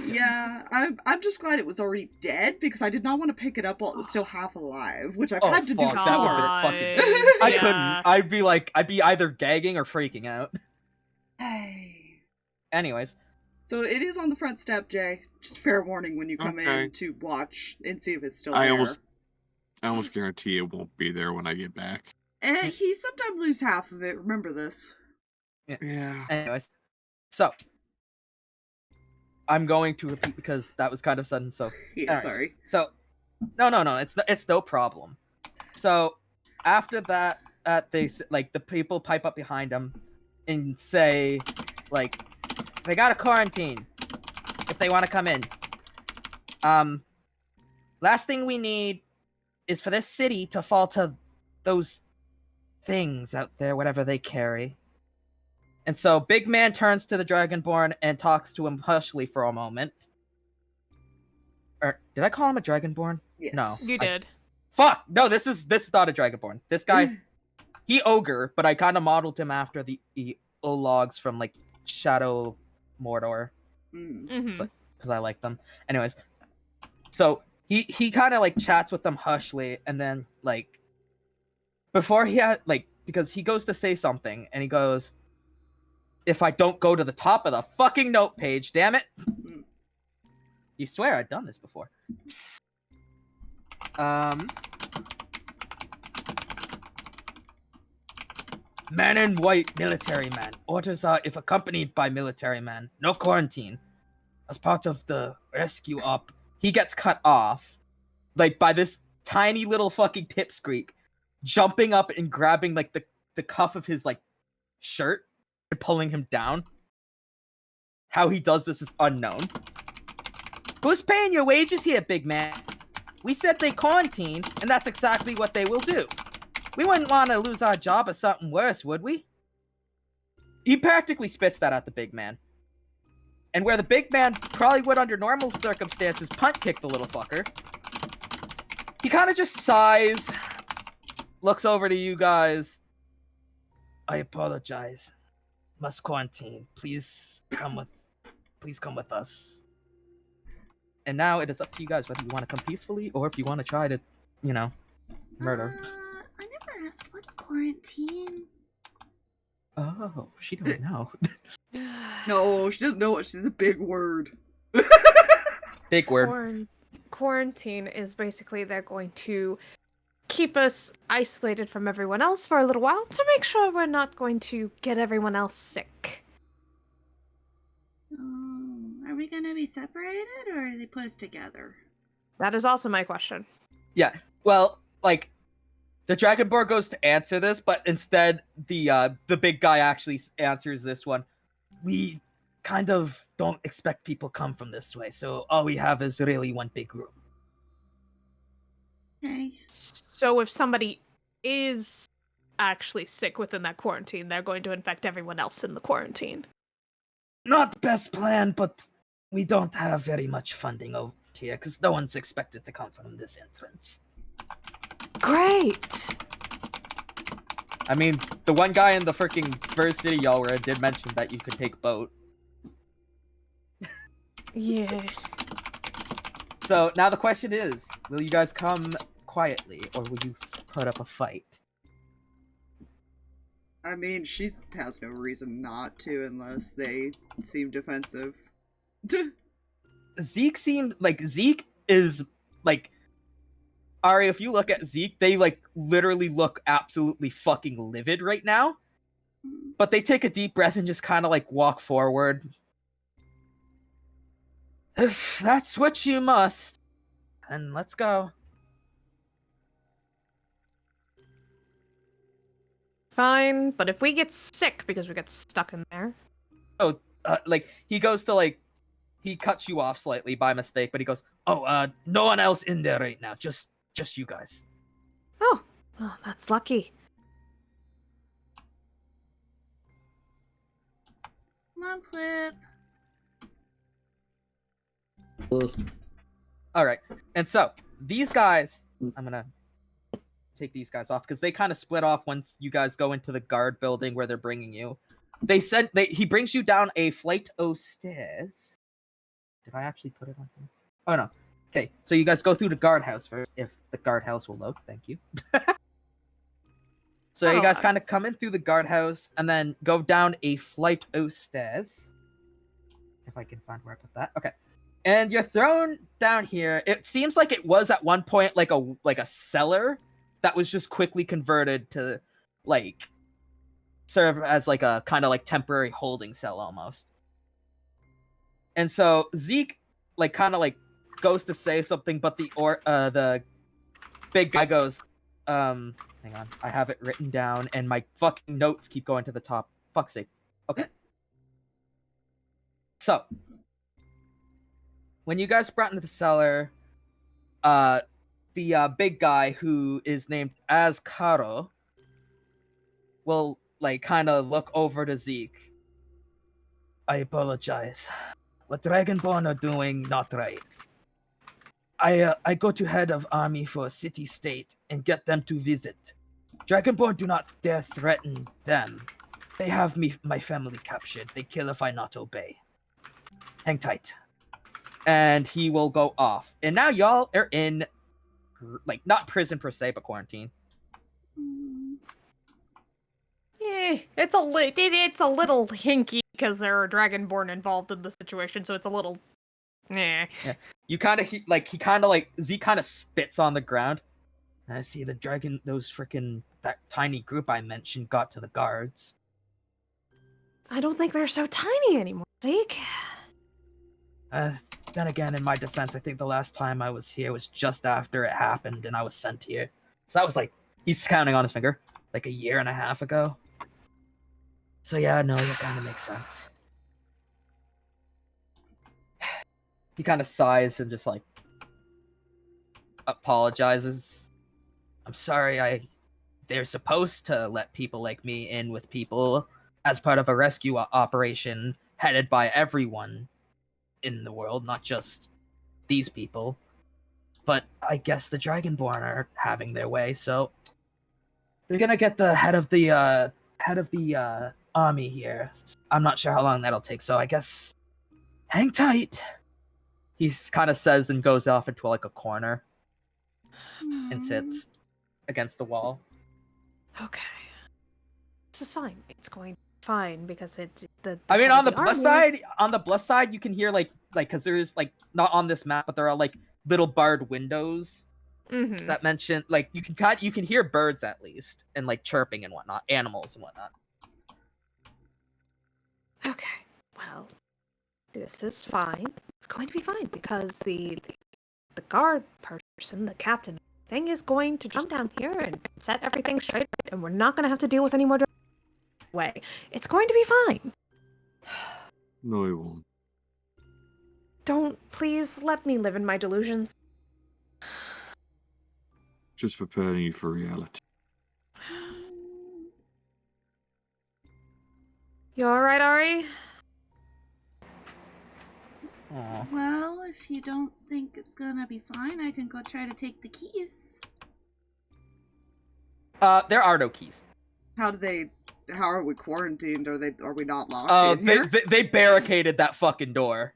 Yeah, I'm just glad it was already dead because I did not want to pick it up while it was still half alive, which I've Oh, had to do fuck, that would've been before. fucking- God, I yeah. couldn't. I'd be either gagging or freaking out. Hey. Anyways, So it is on the front step, Jay. Just fair warning when you come Okay. in to watch and see if it's still I there. almost guarantee it won't be there when I get back. He sometimes lose half of it. Remember this. Yeah. anyways, so I'm going to repeat because that was kind of sudden. So Yeah, Alright. sorry. So, no, it's no problem. So, after that, the people pipe up behind them and say, like, they got a quarantine if they want to come in. Last thing we need is for this city to fall to those things out there, whatever they carry. And so, Big Man turns to the Dragonborn and talks to him hushly for a moment. Or did I call him a Dragonborn? Yes. No. You did. Fuck! No, this is not a Dragonborn. This guy, he ogre, but I kind of modeled him after the Ologs from like Shadow of Mordor Mm. Mhm. like- because I like them. Anyways, so he kind of like chats with them hushly, and then like before he had like because he goes to say something, and he goes, "If I don't go to the top of the fucking note page, damn it!" You swear I'd done this before. Man in white, military man. Orders are if accompanied by military man. No quarantine. As part of the rescue op, he gets cut off. Like by this tiny little fucking pipsqueak jumping up and grabbing like the cuff of his like shirt and pulling him down. How he does this is unknown. Who's paying your wages here, big man? We said they quarantine, and that's exactly what they will do. We wouldn't want to lose our job or something worse, would we? He practically spits that at the big man. And where the big man probably would under normal circumstances punt kick the little fucker, he kind of just sighs, looks over to you guys. I apologize. Must quarantine. Please come with us. And now it is up to you guys whether you want to come peacefully or if you want to try to, murder. I never asked what's quarantine. Oh, she don't know. No, she doesn't know what. She's a big word. Big word. Quarantine is basically they're going to keep us isolated from everyone else for a little while to make sure we're not going to get everyone else sick. Oh, are we gonna be separated or do they put us together? That is also my question. Yeah. Well, like the Dragonborn goes to answer this, but instead the big guy actually answers this one. We kind of don't expect people come from this way, so all we have is really one big room. Okay. So if somebody is actually sick within that quarantine, they're going to infect everyone else in the quarantine. Not best plan, but we don't have very much funding over here because no one's expected to come from this entrance. Great! I mean, the one guy in the freaking first city y'all were in did mention that you could take boat. Yeah. So now the question is, will you guys come quietly or will you put up a fight? I mean, she has no reason not to unless they seem defensive. Zeke is like Ari, if you look at Zeke, they like literally look absolutely fucking livid right now. But they take a deep breath and just kind of like walk forward. If that's what you must, then let's go. Fine, but if we get sick because we get stuck in there. Like he goes to like he cuts you off slightly by mistake, but he goes, "Oh, no one else in there right now. Just you guys." Oh, that's lucky. Come on, Plip. Well, All right. And so, these guys, I'm going to take these guys off because they kind of split off once you guys go into the guard building where they're bringing you. He brings you down a flight of stairs. Did I actually put it on here? Oh no. Okay, so you guys go through the guardhouse first, if the guardhouse will load. Thank you. So you guys kind of come in through the guardhouse and then go down a flight of stairs. If I can find where I put that. Okay. And you're thrown down here. It seems like it was at one point like a cellar that was just quickly converted to like serve as like a kind of like temporary holding cell almost. And so Zeke like kind of like goes to say something, but the big guy goes, hang on, I have it written down, and my fucking notes keep going to the top. Fuck's sake. Okay. So, when you guys brought into the cellar, the big guy who is named as Karo will like kind of look over to Zeke. I apologize. What Dragonborn are doing not right. I go to head of army for a city-state and get them to visit. Dragonborn do not dare threaten them. They have my family captured. They kill if I not obey. Hang tight. And he will go off. And now y'all are in, like, not prison per se, but quarantine. Yeah, it's a little hinky because there are Dragonborn involved in the situation, so it's a little. Yeah. You kind of Z kind of spits on the ground. I see the dragon. That tiny group I mentioned got to the guards. I don't think they're so tiny anymore, Zeke. Then again, in my defense, I think the last time I was here was just after it happened, and I was sent here. So that was like, he's counting on his finger, like a year and a half ago. So yeah, no, that kind of makes sense. He kind of sighs and just like apologizes. I'm sorry, they're supposed to let people like me in with people as part of a rescue operation headed by everyone in the world, not just these people. But I guess the Dragonborn are having their way, so they're gonna get the head of the army here. I'm not sure how long that'll take, so I guess hang tight. He kind of says and goes off into like a corner and sits against the wall. Okay. This is fine. It's going fine because it's the I mean, on the plus side, you can hear like because there is like not on this map, but there are like little barred windows that mention like you can hear birds at least and like chirping and whatnot, animals and whatnot. Okay. Well, this is fine. It's going to be fine because the guard person, the captain thing, is going to jump down here and set everything straight, and we're not going to have to deal with any more way. It's going to be fine. No, it won't. Don't please let me live in my delusions. Just preparing you for reality. You alright, Ari? Aww. Well, if you don't think it's gonna be fine, I can go try to take the keys. There are no keys. How are we quarantined? Are we not locked in here? They barricaded that fucking door.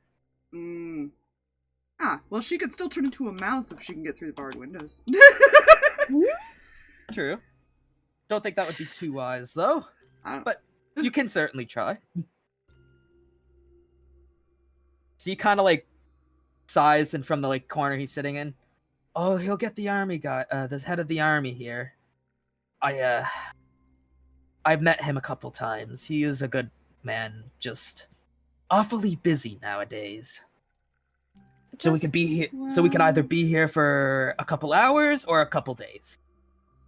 Well, she could still turn into a mouse if she can get through the barred windows. True. Don't think that would be too wise, though. But you can certainly try. So he kind of like sighs, and from the like corner he's sitting in, oh, he'll get the army guy, the head of the army here. I've met him a couple times. He is a good man, just awfully busy nowadays. So we could be here. So we could either be here for a couple hours or a couple days.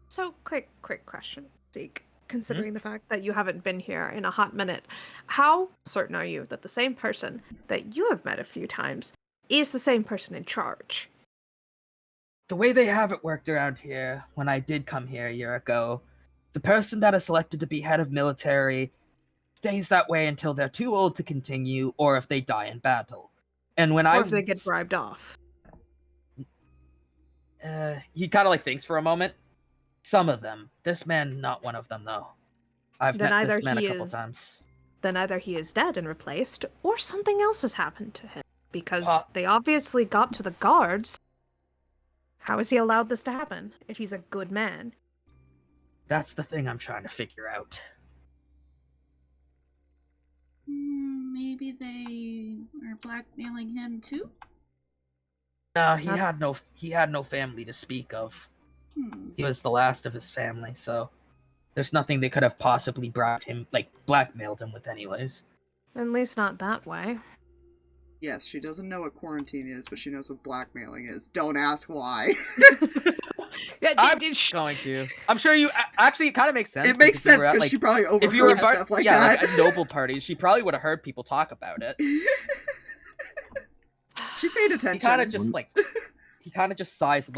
So, quick question, Zeke. Considering the fact that you haven't been here in a hot minute, how certain are you that the same person that you have met a few times is the same person in charge? The way they have it worked around here, when I did come here a year ago, the person that is selected to be head of military stays that way until they're too old to continue, or if they die in battle. And when if they get bribed off. He kind of like thinks for a moment. Some of them. This man, not one of them, though. I've Then met this either man a he couple is- times. Then either he is dead and replaced, or something else has happened to him. Because they obviously got to the guards. How has he allowed this to happen, if he's a good man? That's the thing I'm trying to figure out. Maybe they are blackmailing him too? No, he had no family to speak of. He was the last of his family, so there's nothing they could have possibly brought him, blackmailed him with anyways. At least not that way. Yes, she doesn't know what quarantine is, but she knows what blackmailing is. Don't ask why. Yeah, I'm going to. I'm sure you... Actually, it kind of makes sense. It makes if you sense were at, because she probably if you were overheard stuff like that. at noble parties, she probably would have heard people talk about it. She paid attention. He kind of just, he kind of just sighs,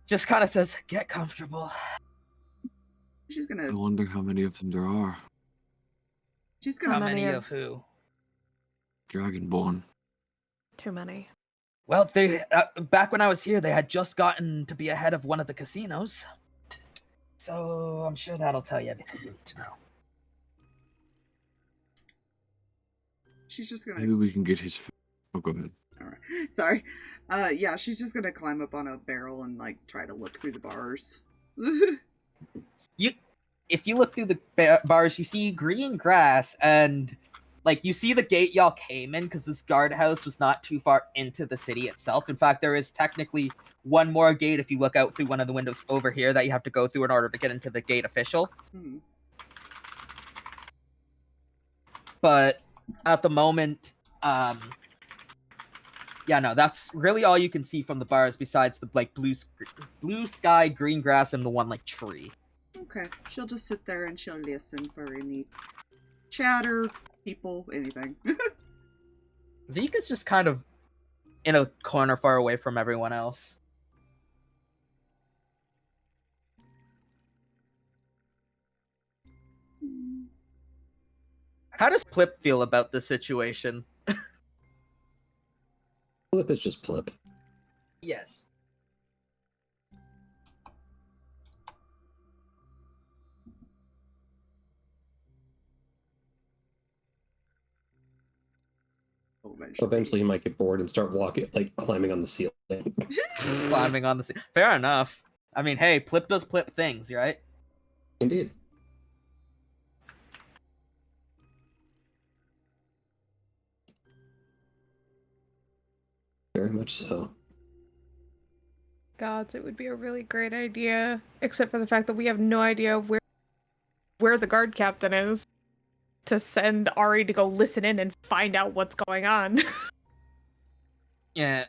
just kind of says, get comfortable. She's I gonna... wonder how many of them there are. She's How gonna... many of who? Dragonborn. Too many. Well, they back when I was here, they had just gotten to be ahead of one of the casinos. So I'm sure that'll tell you everything you need to know. She's just gonna... Maybe we can get his... Oh, go ahead. Alright. Sorry. Yeah, she's just gonna climb up on a barrel and, try to look through the bars. If you look through the bars, you see green grass and... you see the gate y'all came in, because this guardhouse was not too far into the city itself. In fact, there is technically one more gate if you look out through one of the windows over here that you have to go through in order to get into the gate official. But at the moment, yeah, no, that's really all you can see from the bars besides the, blue sky, green grass, and the one, tree. Okay, she'll just sit there and she'll listen for any chatter, people, anything. Zeke is just kind of in a corner far away from everyone else. How does Plip feel about the situation? Plip is just Plip. Yes. Eventually, he might get bored and start walking, climbing on the ceiling. Climbing on the ceiling. Fair enough. I mean, hey, Plip does Plip things, right? Indeed. Very much so. Gods, it would be a really great idea, except for the fact that we have no idea where the guard captain is, to send Ari to go listen in and find out what's going on. Yeah.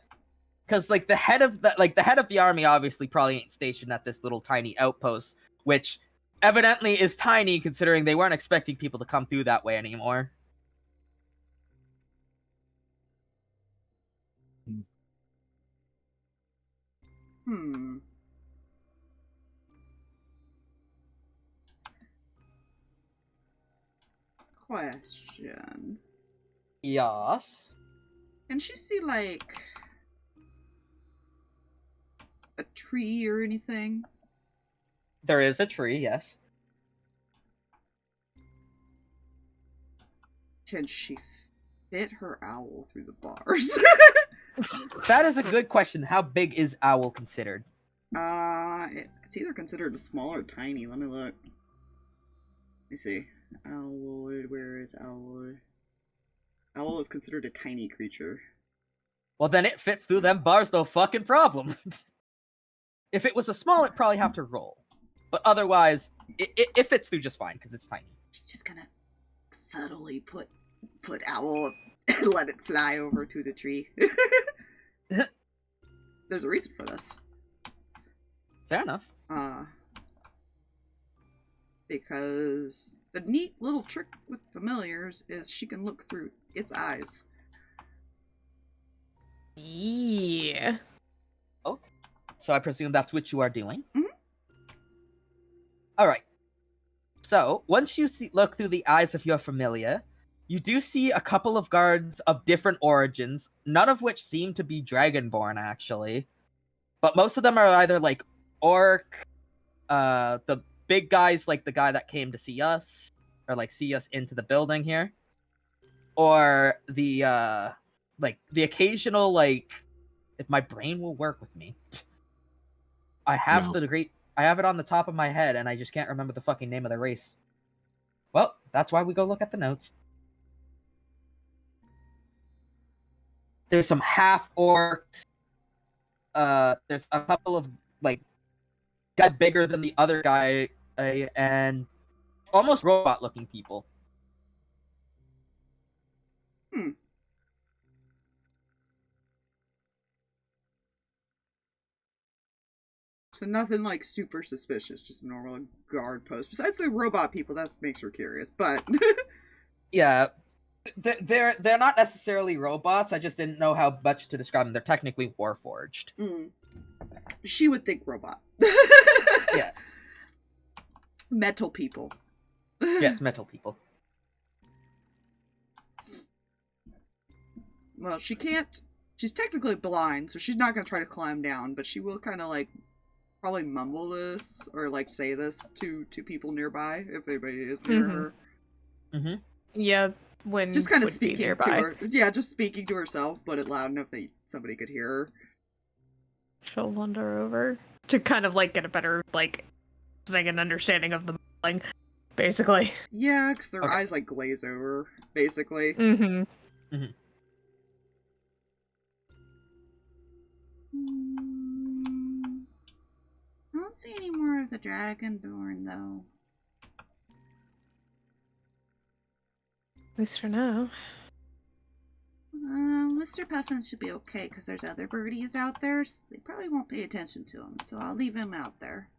Because, the head of the army obviously probably ain't stationed at this little tiny outpost, which evidently is tiny considering they weren't expecting people to come through that way anymore. Question. Yes. Can she see, a tree or anything? There is a tree, yes. Can she fit her owl through the bars? That is a good question. How big is owl considered? It's either considered small or tiny. Let me look. Let me see. Owl, where is owl? Owl is considered a tiny creature. Well, then it fits through them bars, no fucking problem. If it was a small, it'd probably have to roll. But otherwise, it fits through just fine, because it's tiny. She's just gonna subtly put owl and let it fly over to the tree. There's a reason for this. Fair enough. Because the neat little trick with familiars is she can look through its eyes. Yeah. Okay. So I presume that's what you are doing? Mhm. Alright. So, once you look through the eyes of your familiar, you do see a couple of guards of different origins, none of which seem to be Dragonborn, actually. But most of them are either, orc, the big guys, like the guy that came to see us, or like see us into the building here, or the occasional, like, if my brain will work with me. I have No. I have it on the top of my head, and I just can't remember the fucking name of the race. Well, that's why we go look at the notes. There's some half orcs. There's a couple of like guys bigger than the other guy, and almost robot looking people. So nothing like super suspicious, just a normal guard post. Besides the robot people, that makes her curious. But Yeah, they're not necessarily robots. I just didn't know how much to describe them. They're technically warforged. She would think robot. Yeah. Metal people. Yes, metal people. Well, she can't. She's technically blind, so she's not going to try to climb down, but she will kind of like probably mumble this or like say this to people nearby if anybody is near her. Mm-hmm. Yeah, when Just kind of would be speaking to nearby. her. Yeah, just speaking to herself, but it loud enough that somebody could hear her. She'll wander over to kind of like get a better like an understanding of the mumbling, basically. Yeah, because their Okay. eyes like glaze over, basically. Mm-hmm. I don't see any more of the Dragonborn, though. At least for now. Mr. Puffin should be okay, because there's other birdies out there, so they probably won't pay attention to him, so I'll leave him out there.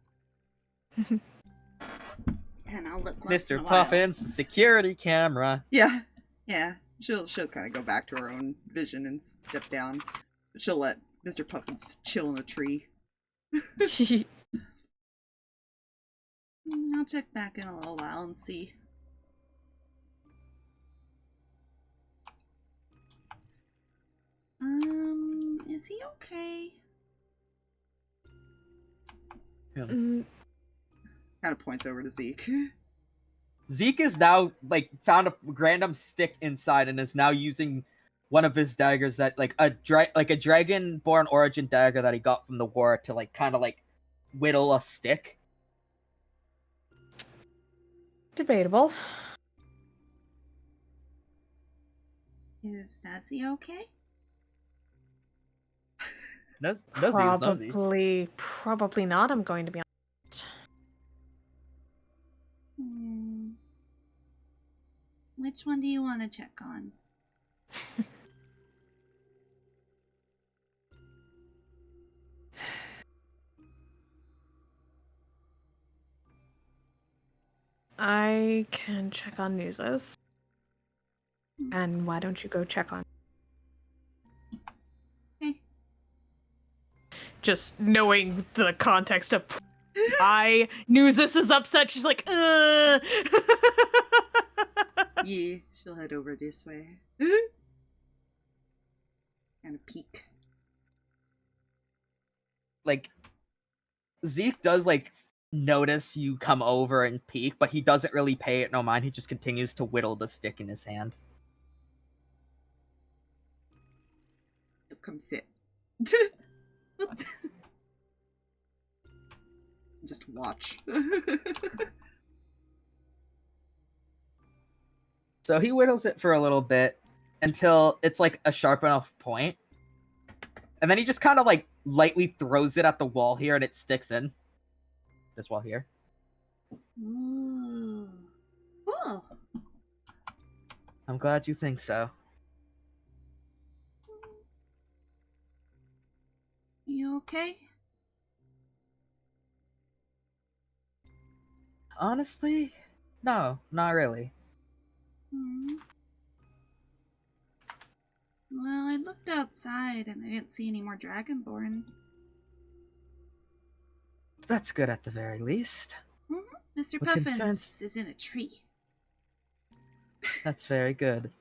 And I'll look once in Mr. a while. Puffin's the security camera. Yeah, yeah. She'll kind of go back to her own vision and step down. But she'll let Mr. Puffins chill in a tree. I'll check back in a little while and see. Is he okay? Mm, Kind of points over to Zeke. Zeke is now like found a random stick inside and is now using one of his daggers that like a dragonborn origin dagger that he got from the war to like kind of like whittle a stick. Debatable. Is Nazi okay? Probably not, I'm going to be honest. Which one do you want to check on? I can check on Nuzus. And why don't you go check on... Okay. just knowing the context of why Nuzus is upset, she's like, ugh. Yeah, she'll head over this way. Kind of peek. Like Zeke does like notice you come over and peek, but he doesn't really pay it no mind. He just continues to whittle the stick in his hand. Come sit. Just watch. So he whittles it for a little bit until it's like a sharp enough point. And then he just kind of like lightly throws it at the wall here and it sticks in. This wall here. Ooh. Cool. I'm glad you think so. You okay? Honestly, no, not really. Well, I looked outside and I didn't see any more Dragonborn. That's good at the very least. Mr. What Puffins concerns- is in a tree. That's very good.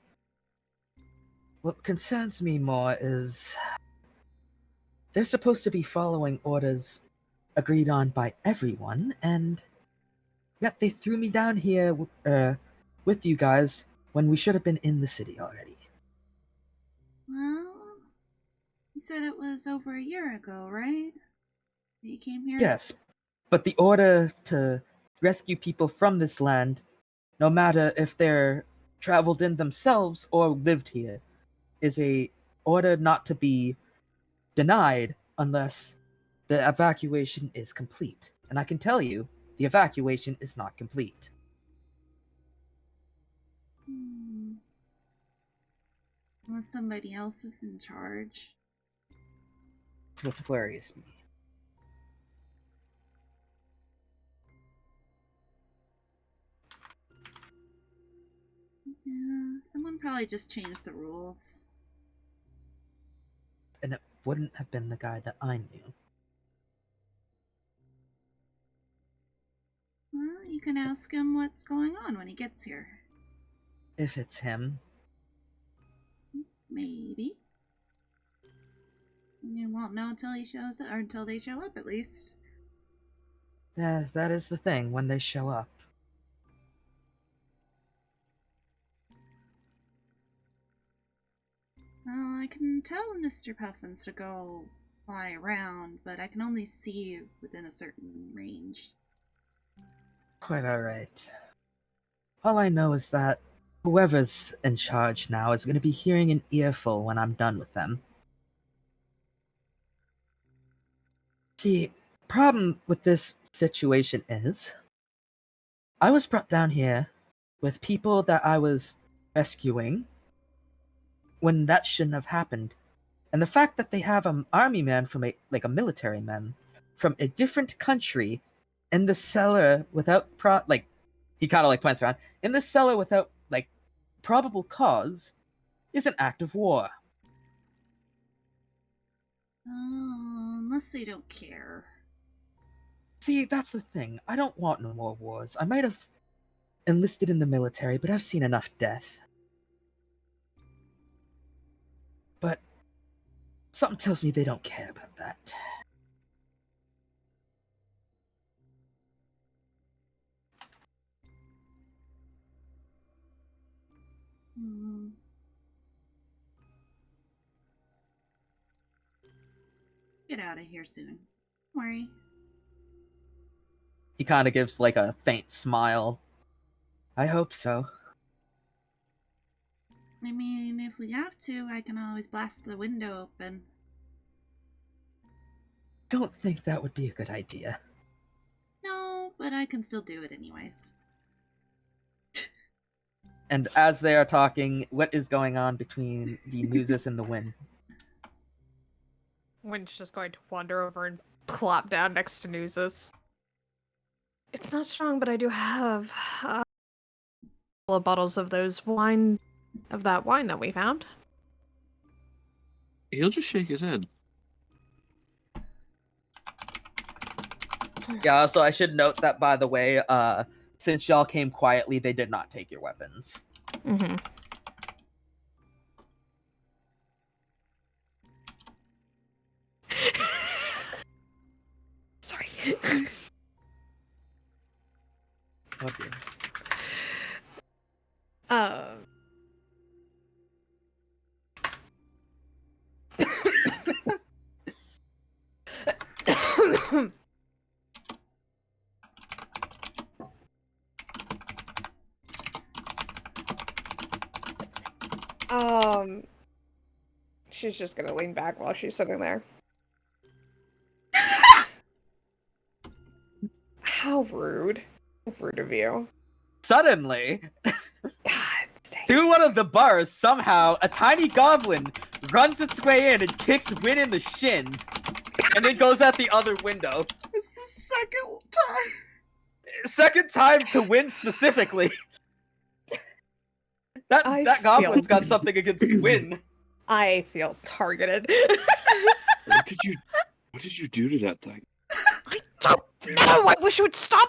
What concerns me more is they're supposed to be following orders agreed on by everyone, and yet they threw me down here with you guys when we should have been in the city already. Well, you said it was over a year ago, right? That you came here? Yes, but the order to rescue people from this land, no matter if they're traveled in themselves or lived here, is a order not to be denied unless the evacuation is complete. And I can tell you, the evacuation is not complete. Unless somebody else is in charge. That's what worries me. Yeah, someone probably just changed the rules. And it wouldn't have been the guy that I knew. Well, you can ask him what's going on when he gets here. If it's him. Maybe. You won't know until he shows up, or until they show up, at least. Yeah, that is the thing, when they show up. Well, I can tell Mr. Puffins to go fly around, but I can only see within a certain range. Quite alright. All I know is that whoever's in charge now is going to be hearing an earful when I'm done with them. See, problem with this situation is, I was brought down here with people that I was rescuing when that shouldn't have happened. And the fact that they have an army man from a military man from a different country in the cellar without he kind of points around in the cellar without probable cause is an act of war. Oh, unless they don't care. See, that's the thing. I don't want no more wars. I might have enlisted in the military, but I've seen enough death. But something tells me they don't care about that. Get out of here soon. Don't worry. He kind of gives a faint smile. I hope so. I mean, if we have to, I can always blast the window open. Don't think that would be a good idea. No, but I can still do it anyways. And as they are talking, what is going on between the Nuzus and the Wind? Wind's just going to wander over and plop down next to Nuzus. It's not strong, but I do have a couple of bottles of that wine that we found. He'll just shake his head. Yeah, so I should note that, by the way, since y'all came quietly, they did not take your weapons. Mm-hmm. Sorry. Oh dear. She's just gonna lean back while she's sitting there. How rude. Rude of you. Suddenly, God, through one of the bars, somehow, a tiny goblin runs its way in and kicks Win in the shin, and then goes out the other window. It's the second time. Second time to Win specifically. That goblin's got something against Win. I feel targeted. What did you do to that thing? I don't know! I wish you would stop!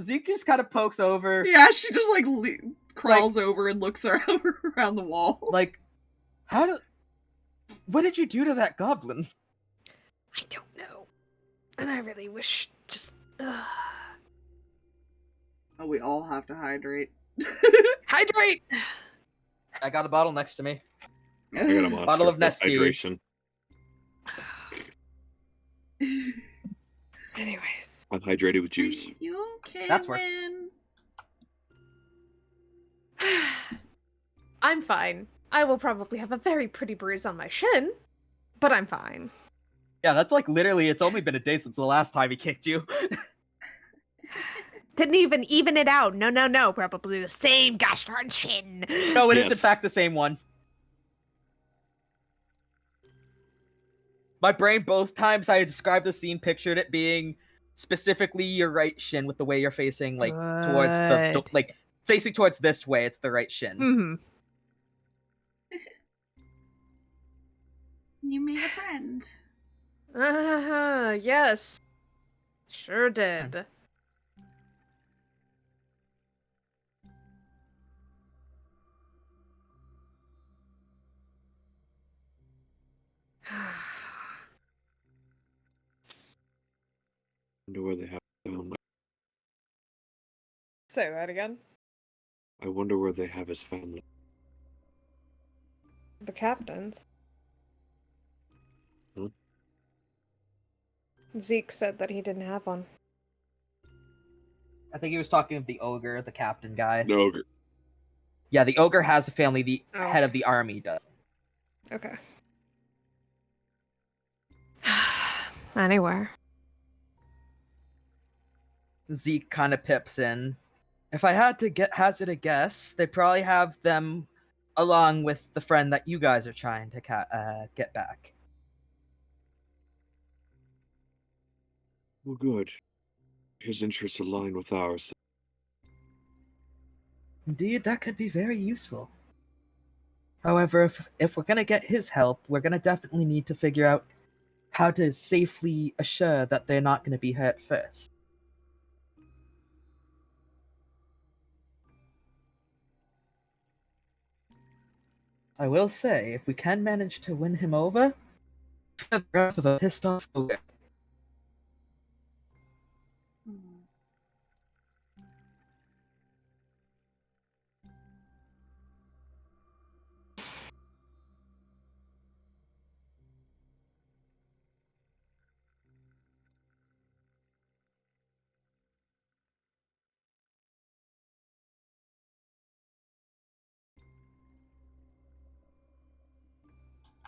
Zeke just kind of pokes over. Yeah, she just crawls over and looks around the wall. What did you do to that goblin? I don't know. And I really wish just... Oh, we all have to hydrate. Hydrate! I got a bottle next to me. I got a monster Bottle of for Nestea. hydration. Anyways. I'm hydrated with juice. You can That's worth. win. I'm fine. I will probably have a very pretty bruise on my shin, but I'm fine. Yeah, that's like literally, it's only been a day since the last time he kicked you. Didn't even it out. No. Probably the same gosh darn shin. No, it is in Yes. fact the same one. My brain, both times I described the scene, pictured it being specifically your right shin with the way you're facing, like, towards the, Good. like, facing towards this way, it's the right shin. Mm-hmm. You made a friend. Yes. Sure did. I wonder where they have family. Say that again. I wonder where they have his family. The captain's. Hmm? Zeke said that he didn't have one. I think he was talking of the ogre, the captain guy. No ogre. Yeah, the ogre has a family, the Oh. head of the army does. Okay. Anywhere. Zeke kind of pips in. If I had to hazard a guess, they probably have them along with the friend that you guys are trying to get back. Well, good. His interests align with ours. Indeed, that could be very useful. However, if we're gonna get his help, we're gonna definitely need to figure out how to safely assure that they're not gonna be hurt first. I will say, if we can manage to win him over, the wrath of a pissed off ogre. Hmm.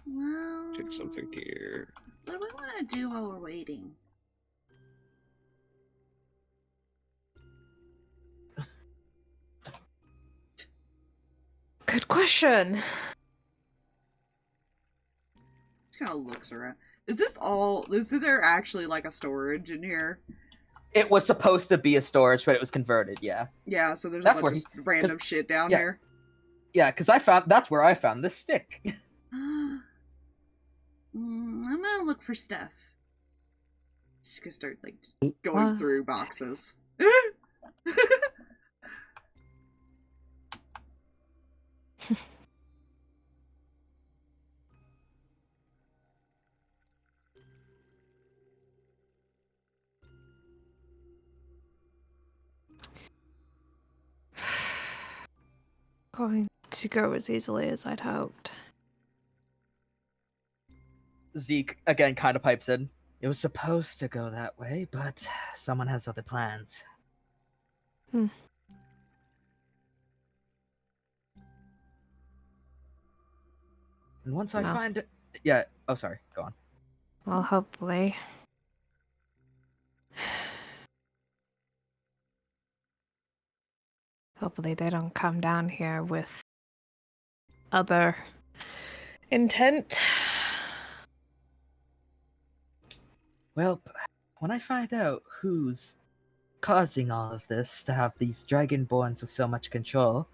Well, Check something here. what do we want to do while we're waiting? Good question. Kind of looks around. Is there actually like a storage in here? It was supposed to be a storage, but it was converted, yeah. Yeah, so there's That's a where bunch of random shit down yeah. here. Yeah, because that's where I found this stick. I'm gonna look for stuff. Just gonna start like just going through boxes. Going to go as easily as I'd hoped. Zeke again kind of pipes in. It was supposed to go that way, but someone has other plans. Hmm. And once I No. find it... Yeah, oh sorry, go on. Well, hopefully. Hopefully they don't come down here with other intent. Well, when I find out who's causing all of this to have these dragonborns with so much control,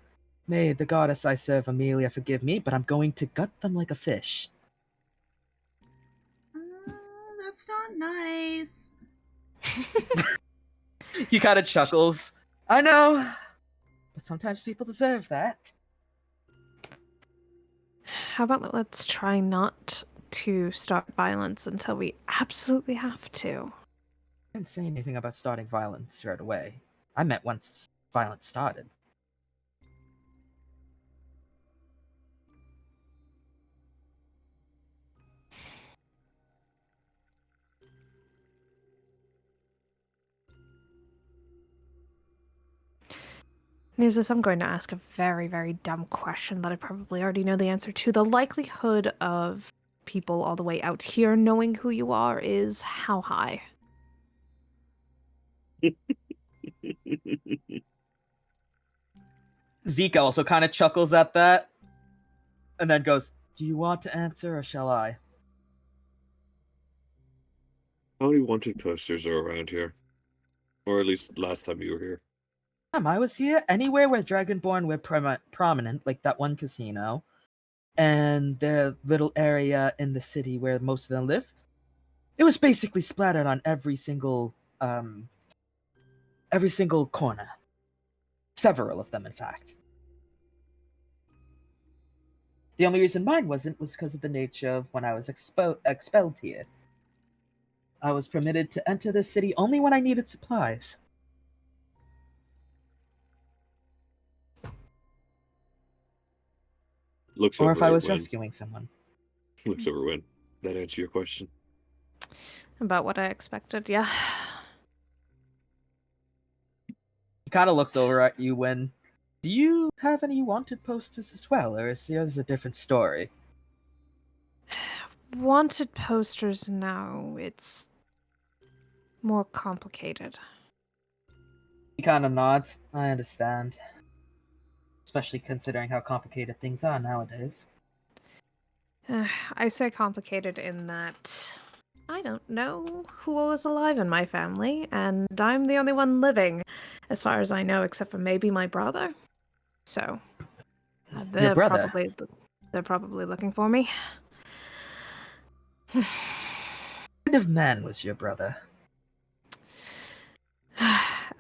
may the goddess I serve, Amelia, forgive me, but I'm going to gut them like a fish. That's not nice. He kind of chuckles. I know, but sometimes people deserve that. How about let's try not to start violence until we absolutely have to. I didn't say anything about starting violence right away. I meant once violence started. Nuzus, I'm going to ask a very, very dumb question that I probably already know the answer to. The likelihood of people all the way out here knowing who you are is how high? Zeke also kind of chuckles at that, and then goes, "Do you want to answer, or shall I?" How many wanted posters are around here? Or at least last time you were here. I was here. Anywhere where Dragonborn were prominent, like that one casino, and the little area in the city where most of them live. It was basically splattered on every single corner. Several of them, in fact. The only reason mine wasn't was because of the nature of when I was expelled here. I was permitted to enter the city only when I needed supplies. Looks Or over if I at was Wynn. rescuing someone. Looks over Wynn. That answer your question? About what I expected, yeah. He kind of looks over at you when... Do you have any wanted posters as well, or is yours a different story? Wanted posters, no. It's more complicated. He kind of nods. I understand. Especially considering how complicated things are nowadays. I say complicated in that I don't know who all is alive in my family, and I'm the only one living, as far as I know, except for maybe my brother. So, Your brother? they're probably looking for me. What kind of man was your brother?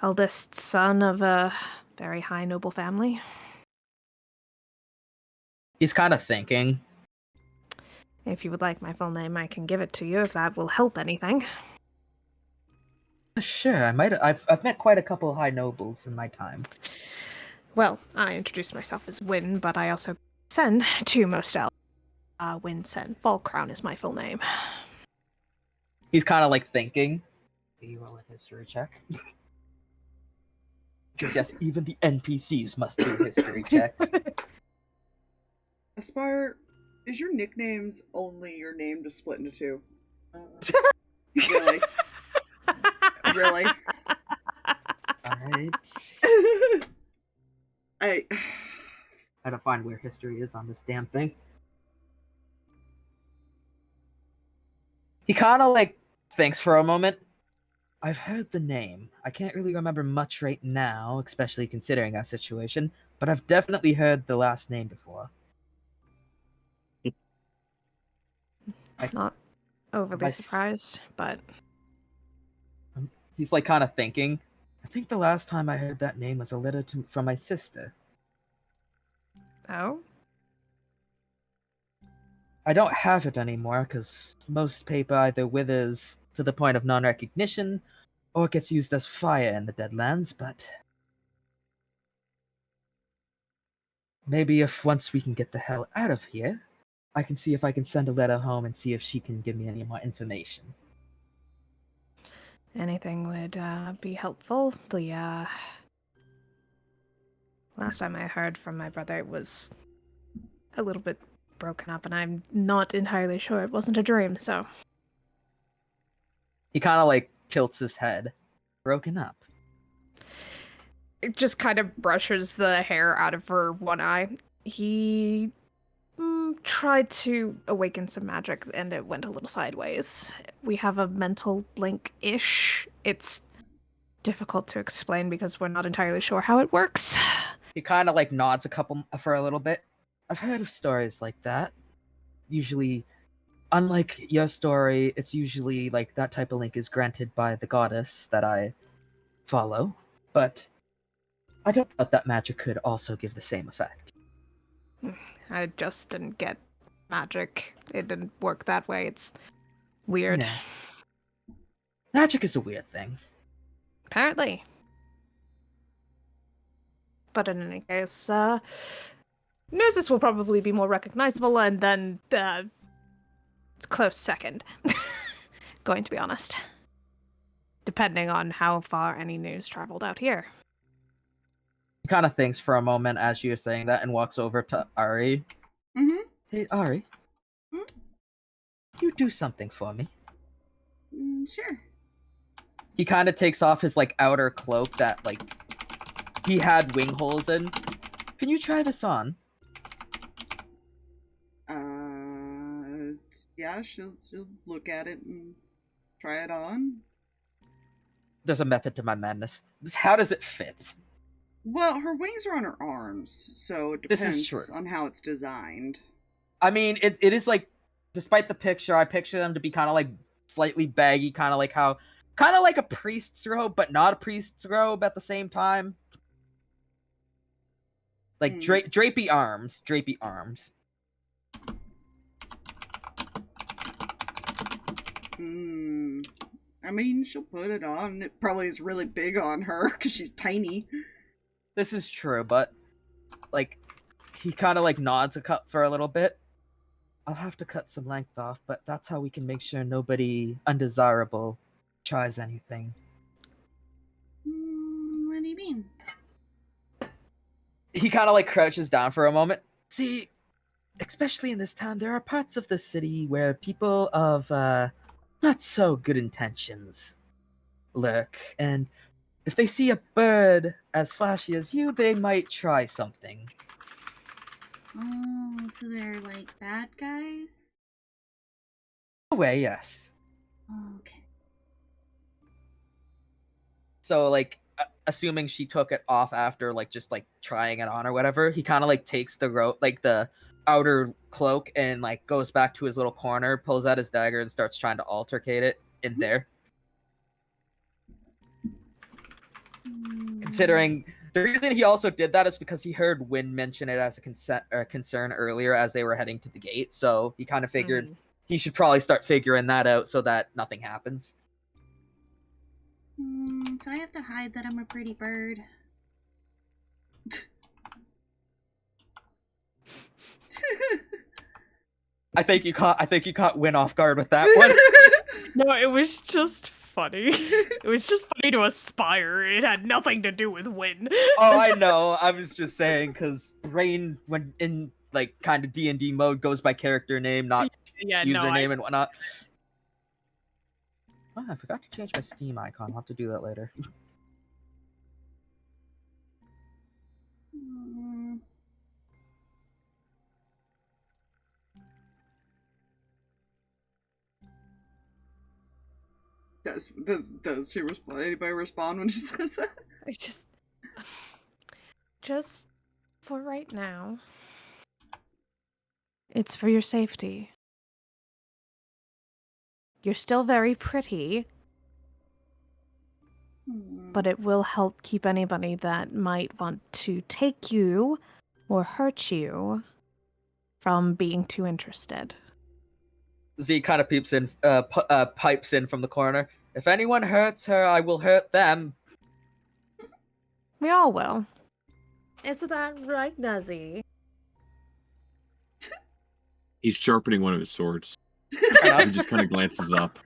Eldest son of a very high noble family. He's kind of thinking. If you would like my full name, I can give it to you if that will help anything. Sure, I've met quite a couple of high nobles in my time. Well, I introduced myself as Wynn, but I also Sen to most elves. Wynn Sen. Falkrown is my full name. He's kind of like thinking. Will you roll a history check? Because yes, even the NPCs must do history checks. Aspire, is your nicknames only your name just split into two? Really? Really? Alright. I Gotta find where history is on this damn thing. He kind of like thinks for a moment. I've heard the name. I can't really remember much right now, especially considering our situation, but I've definitely heard the last name before. Not overly surprised, but He's like kind of thinking. I think the last time I heard that name was a letter from my sister. oh, I don't have it anymore because most paper either withers to the point of non-recognition or gets used as fire in the Deadlands, but maybe if once we can get the hell out of here, I can see if I can send a letter home and see if she can give me any more information. anything would be helpful. The last time I heard from my brother, it was a little bit broken up, and I'm not entirely sure it wasn't a dream, so... He kind of like tilts his head. Broken up. It just kind of brushes the hair out of her one eye. He tried to awaken some magic, and it went a little sideways. We have a mental link-ish. It's difficult to explain because we're not entirely sure how it works. He kind of like nods for a little bit. I've heard of stories like that. Usually, unlike your story, it's usually like that type of link is granted by the goddess that I follow. But I don't doubt that magic could also give the same effect. I just didn't get magic. It didn't work that way. It's weird. Yeah. Magic is a weird thing. Apparently. But in any case, Nuzus will probably be more recognizable, and then close second. Going to be honest. Depending on how far any news traveled out here. He kind of thinks for a moment as you're saying that and walks over to Ari. Mm-hmm. Hey, Ari. Hmm? You do something for me. Sure. He kind of takes off his, like, outer cloak that, like, he had wing holes in. Can you try this on? Yeah, she'll look at it and try it on. There's a method to my madness. How does it fit? Well, her wings are on her arms, so it This is depends true. on how it's designed. I mean, it is, like, despite the picture, I picture them to be kind of, like, slightly baggy, kind of like a priest's robe, but not a priest's robe at the same time. Like, drapey arms. I mean, she'll put it on. It probably is really big on her, because she's tiny. This is true, but, like, he kind of, like, nods for a little bit. I'll have to cut some length off, but that's how we can make sure nobody undesirable tries anything. What do you mean? He kind of, like, crouches down for a moment. See, especially in this town, there are parts of the city where people of, not so good intentions lurk, and if they see a bird as flashy as you, they might try something. Oh, so they're like bad guys? In a way, yes. Okay. So, like, assuming she took it off after, like, just, like, trying it on or whatever, he kind of, like, takes the outer cloak and, like, goes back to his little corner, pulls out his dagger, and starts trying to altercate it in there. Considering the reason he also did that is because he heard Wynn mention it as a concern earlier as they were heading to the gate, so he kind of figured he should probably start figuring that out so that nothing happens. So I have to hide that I'm a pretty bird. I think you caught Wynn off guard with that one. No, it was just funny. It was just funny to Aspire. It had nothing to do with Win. Oh, I know. I was just saying because Brain, when in like kind of D&D mode, goes by character name, not username and whatnot. Oh, I forgot to change my Steam icon. I'll have to do that later. Does she respond? Anybody respond when she says that? I just for right now, it's for your safety. You're still very pretty, but it will help keep anybody that might want to take you or hurt you from being too interested. Z kind of pipes in from the corner. If anyone hurts her, I will hurt them. We all will. Isn't that right, Nuzzy? He's sharpening one of his swords. He just kind of glances up.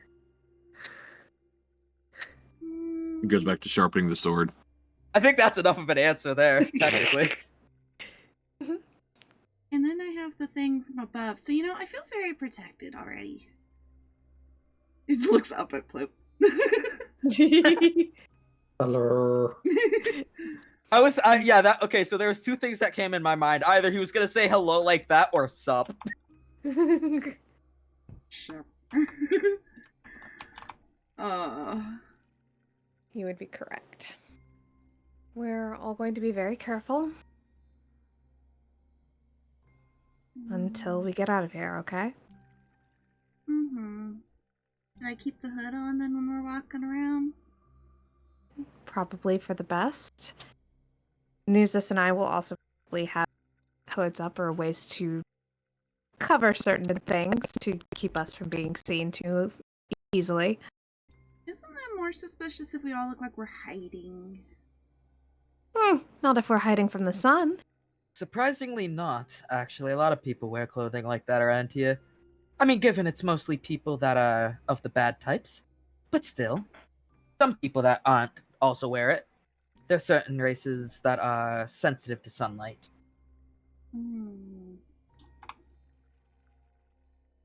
He goes back to sharpening the sword. I think that's enough of an answer there, technically. And then I have the thing from above. So, you know, I feel very protected already. He looks up at Plip. Hello. Okay, so there was two things that came in my mind. Either he was gonna say hello like that or sup. Sure. You would be correct. We're all going to be very careful until we get out of here, okay? Should I keep the hood on then when we're walking around? Probably for the best. Nuzus and I will also probably have hoods up or ways to cover certain things to keep us from being seen too easily. Isn't that more suspicious if we all look like we're hiding? Not if we're hiding from the sun. Surprisingly not, actually. A lot of people wear clothing like that around here. I mean, given it's mostly people that are of the bad types. But still, some people that aren't also wear it. There's certain races that are sensitive to sunlight.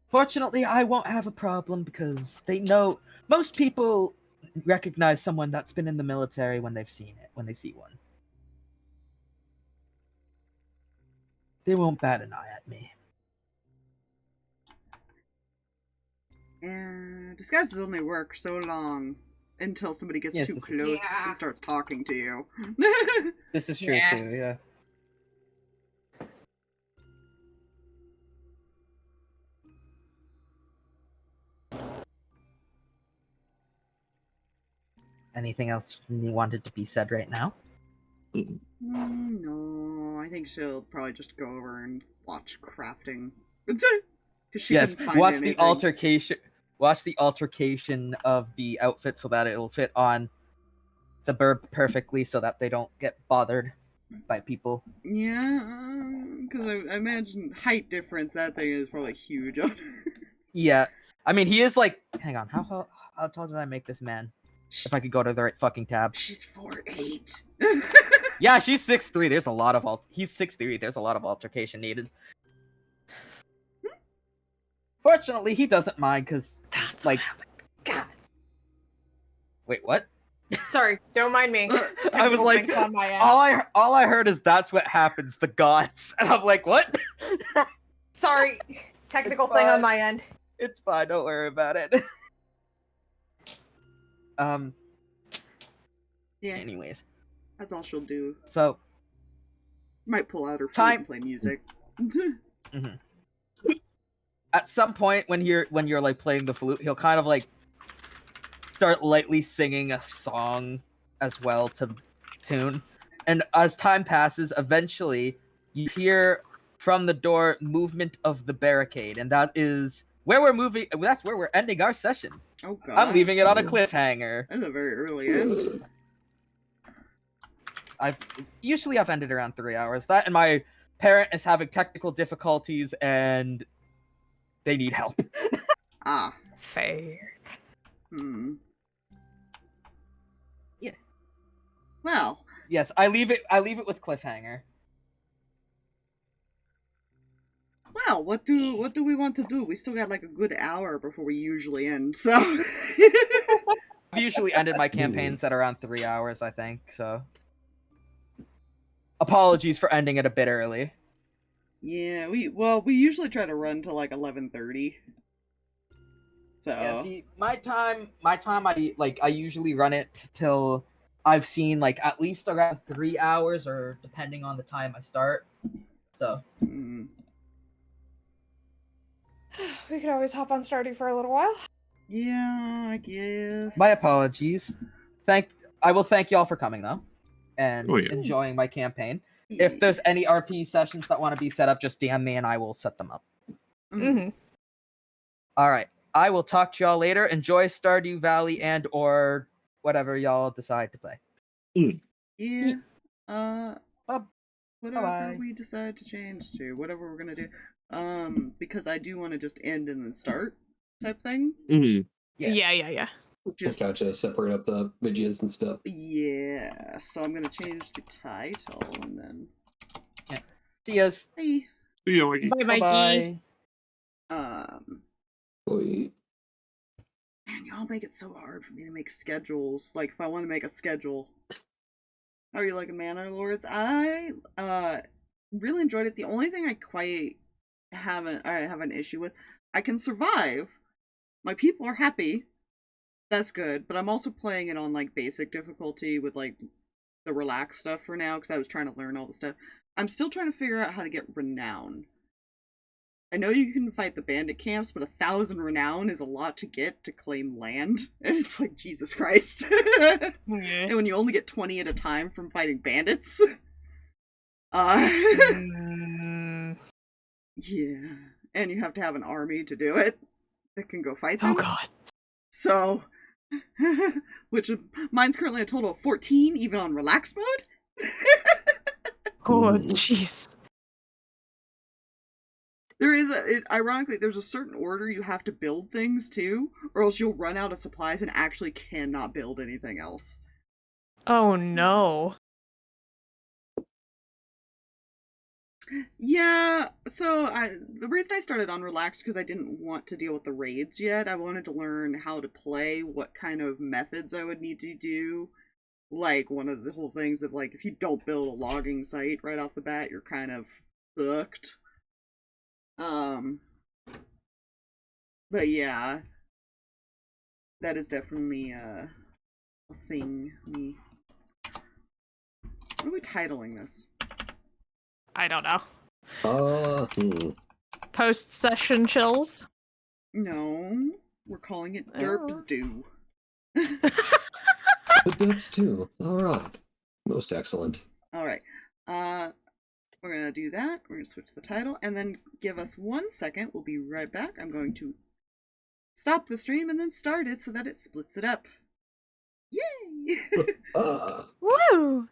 Fortunately, I won't have a problem because they know most people recognize someone that's been in the military when they've seen it, when they see one. They won't bat an eye at me. And disguises only work so long until somebody gets too close and starts talking to you. This is true too, yeah. Anything else you wanted to be said right now? No, I think she'll probably just go over and watch crafting. Yes, watch the altercation. Watch the altercation of the outfit so that it'll fit on the bird perfectly, so that they don't get bothered by people. Yeah, because I imagine height difference. That thing is probably huge. Yeah, I mean he is like. Hang on, how tall did I make this man? If I could go to the right fucking tab. She's 4'8". Yeah, she's 6'3". There's a lot of he's 6'3". There's a lot of altercation needed. Fortunately, he doesn't mind because That's like. God. Wait, what? Sorry, don't mind me. I was like, on my end. all I heard is that's what happens. The gods, and I'm like, what? Sorry, technical It's thing on fine. my end. It's fine. Don't worry about it. Yeah, Anyways, that's all she'll do. so Might pull out her flute Time- and play music. at some point when you're like playing the flute, he'll kind of like start lightly singing a song as well to the tune. And as time passes, eventually you hear from the door movement of the barricade, and that is where we're moving. That's where we're ending our session. Oh god. I'm leaving it on a cliffhanger. That's a very early end. I've ended around 3 hours. That and my parent is having technical difficulties and they need help. Ah. Fair. Yeah. Well. Yes, I leave it with cliffhanger. Well, what do we want to do? We still got like a good hour before we usually end, so I've usually ended my campaigns at around 3 hours, I think, so apologies for ending it a bit early. yeah, we usually try to run till like 11:30. So Yeah, see, my time I usually run it till I've seen like at least around 3 hours, or depending on the time I start. So We could always hop on starting for a little while. yeah, I guess. my apologies. I will thank y'all for coming though, and Oh, yeah. enjoying my campaign. If there's any RP sessions that want to be set up, just DM me and I will set them up. Mm-hmm. All right. I will talk to y'all later. Enjoy Stardew Valley and or whatever y'all decide to play. Yeah. Whatever Bye-bye. we decide to change to, whatever we're gonna do. Because I do want to just end and then start type thing. Mhm. Yeah. Just Gotcha, separate up the videos and stuff. yeah. So I'm gonna change the title and then See yas. hey. You know, like, Bye, Mikey. Bye. Wait. Man, y'all make it so hard for me to make schedules. Like, if I want to make a schedule. How are you liking Manor Lords? I really enjoyed it. The only thing I quite have an issue with, I can survive. My people are happy. That's good. But I'm also playing it on like basic difficulty with like the relaxed stuff for now because I was trying to learn all the stuff. I'm still trying to figure out how to get renown. I know you can fight the bandit camps, but 1,000 renown is a lot to get to claim land. And it's like, Jesus Christ. And when you only get 20 at a time from fighting bandits. Yeah. and you have to have an army to do it that can go fight them. Oh god. So, which mine's currently a total of 14, even on relaxed mode. Oh jeez. There is ironically, there's a certain order you have to build things too, or else you'll run out of supplies and actually cannot build anything else. Oh no. Yeah, so the reason I started on relaxed because I didn't want to deal with the raids yet. I wanted to learn how to play, what kind of methods I would need to do. Like, one of the whole things of, like, if you don't build a logging site right off the bat, you're kind of fucked. But yeah, that is definitely a thing. What are we titling this? I don't know. Hmm. Post-session chills? No, we're calling it Derps Do. The Derps too. Alright. Most excellent. Alright. We're gonna do that. We're gonna switch the title, and then give us 1 second. We'll be right back. I'm going to stop the stream and then start it so that it splits it up. Yay! Woo!